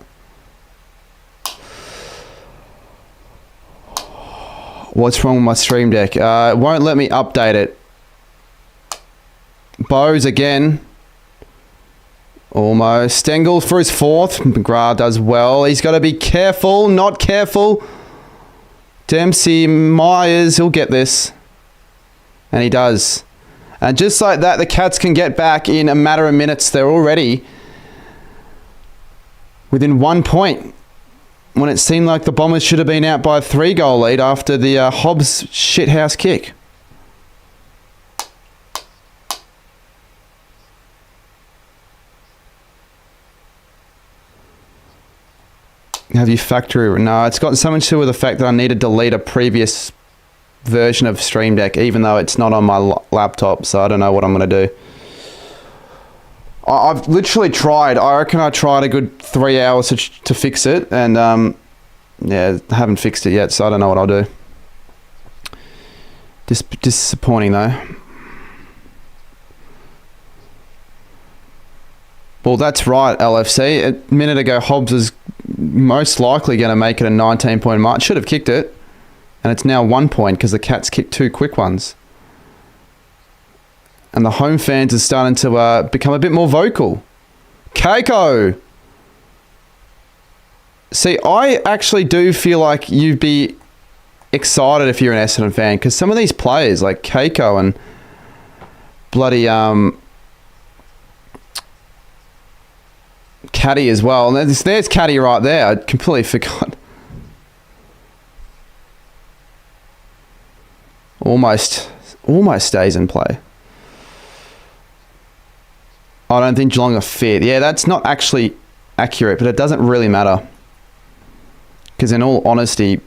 Speaker 1: What's wrong with my Stream Deck? It won't let me update it. Bose again. Almost. Stengel for his 4th. McGrath does well. He's got to be careful. Not careful. Dempsey, Myers, he'll get this. And he does. And just like that, the Cats can get back in a matter of minutes. They're already within 1 point when it seemed like the Bombers should have been out by a 3-goal lead after the Hobbs shithouse kick. Have you factory? No, it's got something to do with the fact that I need to delete a previous version of Stream Deck, even though it's not on my laptop, so I don't know what I'm going to do. I've literally tried. I reckon I tried a good 3 hours to fix it, and yeah, haven't fixed it yet, so I don't know what I'll do. Disappointing though. Well, that's right, LFC. A minute ago, Hobbs is most likely going to make it a 19-point mark. Should have kicked it. And it's now 1 point because the Cats kicked 2 quick ones. And the home fans are starting to become a bit more vocal. Keiko! See, I actually do feel like you'd be excited if you're an Essendon fan, because some of these players, like Keiko and bloody Caddy as well. And there's Caddy right there. I completely forgot. Almost stays in play. I don't think Geelong are fit. Yeah, that's not actually accurate, but it doesn't really matter. Because in all honesty,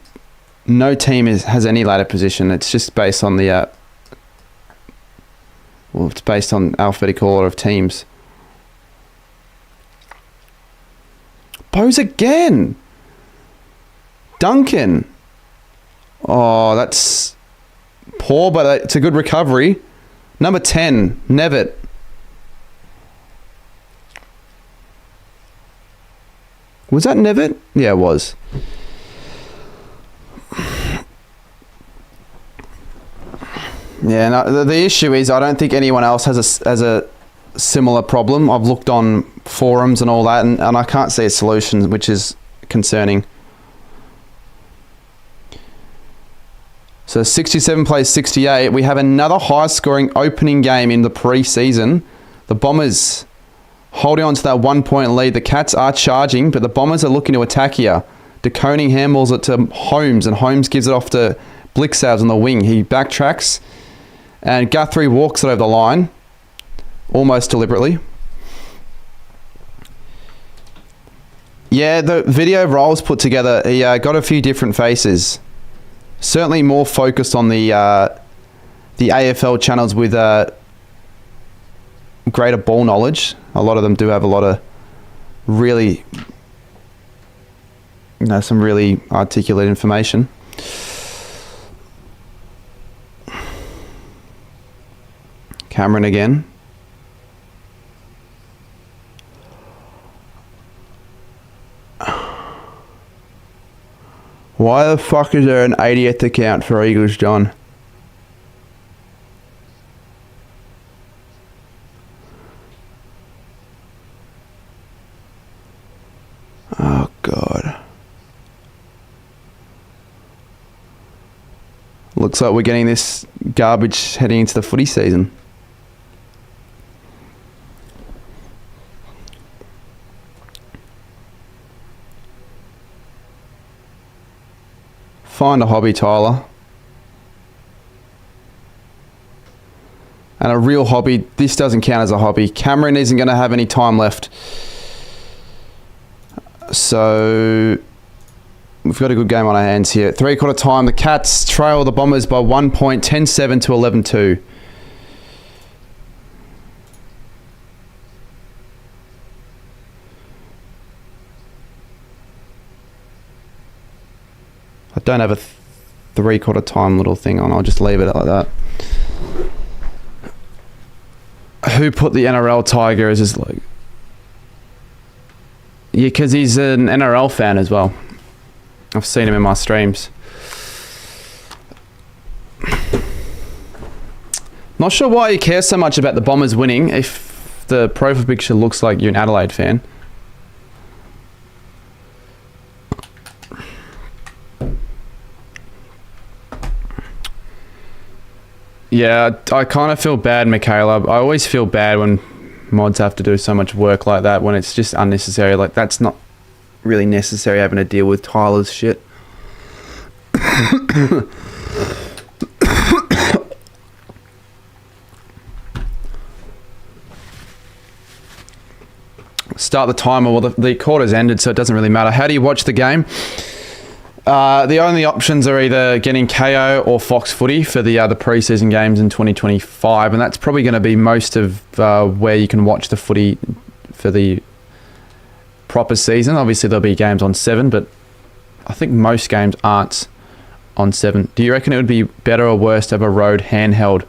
Speaker 1: no team has any ladder position. It's just based on the... well, it's based on alphabetical order of teams. Bose again! Duncan! Oh, that's poor, but it's a good recovery. Number 10, Nevitt. Was that Nevitt? Yeah, it was. Yeah, no, the issue is I don't think anyone else has a similar problem. I've looked on forums and all that, and I can't see a solution, which is concerning. So 67 plays 68. We have another high-scoring opening game in the pre-season. The Bombers holding on to that 1 point lead. The Cats are charging, but the Bombers are looking to attack here. De Koning handballs it to Holmes, and Holmes gives it off to Blixsavs on the wing. He backtracks, and Guthrie walks it over the line, almost deliberately. Yeah, the video Rolls put together, he got a few different faces. Certainly more focused on the AFL channels with greater ball knowledge. A lot of them do have a lot of really, some really articulate information. Cameron again. Why the fuck is there an 80th account for Eagles, John? Oh, God. Looks like we're getting this garbage heading into the footy season. Find a hobby, Tyler. And a real hobby. This doesn't count as a hobby. Cameron isn't going to have any time left. So we've got a good game on our hands here. 3/4 time. The Cats trail the Bombers by 1 point, 10-7 to 11-2. I don't have a 3/4 time little thing on. I'll just leave it like that. Who put the NRL Tiger as his logo? Yeah, because he's an NRL fan as well. I've seen him in my streams. Not sure why you care so much about the Bombers winning if the profile picture looks like you're an Adelaide fan. Yeah, I kind of feel bad, Michaela. I always feel bad when mods have to do so much work like that, when it's just unnecessary. Like, that's not really necessary having to deal with Tyler's shit. Start the timer. Well, the quarter's ended, so it doesn't really matter. How do you watch the game? The only options are either getting KO or Fox Footy for the pre-season games in 2025, and that's probably going to be most of where you can watch the footy for the proper season. Obviously, there'll be games on 7, but I think most games aren't on 7. Do you reckon it would be better or worse to have a Rode handheld?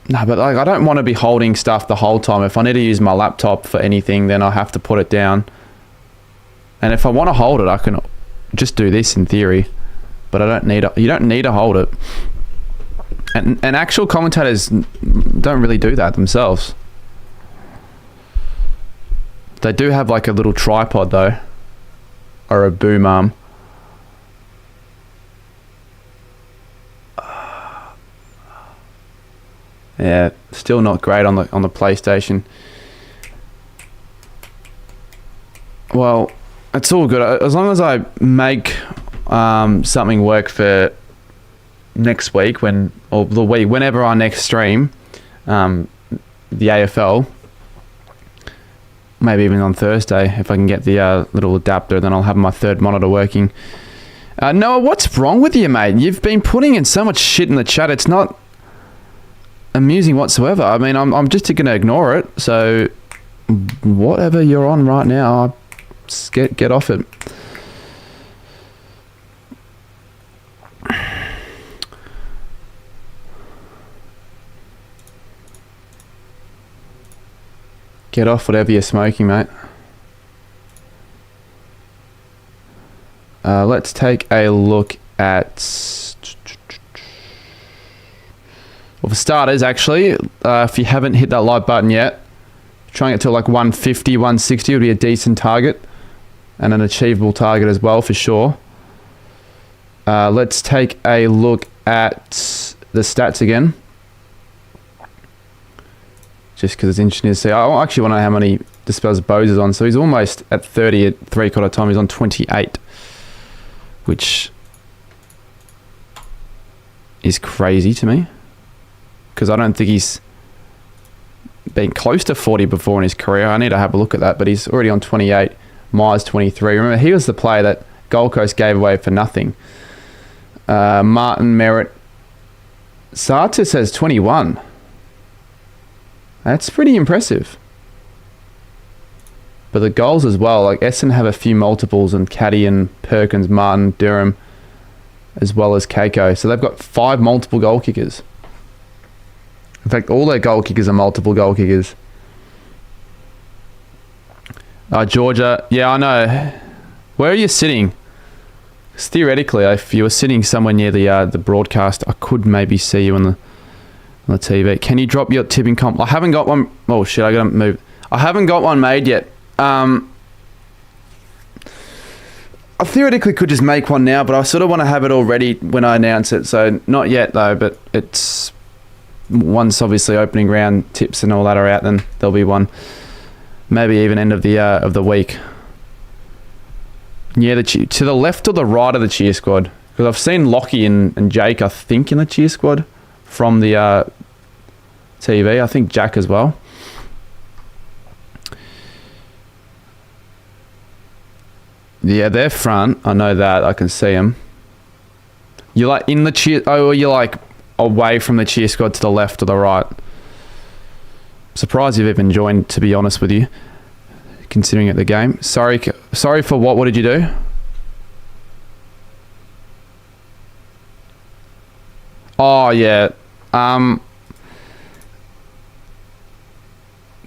Speaker 1: No, but I don't want to be holding stuff the whole time. If I need to use my laptop for anything, then I have to put it down. And if I want to hold it, I can just do this in theory. But I don't need it. You don't need to hold it. And actual commentators don't really do that themselves. They do have like a little tripod though, or a boom arm. Yeah, still not great on the PlayStation. Well, it's all good as long as I make something work for next week whenever our next stream, the AFL. Maybe even on Thursday if I can get the little adapter. Then I'll have my third monitor working. Noah, what's wrong with you, mate? You've been putting in so much shit in the chat. It's not amusing whatsoever. I mean, I'm just going to ignore it. So whatever you're on right now, just get off it. Get off whatever you're smoking, mate. Let's take a look at... Well, for starters, actually, if you haven't hit that like button yet, trying it to like 150, 160 would be a decent target. And an achievable target as well, for sure. Let's take a look at the stats again. Just because it's interesting to see. I actually want to know how many dispels Bose is on. So he's almost at 30 at 3/4 time. He's on 28, which is crazy to me. Because I don't think he's been close to 40 before in his career. I need to have a look at that. But he's already on 28. Myers 23. Remember, he was the player that Gold Coast gave away for nothing. Martin Merritt. Sartis has 21. That's pretty impressive. But the goals as well, like Essendon have a few multiples, and Caddy and Perkins, Martin, Durham, as well as Keiko. So they've got 5 multiple goal kickers. In fact, all their goal kickers are multiple goal kickers. Georgia, yeah, I know. Where are you sitting? 'Cause theoretically, if you were sitting somewhere near the broadcast, I could maybe see you on the TV. Can you drop your tipping comp? I haven't got one. Oh shit, I gotta move. I haven't got one made yet. I theoretically could just make one now, but I sort of want to have it all ready when I announce it. So not yet though, but it's once obviously opening round tips and all that are out, then there'll be one. Maybe even end of the week. Yeah, to the left or the right of the cheer squad, because I've seen Lockie and Jake, I think, in the cheer squad from the TV. I think Jack as well. Yeah, they're front. I know that. I can see them. You're like in the cheer... Oh, you're like away from the cheer squad to the left or the right. Surprised you've even joined, to be honest with you, considering it the game. Sorry for what? What did you do? Oh, yeah.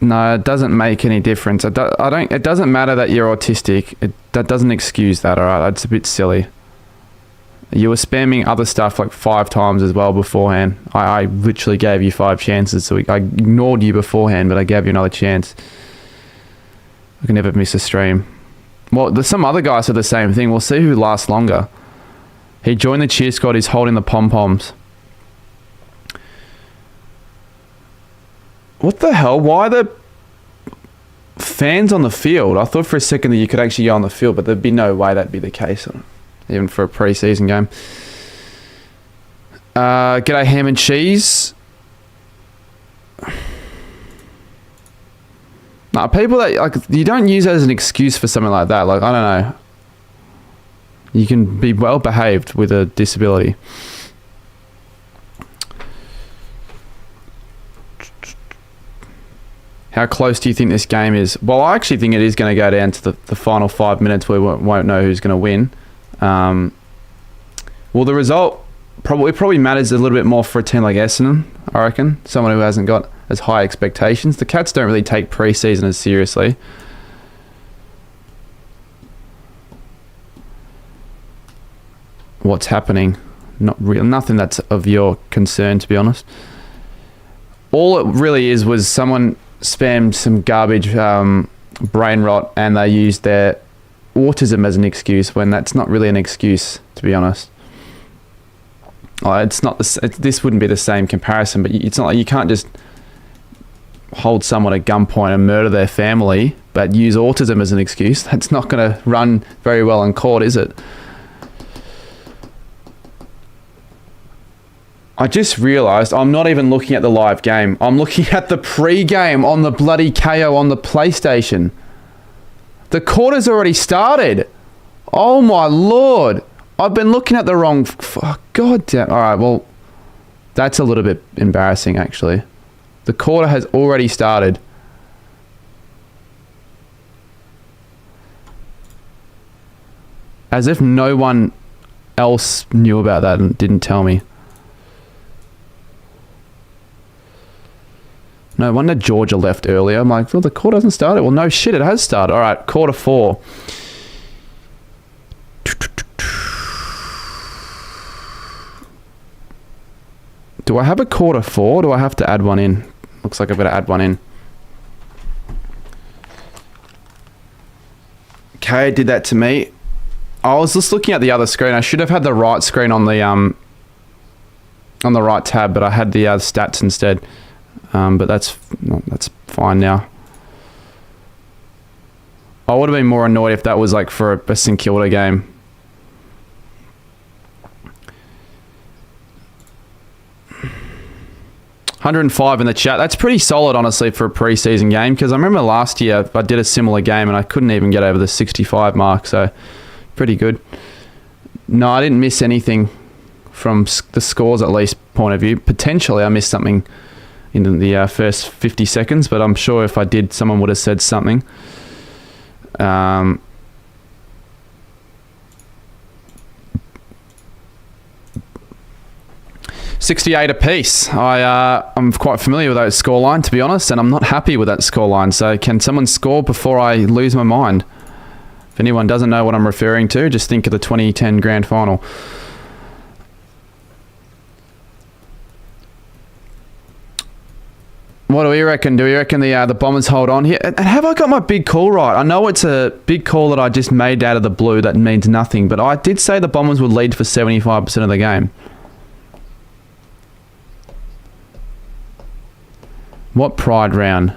Speaker 1: No, it doesn't make any difference. It doesn't matter that you're autistic. That doesn't excuse that, all right? That's a bit silly. You were spamming other stuff like 5 times as well beforehand. I literally gave you 5 chances, so I ignored you beforehand, but I gave you another chance. I can never miss a stream. Well, there's some other guys said the same thing. We'll see who lasts longer. He joined the cheer squad. He's holding the pom-poms. What the hell? Why the fans on the field. I thought for a second that you could actually go on the field, but there'd be no way that'd be the case, even for a pre-season game. G'day, ham and cheese. Nah, people that, like, you don't use that as an excuse for something like that. Like, I don't know. You can be well behaved with a disability. How close do you think this game is? Well, I actually think it is going to go down to the final 5 minutes where we won't know who's going to win. Well, the result probably matters a little bit more for a team like Essendon, I reckon. Someone who hasn't got as high expectations. The Cats don't really take pre-season as seriously. What's happening? Nothing that's of your concern, to be honest. All it really was someone spammed some garbage brain rot, and they used their autism as an excuse when that's not really an excuse, to be honest. It's not this wouldn't be the same comparison, but it's not like you can't just hold someone at gunpoint and murder their family, but use autism as an excuse. That's not going to run very well in court, is it? I just realised I'm not even looking at the live game. I'm looking at the pre-game on the bloody KO on the PlayStation. The quarter's already started. Oh my lord. I've been looking at the wrong... God damn. Alright, well, that's a little bit embarrassing, actually. The quarter has already started. As if no one else knew about that and didn't tell me. No wonder Georgia left earlier. I'm like, well, the quarter hasn't started. Well, no shit, it has started. All right, quarter 4. Do I have a quarter 4? Or do I have to add one in? Looks like I better add one in. Okay, it did that to me. I was just looking at the other screen. I should have had the right screen on the right tab, but I had the stats instead. But that's fine now. I would have been more annoyed if that was like for a St Kilda game. $105 in the chat. That's pretty solid, honestly, for a pre-season game, because I remember last year I did a similar game and I couldn't even get over the 65 mark, so pretty good. No, I didn't miss anything from the scores, at least, point of view. Potentially I missed something in the first 50 seconds, but I'm sure if I did, someone would have said something. 68 apiece. I'm quite familiar with that scoreline, to be honest, and I'm not happy with that scoreline. So can someone score before I lose my mind? If anyone doesn't know what I'm referring to, just think of the 2010 Grand Final. What do we reckon? Do we reckon the Bombers hold on here? And have I got my big call right? I know it's a big call that I just made out of the blue that means nothing, but I did say the Bombers would lead for 75% of the game. What pride round?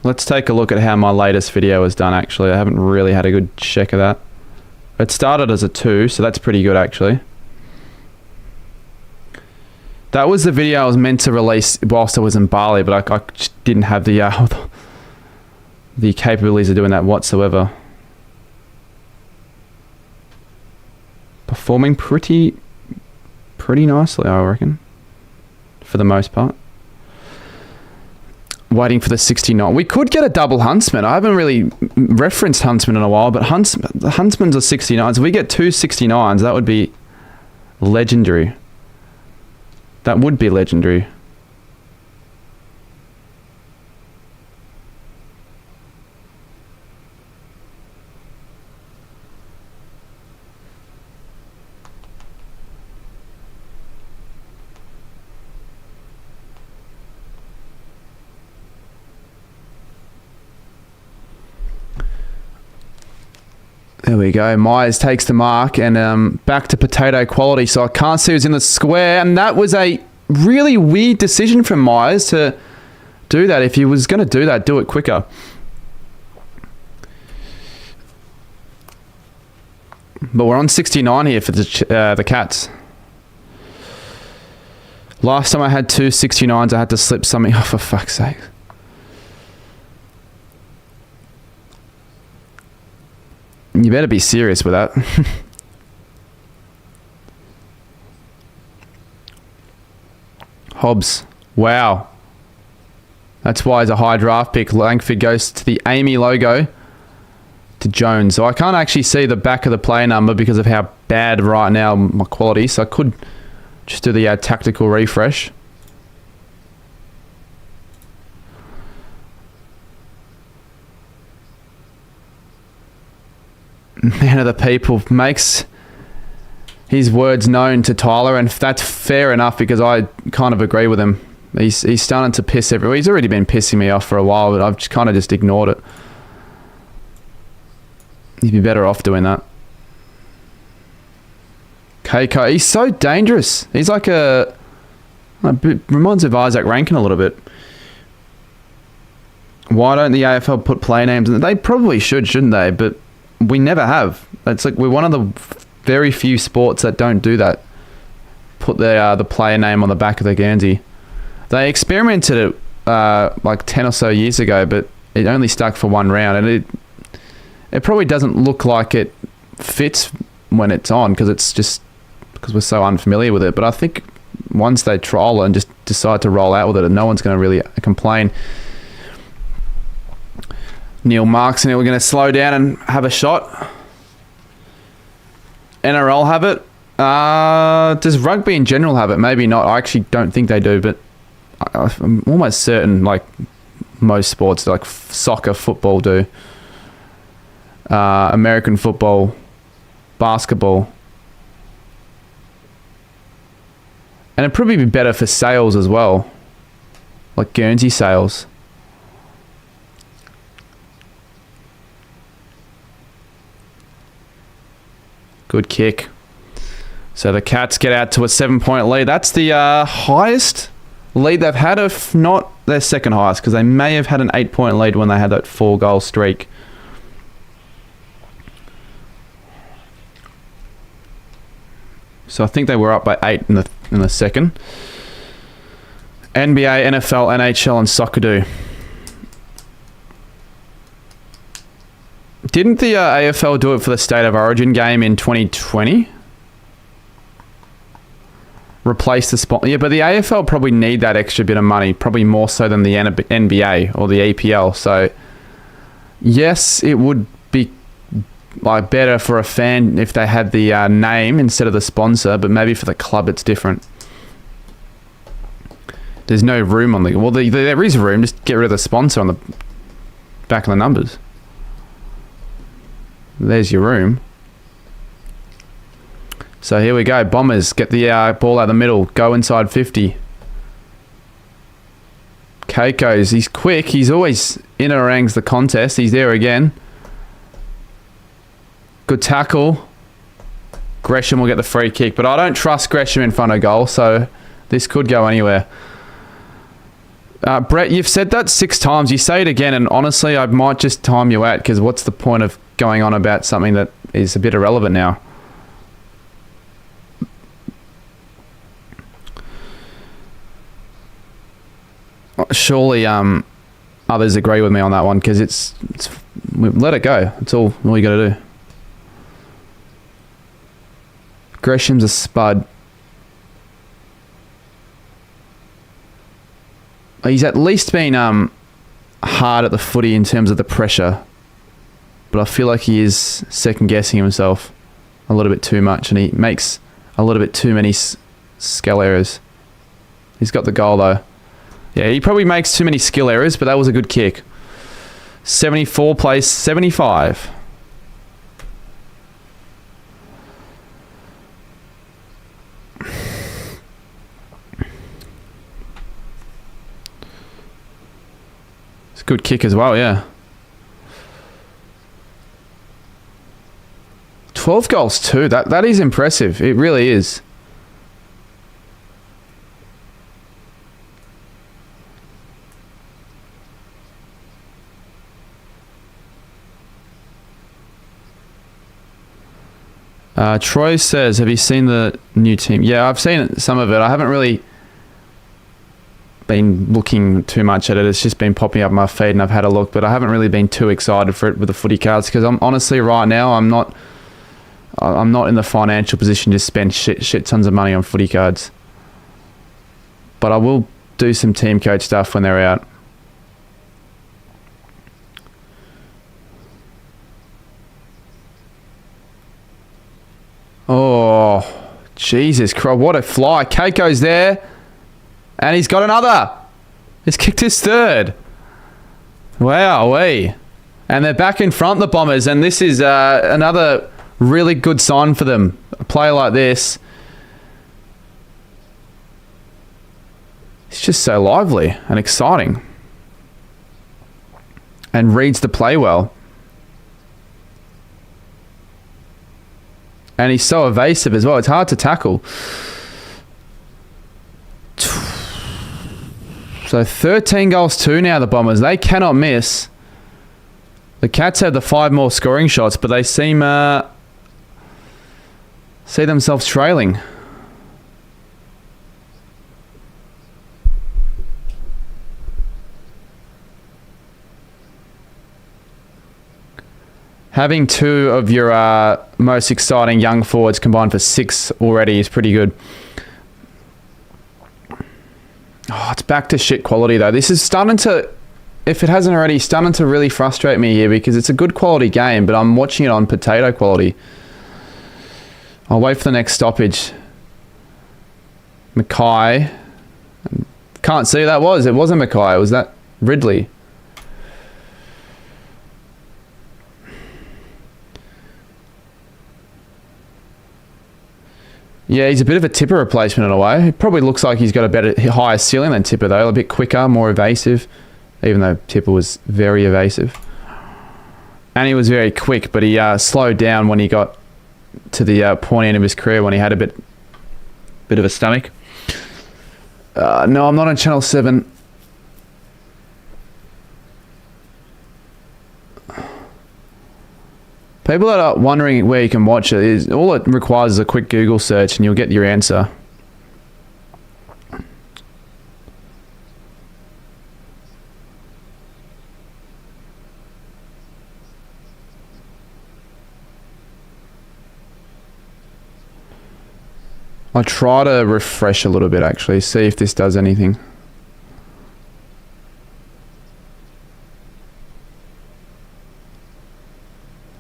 Speaker 1: Let's take a look at how my latest video was done, actually. I haven't really had a good check of that. It started as a 2, so that's pretty good, actually. That was the video I was meant to release whilst I was in Bali, but I just didn't have the capabilities of doing that whatsoever. Performing pretty nicely, I reckon, for the most part. Waiting for the 69. We could get a double Huntsman. I haven't really referenced Huntsman in a while, but Huntsman's are 69s. If we get 2 69s, that would be legendary. That would be legendary. There we go. Myers takes the mark and back to potato quality. So I can't see who's in the square. And that was a really weird decision from Myers to do that. If he was going to do that, do it quicker. But we're on 69 here for the Cats. Last time I had 2 69s, I had to slip something off, for fuck's sake. You better be serious with that. Hobbs. Wow. That's why he's a high draft pick. Langford goes to the Amy logo to Jones. So I can't actually see the back of the player number because of how bad right now my quality. So I could just do the tactical refresh. Man of the people makes his words known to Tyler, and that's fair enough because I kind of agree with him. He's starting to piss everywhere. He's already been pissing me off for a while, but I've just kind of just ignored it. He'd be better off doing that. Keiko, he's so dangerous. He's like reminds of Isaac Rankin a little bit. Why don't the AFL put play names in? They probably should, shouldn't they? But we never have. It's like we're one of the very few sports that don't do that. Put the player name on the back of the Guernsey. They experimented it like 10 or so years ago, but it only stuck for one round, and it probably doesn't look like it fits when it's on because it's just because we're so unfamiliar with it. But I think once they trial it and just decide to roll out with it, and no one's going to really complain. Neil Marks and we're going to slow down and have a shot. NRL have it. Does rugby in general have it? Maybe not. I actually don't think they do, but I'm almost certain like most sports, like soccer, football do. American football, basketball. And it'd probably be better for sales as well. Like Guernsey sales. Good kick. So the Cats get out to a 7-point lead. That's the highest lead they've had, if not their second highest, because they may have had an 8-point lead when they had that 4-goal streak. So I think they were up by 8 in the second. NBA, NFL, NHL, and Socceroo. Didn't the AFL do it for the State of Origin game in 2020? Replace the spot. Yeah, but the AFL probably need that extra bit of money, probably more so than the NBA or the EPL. So, yes, it would be like better for a fan if they had the name instead of the sponsor, but maybe for the club it's different. There's no room on the... Well, there is room. Just get rid of the sponsor on the back of the numbers. There's your room. So here we go. Bombers get the ball out the middle. Go inside 50. Keiko's. He's quick. He's always in and around the contest. He's there again. Good tackle. Gresham will get the free kick. But I don't trust Gresham in front of goal. So this could go anywhere. Brett, you've said that 6 times. You say it again. And honestly, I might just time you out. Because what's the point of going on about something that is a bit irrelevant now? Surely others agree with me on that one because it's let it go. That's all you got to do. Gresham's a spud. He's at least been hard at the footy in terms of the pressure, but I feel like he is second guessing himself a little bit too much, and he makes a little bit too many skill errors. He's got the goal though. Yeah, he probably makes too many skill errors, but that was a good kick. 74 plays 75. It's a good kick as well, yeah. 12 goals too. That is impressive. It really is. Troy says, have you seen the new team? Yeah, I've seen some of it. I haven't really been looking too much at it. It's just been popping up my feed and I've had a look, but I haven't really been too excited for it with the footy cards because I'm honestly right now I'm not in the financial position to spend shit tons of money on footy cards. But I will do some team coach stuff when they're out. Oh, Jesus Christ, what a fly. Keiko's there. And he's got another. He's kicked his third. Wowee. And they're back in front, the Bombers. And this is another really good sign for them. A play like this. It's just so lively and exciting. And reads the play well. And he's so evasive as well. It's hard to tackle. So 13 goals 2 now, the Bombers. They cannot miss. The Cats have the 5 more scoring shots, but they see themselves trailing. Having 2 of your most exciting young forwards combined for 6 already is pretty good. Oh, it's back to shit quality though. This is starting to, if it hasn't already, starting to really frustrate me here because it's a good quality game, but I'm watching it on potato quality. I'll wait for the next stoppage. Mackay. Can't see who that was. It wasn't Mackay. It was that Ridley. Yeah, he's a bit of a Tipper replacement in a way. It probably looks like he's got a better, higher ceiling than Tipper though. A bit quicker, more evasive. Even though Tipper was very evasive. And he was very quick, but he slowed down when he got to the pointy end of his career when he had a bit of a stomach. No, I'm not on Channel 7. People that are wondering where you can watch it, is all it requires is a quick Google search and you'll get your answer. I'll try to refresh a little bit actually, see if this does anything.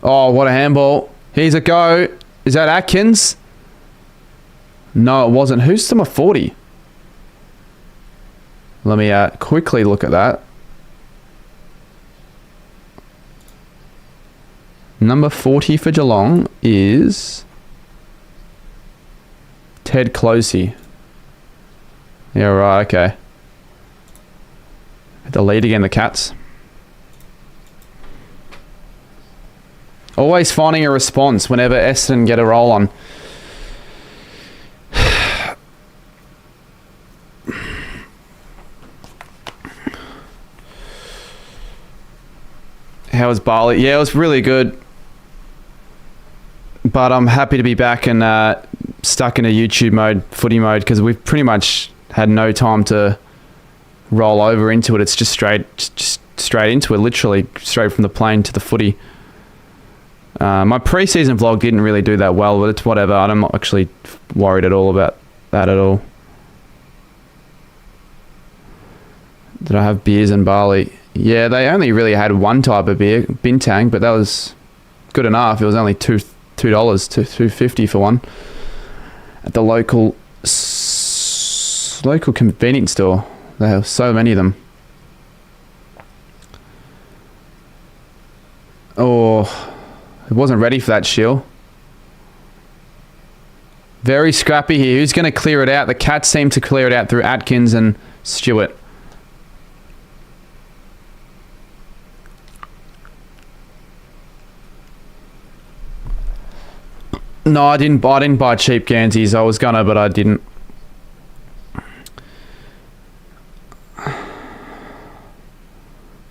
Speaker 1: Oh, what a handball. Here's a go. Is that Atkins? No, it wasn't. Who's number 40? Let me quickly look at that. Number 40 for Geelong is Ted Closey. Yeah, right, okay. The lead again, the Cats. Always finding a response whenever Essendon get a roll on. How was Barley? Yeah, it was really good. But I'm happy to be back and stuck in a YouTube mode, footy mode, because we've pretty much had no time to roll over into it. It's just straight into it, literally straight from the plane to the footy. My pre-season vlog didn't really do that well, but it's whatever. I'm not actually worried at all about that at all. Did I have beers and barley? Yeah, they only really had one type of beer, Bintang, but that was good enough. It was only $2, $2.50 for one at the local convenience store. There have so many of them. Oh, it wasn't ready for that shield. Very scrappy here. Who's going to clear it out? The Cats seem to clear it out through Atkins and Stewart. No, I didn't buy cheap Guernseys. I was gonna, but I didn't.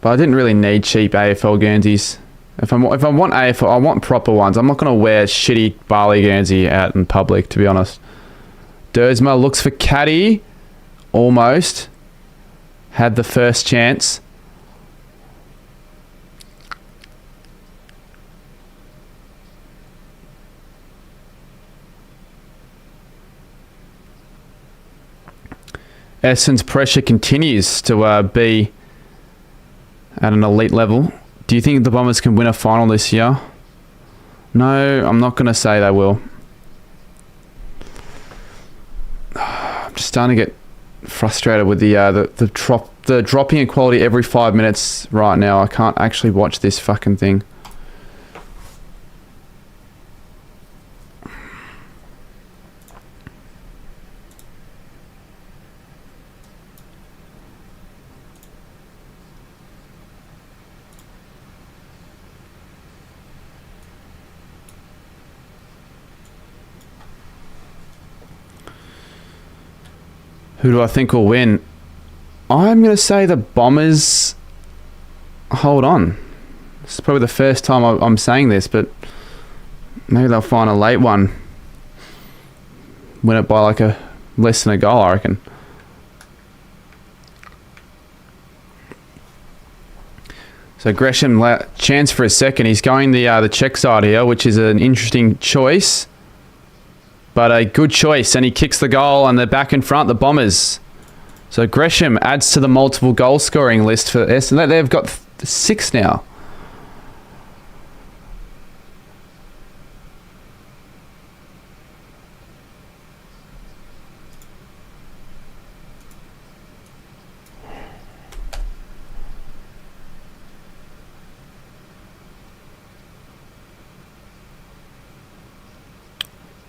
Speaker 1: But I didn't really need cheap AFL Guernseys. If I want AFL, I want proper ones. I'm not gonna wear shitty Bali Guernsey out in public, to be honest. Dersma looks for caddy. Almost. Had the first chance. Essendon's pressure continues to be at an elite level. Do you think the Bombers can win a final this year? No, I'm not going to say they will. I'm just starting to get frustrated with the dropping in quality every 5 minutes right now. I can't actually watch this fucking thing. Who do I think will win? I'm going to say the Bombers. Hold on. This is probably the first time I'm saying this, but maybe they'll find a late one. Win it by like less than a goal, I reckon. So Gresham, chance for a second. He's going the check side here, which is an interesting choice. But a good choice, and he kicks the goal, and they're back in front, the Bombers. So Gresham adds to the multiple goal scoring list for Essendon. They've got 6 now.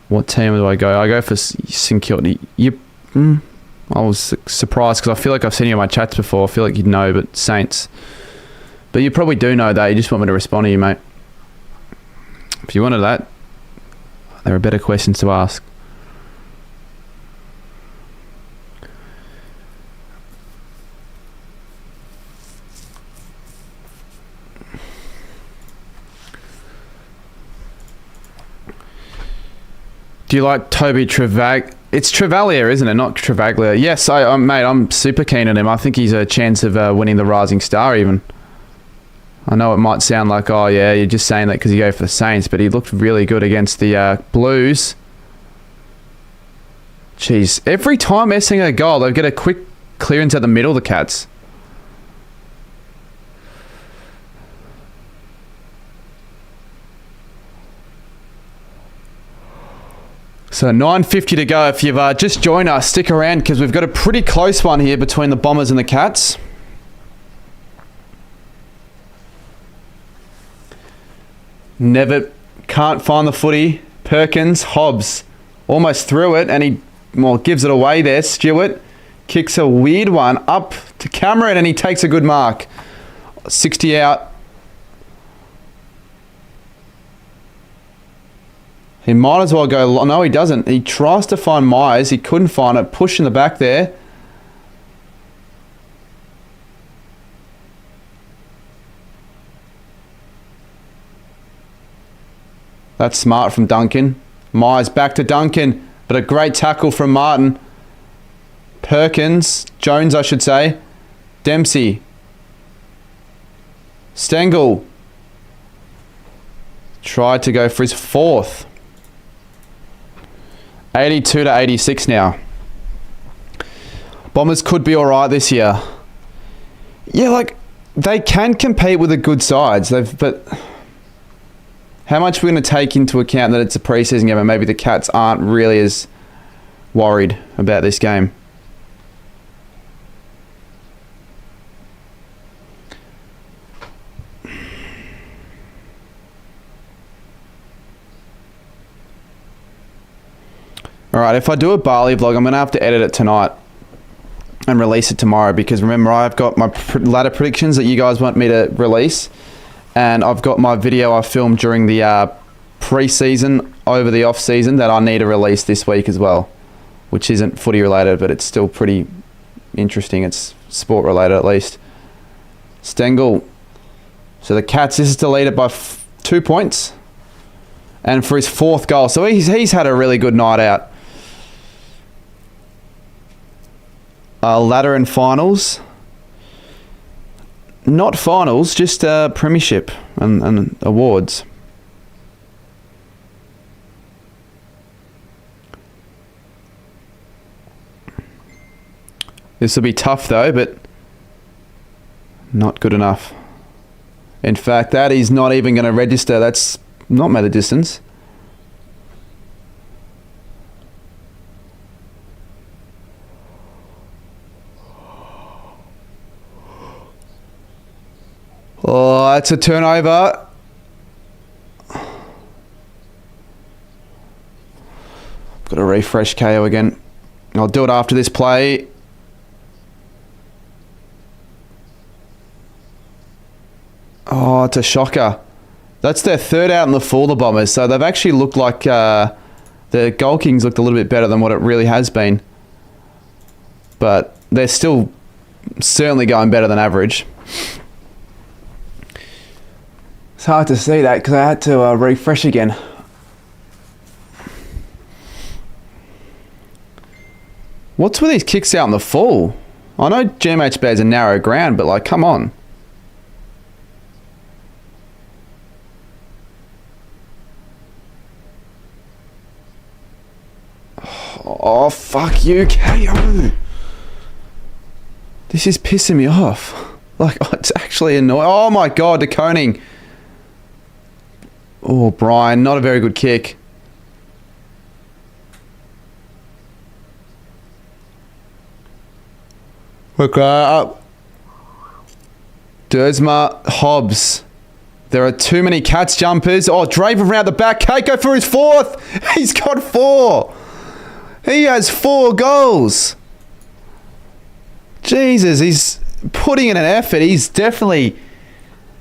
Speaker 1: What team do I go? I go for St Kilda. I was surprised because I feel like I've seen you on my chats before. I feel like you'd know, but Saints. But you probably do know that. You just want me to respond to you, mate. If you wanted that, there are better questions to ask. Do you like Toby It's Travaglia, isn't it? Not Travaglia. Yes, mate, I'm super keen on him. I think he's a chance of winning the Rising Star even. I know it might sound like, oh yeah, you're just saying that because you go for the Saints, but he looked really good against the Blues. Jeez, every time Essendon a goal, they'll get a quick clearance at the middle, the Cats. So 9:50 to go. If you've just joined us, stick around because we've got a pretty close one here between the Bombers and the Cats. Never can't find the footy. Perkins, Hobbs almost threw it and he gives it away there. Stewart kicks a weird one up to Cameron and he takes a good mark. 60 out. He might as well go... No, he doesn't. He tries to find Myers. He couldn't find it. Push in the back there. That's smart from Duncan. Myers back to Duncan. But a great tackle from Martin. Perkins. Jones, I should say. Dempsey. Stengel. Tried to go for his 4th. 82 to 86 now. Bombers could be alright this year. Yeah, like, they can compete with the good sides. But how much we're going to take into account that it's a preseason game and maybe the Cats aren't really as worried about this game? Alright, if I do a Bali vlog, I'm going to have to edit it tonight and release it tomorrow because remember, I've got my ladder predictions that you guys want me to release and I've got my video I filmed during the pre-season over the off season that I need to release this week as well, which isn't footy related, but it's still pretty interesting. It's sport related at least. Stengel. So the Cats, this is to lead it by 2 points. And for his 4th goal. So he's had a really good night out. Ladder and finals. Not finals, just premiership and awards. This will be tough though, but not good enough. In fact, that is not even going to register. That's not made a distance. Oh, that's a turnover. Got to refresh KO again. I'll do it after this play. Oh, it's a shocker. That's their 3rd out in the fall, the Bombers. So they've actually looked like the Gold Kings looked a little bit better than what it really has been. But they're still certainly going better than average. It's hard to see that because I had to refresh again. What's with these kicks out in the full? I know GMHB is a narrow ground, but like, come on. Oh, fuck you, KO. This is pissing me off. Like, it's actually annoying. Oh my God, De Koning. Oh, Brian, not a very good kick. Okay, up. Dersma, Hobbs. There are too many Cats jumpers. Oh, Draper around the back. Keiko for his 4th. He's got 4. He has 4 goals. Jesus, he's putting in an effort. He's definitely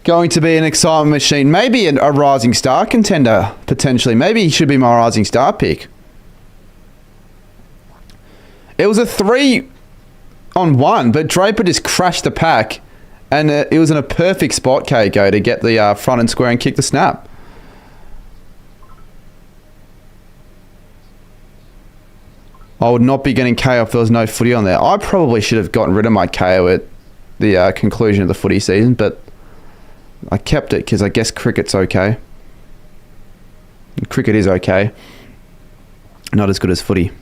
Speaker 1: going to be an excitement machine. Maybe a rising star contender, potentially. Maybe he should be my rising star pick. It was a 3-on-1, but Draper just crashed the pack. And it was in a perfect spot, Keiko, to get the front and square and kick the snap. I would not be getting KO if there was no footy on there. I probably should have gotten rid of my KO at the conclusion of the footy season, but I kept it because I guess cricket's okay. Cricket is okay. Not as good as footy.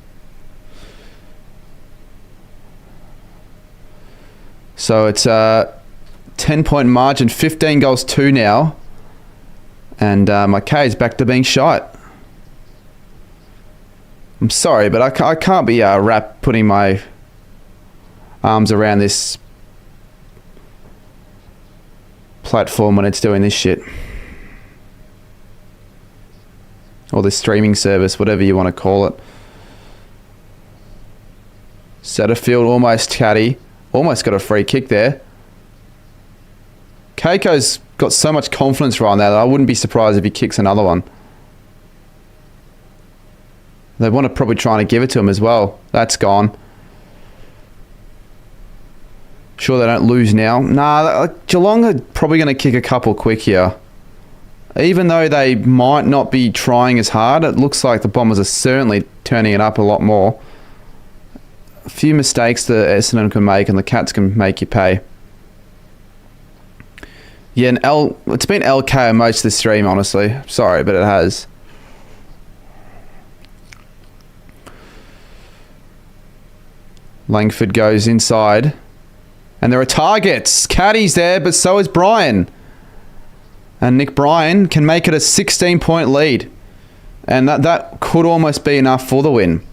Speaker 1: So it's a 10-point margin, 15 goals 2 now. And my K is back to being shite. I'm sorry, but I can't be putting my arms around this platform when it's doing this shit. Or this streaming service, whatever you want to call it. Setterfield almost caddy. Almost got a free kick there. Keiko's got so much confidence right now that I wouldn't be surprised if he kicks another one. They want to probably try and give it to him as well. That's gone. Sure they don't lose now. Nah, Geelong are probably going to kick a couple quick here. Even though they might not be trying as hard, it looks like the Bombers are certainly turning it up a lot more. A few mistakes that Essendon can make and the Cats can make you pay. Yeah, and it's been LK most of the stream, honestly. Sorry, but it has. Langford goes inside. And there are targets. Caddy's there, but so is Brian. And Nick Bryan can make it a 16-point lead. And that could almost be enough for the win.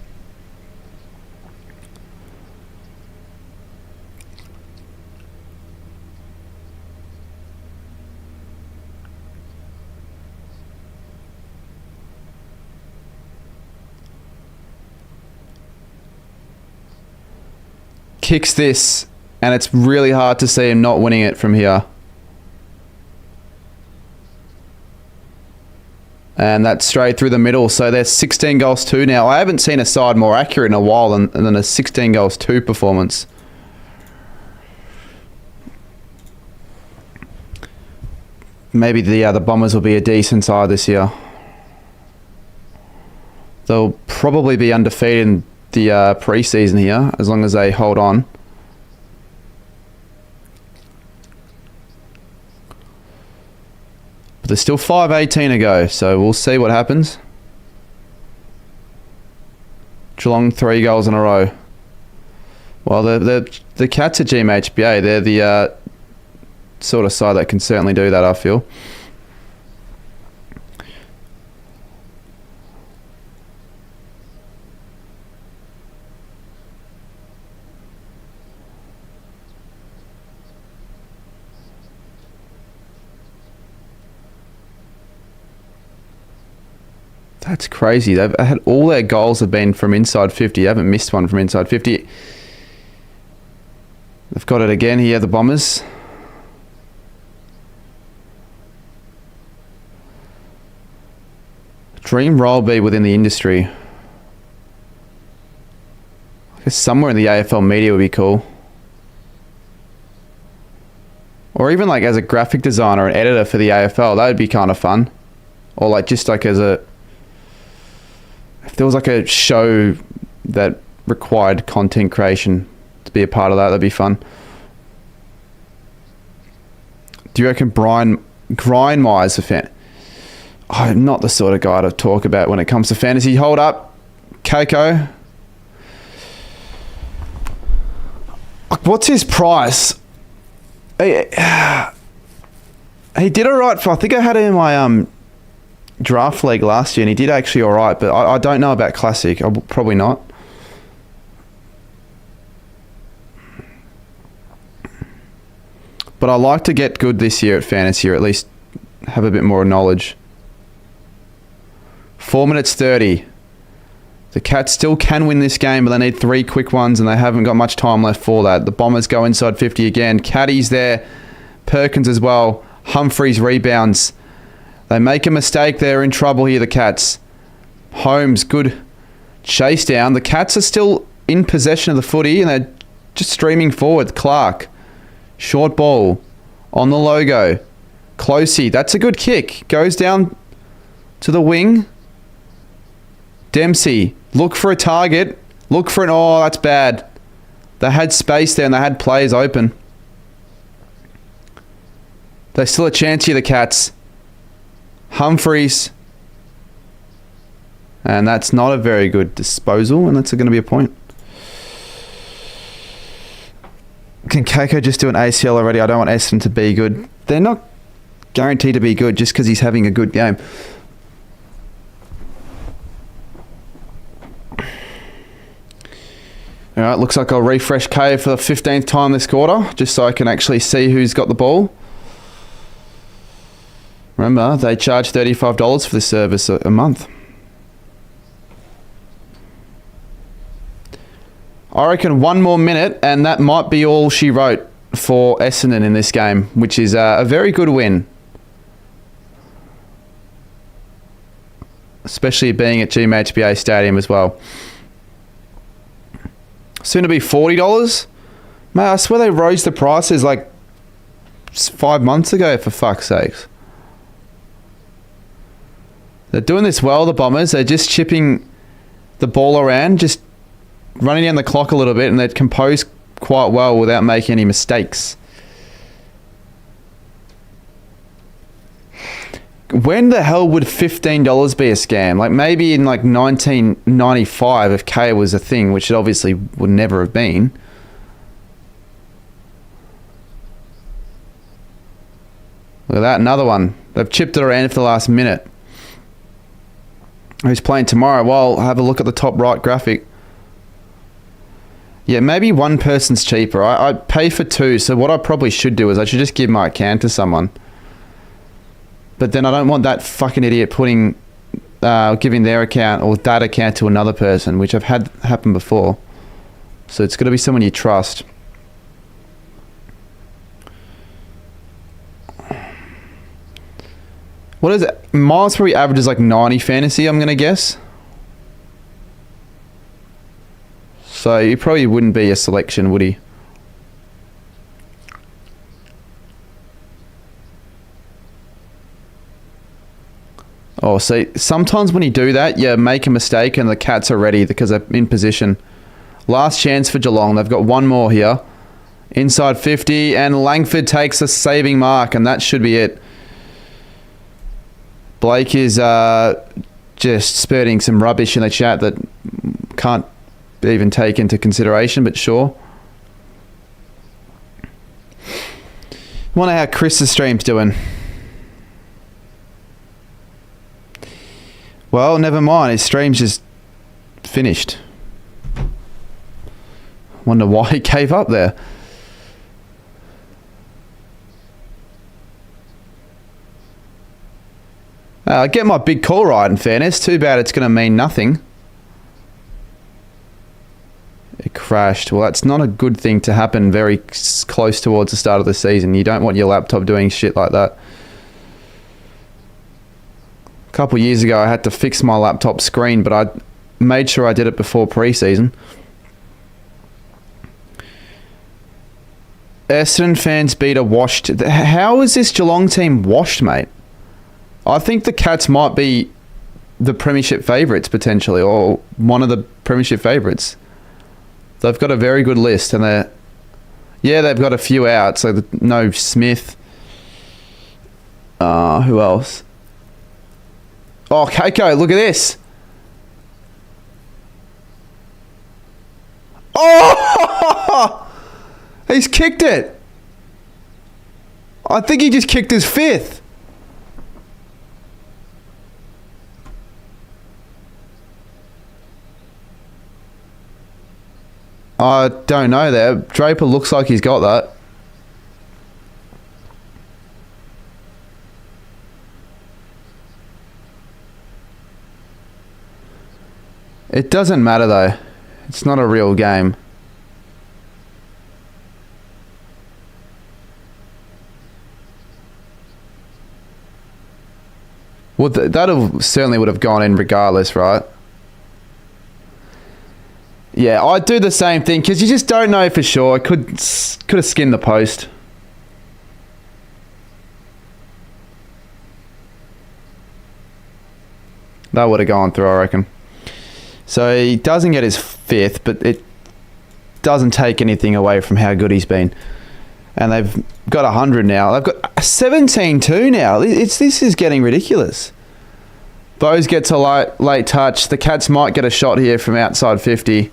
Speaker 1: Kicks this, and it's really hard to see him not winning it from here. And that's straight through the middle. So they're 16 goals 2 now. I haven't seen a side more accurate in a while than a 16 goals 2 performance. Maybe the Bombers will be a decent side this year. They'll probably be undefeated in the pre-season here, as long as they hold on. But there's still 5:18 to go, so we'll see what happens. Geelong 3 goals in a row. Well, the Cats at GMHBA, they're the sort of side that can certainly do that, I feel. That's crazy. They've had all their goals have been from inside 50. They haven't missed one from inside 50. They've got it again here, the Bombers. Dream role be within the industry. I guess somewhere in the AFL media would be cool. Or even like as a graphic designer or an editor for the AFL, that would be kind of fun. Or like just like as a... If there was like a show that required content creation to be a part of that, that'd be fun. Do you reckon Brian Grindmire's a fan? I'm not the sort of guy to talk about when it comes to fantasy. Hold up, Keiko. What's his price? He did all right for... I think I had him in my draft league last year, and he did actually all right, but I don't know about Classic. Probably not. But I like to get good this year at fantasy, or at least have a bit more knowledge. 4 minutes 30. The Cats still can win this game, but they need 3 quick ones, and they haven't got much time left for that. The Bombers go inside 50 again. Caddy's there. Perkins as well. Humphreys rebounds. They make a mistake. They're in trouble here, the Cats. Holmes, good chase down. The Cats are still in possession of the footy, and they're just streaming forward. Clark. Short ball. On the logo. Closey. That's a good kick. Goes down to the wing. Dempsey. Look for a target. Look for an... Oh, that's bad. They had space there, and they had players open. There's still a chance here, the Cats. Humphreys. And that's not a very good disposal, and that's going to be a point. Can Keiko just do an ACL already? I don't want Essendon to be good. They're not guaranteed to be good just because he's having a good game. All right, looks like I'll refresh K for the 15th time this quarter, just so I can actually see who's got the ball. Remember, they charge $35 for this service a month. I reckon 1 more minute, and that might be all she wrote for Essendon in this game, which is a very good win. Especially being at GMHBA Stadium as well. Soon to be $40. Mate, I swear they rose the prices like 5 months ago, for fuck's sakes. They're doing this well, the Bombers. They're just chipping the ball around, just running down the clock a little bit, and they're composed quite well without making any mistakes. When the hell would $15 be a scam? Like maybe in like 1995 if K was a thing, which it obviously would never have been. Look at that, another one. They've chipped it around for the last minute. Who's playing tomorrow? Well, have a look at the top right graphic. Yeah, maybe one person's cheaper. I pay for 2, so what I probably should do is I should just give my account to someone. But then I don't want that fucking idiot giving their account or that account to another person, which I've had happen before. So it's got to be someone you trust. What is it? Miles probably averages like 90 fantasy, I'm going to guess. So he probably wouldn't be a selection, would he? Oh, see, sometimes when you do that, you make a mistake and the Cats are ready because they're in position. Last chance for Geelong. They've got one more here. Inside 50, and Langford takes a saving mark, and that should be it. Blake is just spurting some rubbish in the chat that can't even take into consideration, but sure. Wonder how Chris's stream's doing. Well, never mind. His stream's just finished. Wonder why he gave up there. I get my big call right, in fairness. Too bad it's going to mean nothing. It crashed. Well, that's not a good thing to happen very close towards the start of the season. You don't want your laptop doing shit like that. A couple of years ago, I had to fix my laptop screen, but I made sure I did it before pre-season. Essendon fans beat a washed... How is this Geelong team washed, mate? I think the Cats might be the premiership favourites, potentially, or one of the premiership favourites. They've got a very good list, and they've got a few out, so no Smith. Who else? Oh, Keiko, look at this. Oh! He's kicked it. I think he just kicked his fifth. I don't know there. Draper looks like he's got that. It doesn't matter though. It's not a real game. Well, that certainly would have gone in regardless, right? Yeah, I'd do the same thing because you just don't know for sure. It could have skinned the post. That would have gone through, I reckon. So he doesn't get his fifth, but it doesn't take anything away from how good he's been. And they've got 100 now. They've got 17-2 now. This is getting ridiculous. Bose gets a late touch. The Cats might get a shot here from outside 50.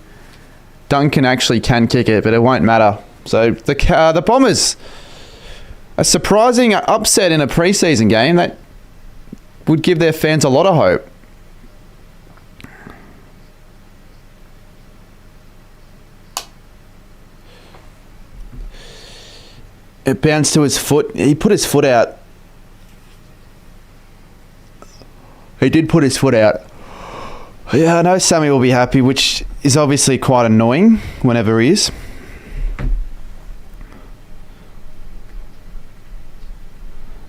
Speaker 1: Duncan actually can kick it, but it won't matter. So the Bombers, a surprising upset in a preseason game that would give their fans a lot of hope. It bounced to his foot. He put his foot out. He did put his foot out. Yeah, I know Sammy will be happy, which is obviously quite annoying whenever he is.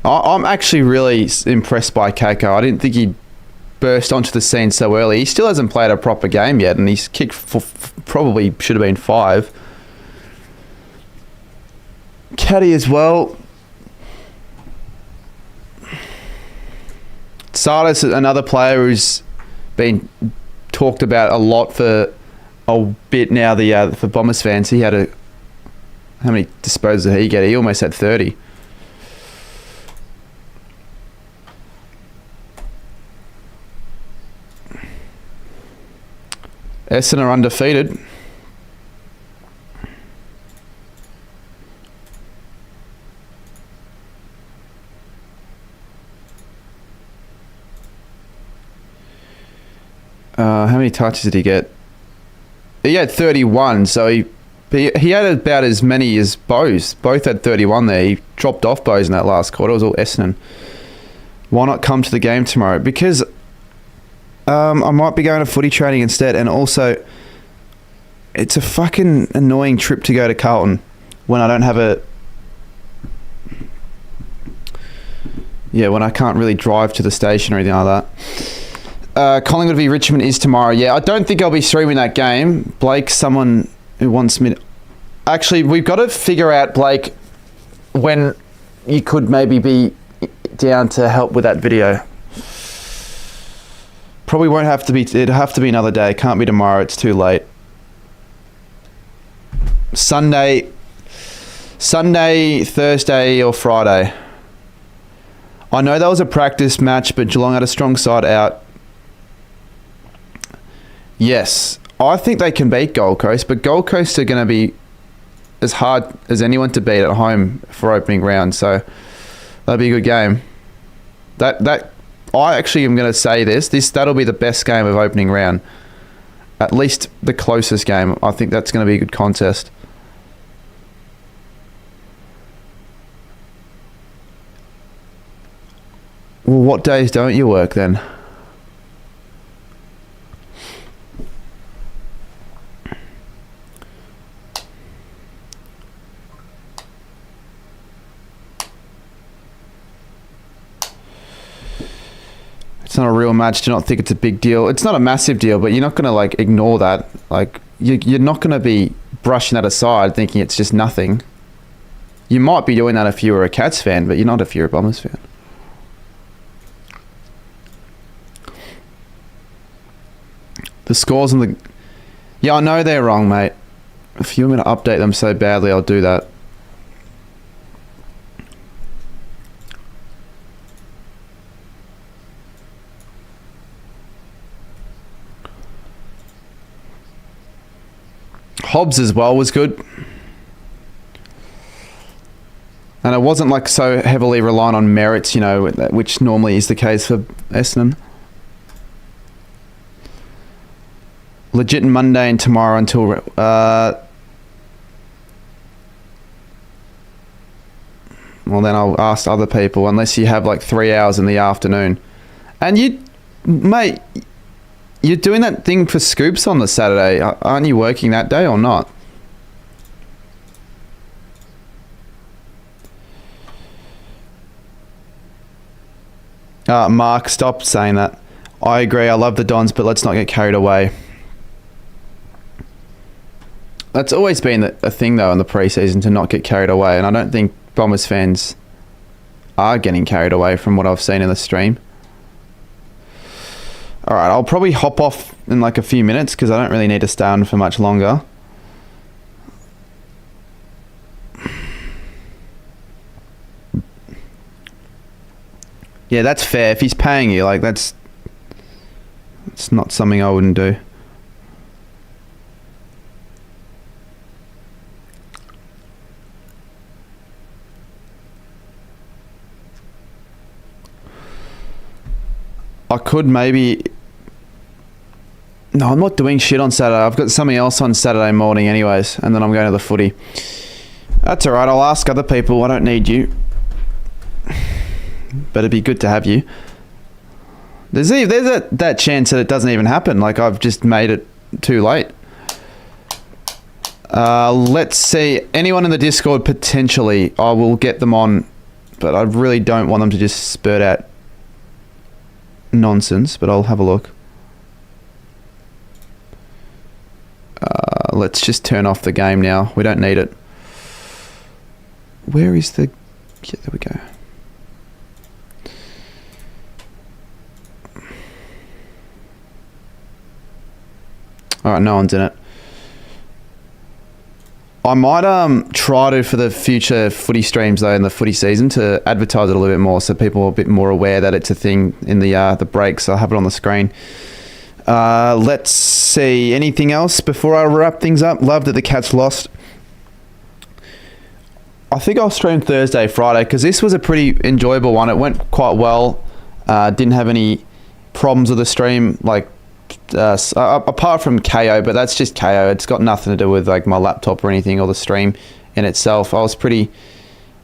Speaker 1: I'm actually really impressed by Keiko. I didn't think he'd burst onto the scene so early. He still hasn't played a proper game yet, and he's kicked probably should have been 5. Caddy as well. Sardis, another player who's been talked about a lot for a bit now. For Bombers fans, he had how many disposals did he get? He almost had 30. Essendon are undefeated. How many touches did he get? He had 31, so he had about as many as Bose. Both had 31 there. He dropped off Bose in that last quarter. It was all Essendon. Why not come to the game tomorrow? Because I might be going to footy training instead, and also it's a fucking annoying trip to go to Carlton when I don't have Yeah, when I can't really drive to the station or anything like that. Collingwood v Richmond is tomorrow. Yeah, I don't think I'll be streaming that game. Blake, someone who wants me to... Actually, we've got to figure out, Blake, when you could maybe be down to help with that video. Probably won't have to be... It'll have to be another day. It can't be tomorrow. It's too late. Sunday, Thursday or Friday. I know that was a practice match, but Geelong had a strong side out. Yes, I think they can beat Gold Coast, but Gold Coast are going to be as hard as anyone to beat at home for opening round, so that'll be a good game. That I actually am going to say that'll be the best game of opening round. At least the closest game. I think that's going to be a good contest. Well, what days don't you work then? It's not a real match. Do not think it's a big deal. It's not a massive deal, but you're not going to like ignore that. Like you're not going to be brushing that aside thinking it's just nothing. You might be doing that if you were a Cats fan, but you're not if you're a Bombers fan. The scores on the... Yeah, I know they're wrong, mate. If you want me to update them so badly, I'll do that. Hobbs as well was good. And it wasn't like so heavily reliant on merits, you know, which normally is the case for Essendon. Legit Monday and tomorrow until... well, then I'll ask other people, unless you have like 3 hours in the afternoon. And you... Mate, you're doing that thing for Scoops on the Saturday. Aren't you working that day or not? Mark, stop saying that. I agree, I love the Dons, but let's not get carried away. That's always been a thing, though, in the preseason, to not get carried away. And I don't think Bombers fans are getting carried away from what I've seen in the stream. All right, I'll probably hop off in like a few minutes because I don't really need to stay on for much longer. Yeah, that's fair. If he's paying you, like it's not something I wouldn't do. I could maybe... No, I'm not doing shit on Saturday. I've got something else on Saturday morning anyways, and then I'm going to the footy. That's alright, I'll ask other people. I don't need you. But it'd be good to have you. There's that chance that it doesn't even happen. Like, I've just made it too late. Let's see. Anyone in the Discord, potentially. I will get them on, but I really don't want them to just spurt out nonsense, but I'll have a look. Let's just turn off the game now. We don't need it. Where is the... Yeah, there we go. Alright, no one's in it. I might try to, for the future footy streams though, in the footy season, to advertise it a little bit more so people are a bit more aware that it's a thing in the breaks. I'll have it on the screen. Let's see. Anything else before I wrap things up? Love that the Cats lost. I think I'll stream Thursday, Friday, because this was a pretty enjoyable one. It went quite well. Didn't have any problems with the stream, like apart from KO, but that's just KO. It's got nothing to do with like my laptop or anything or the stream in itself. I was pretty,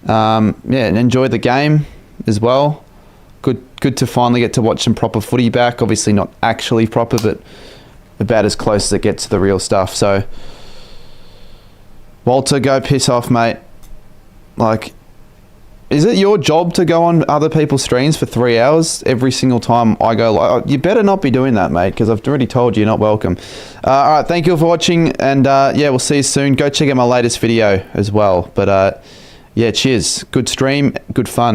Speaker 1: enjoyed the game as well. Good to finally get to watch some proper footy back. Obviously not actually proper, but about as close as it gets to the real stuff. So, Walter, go piss off, mate. Like, Is it your job to go on other people's streams for 3 hours every single time I go live? You better not be doing that, mate, because I've already told you you're not welcome. All right, thank you for watching, and yeah, we'll see you soon. Go check out my latest video as well. But yeah, cheers. Good stream, good fun.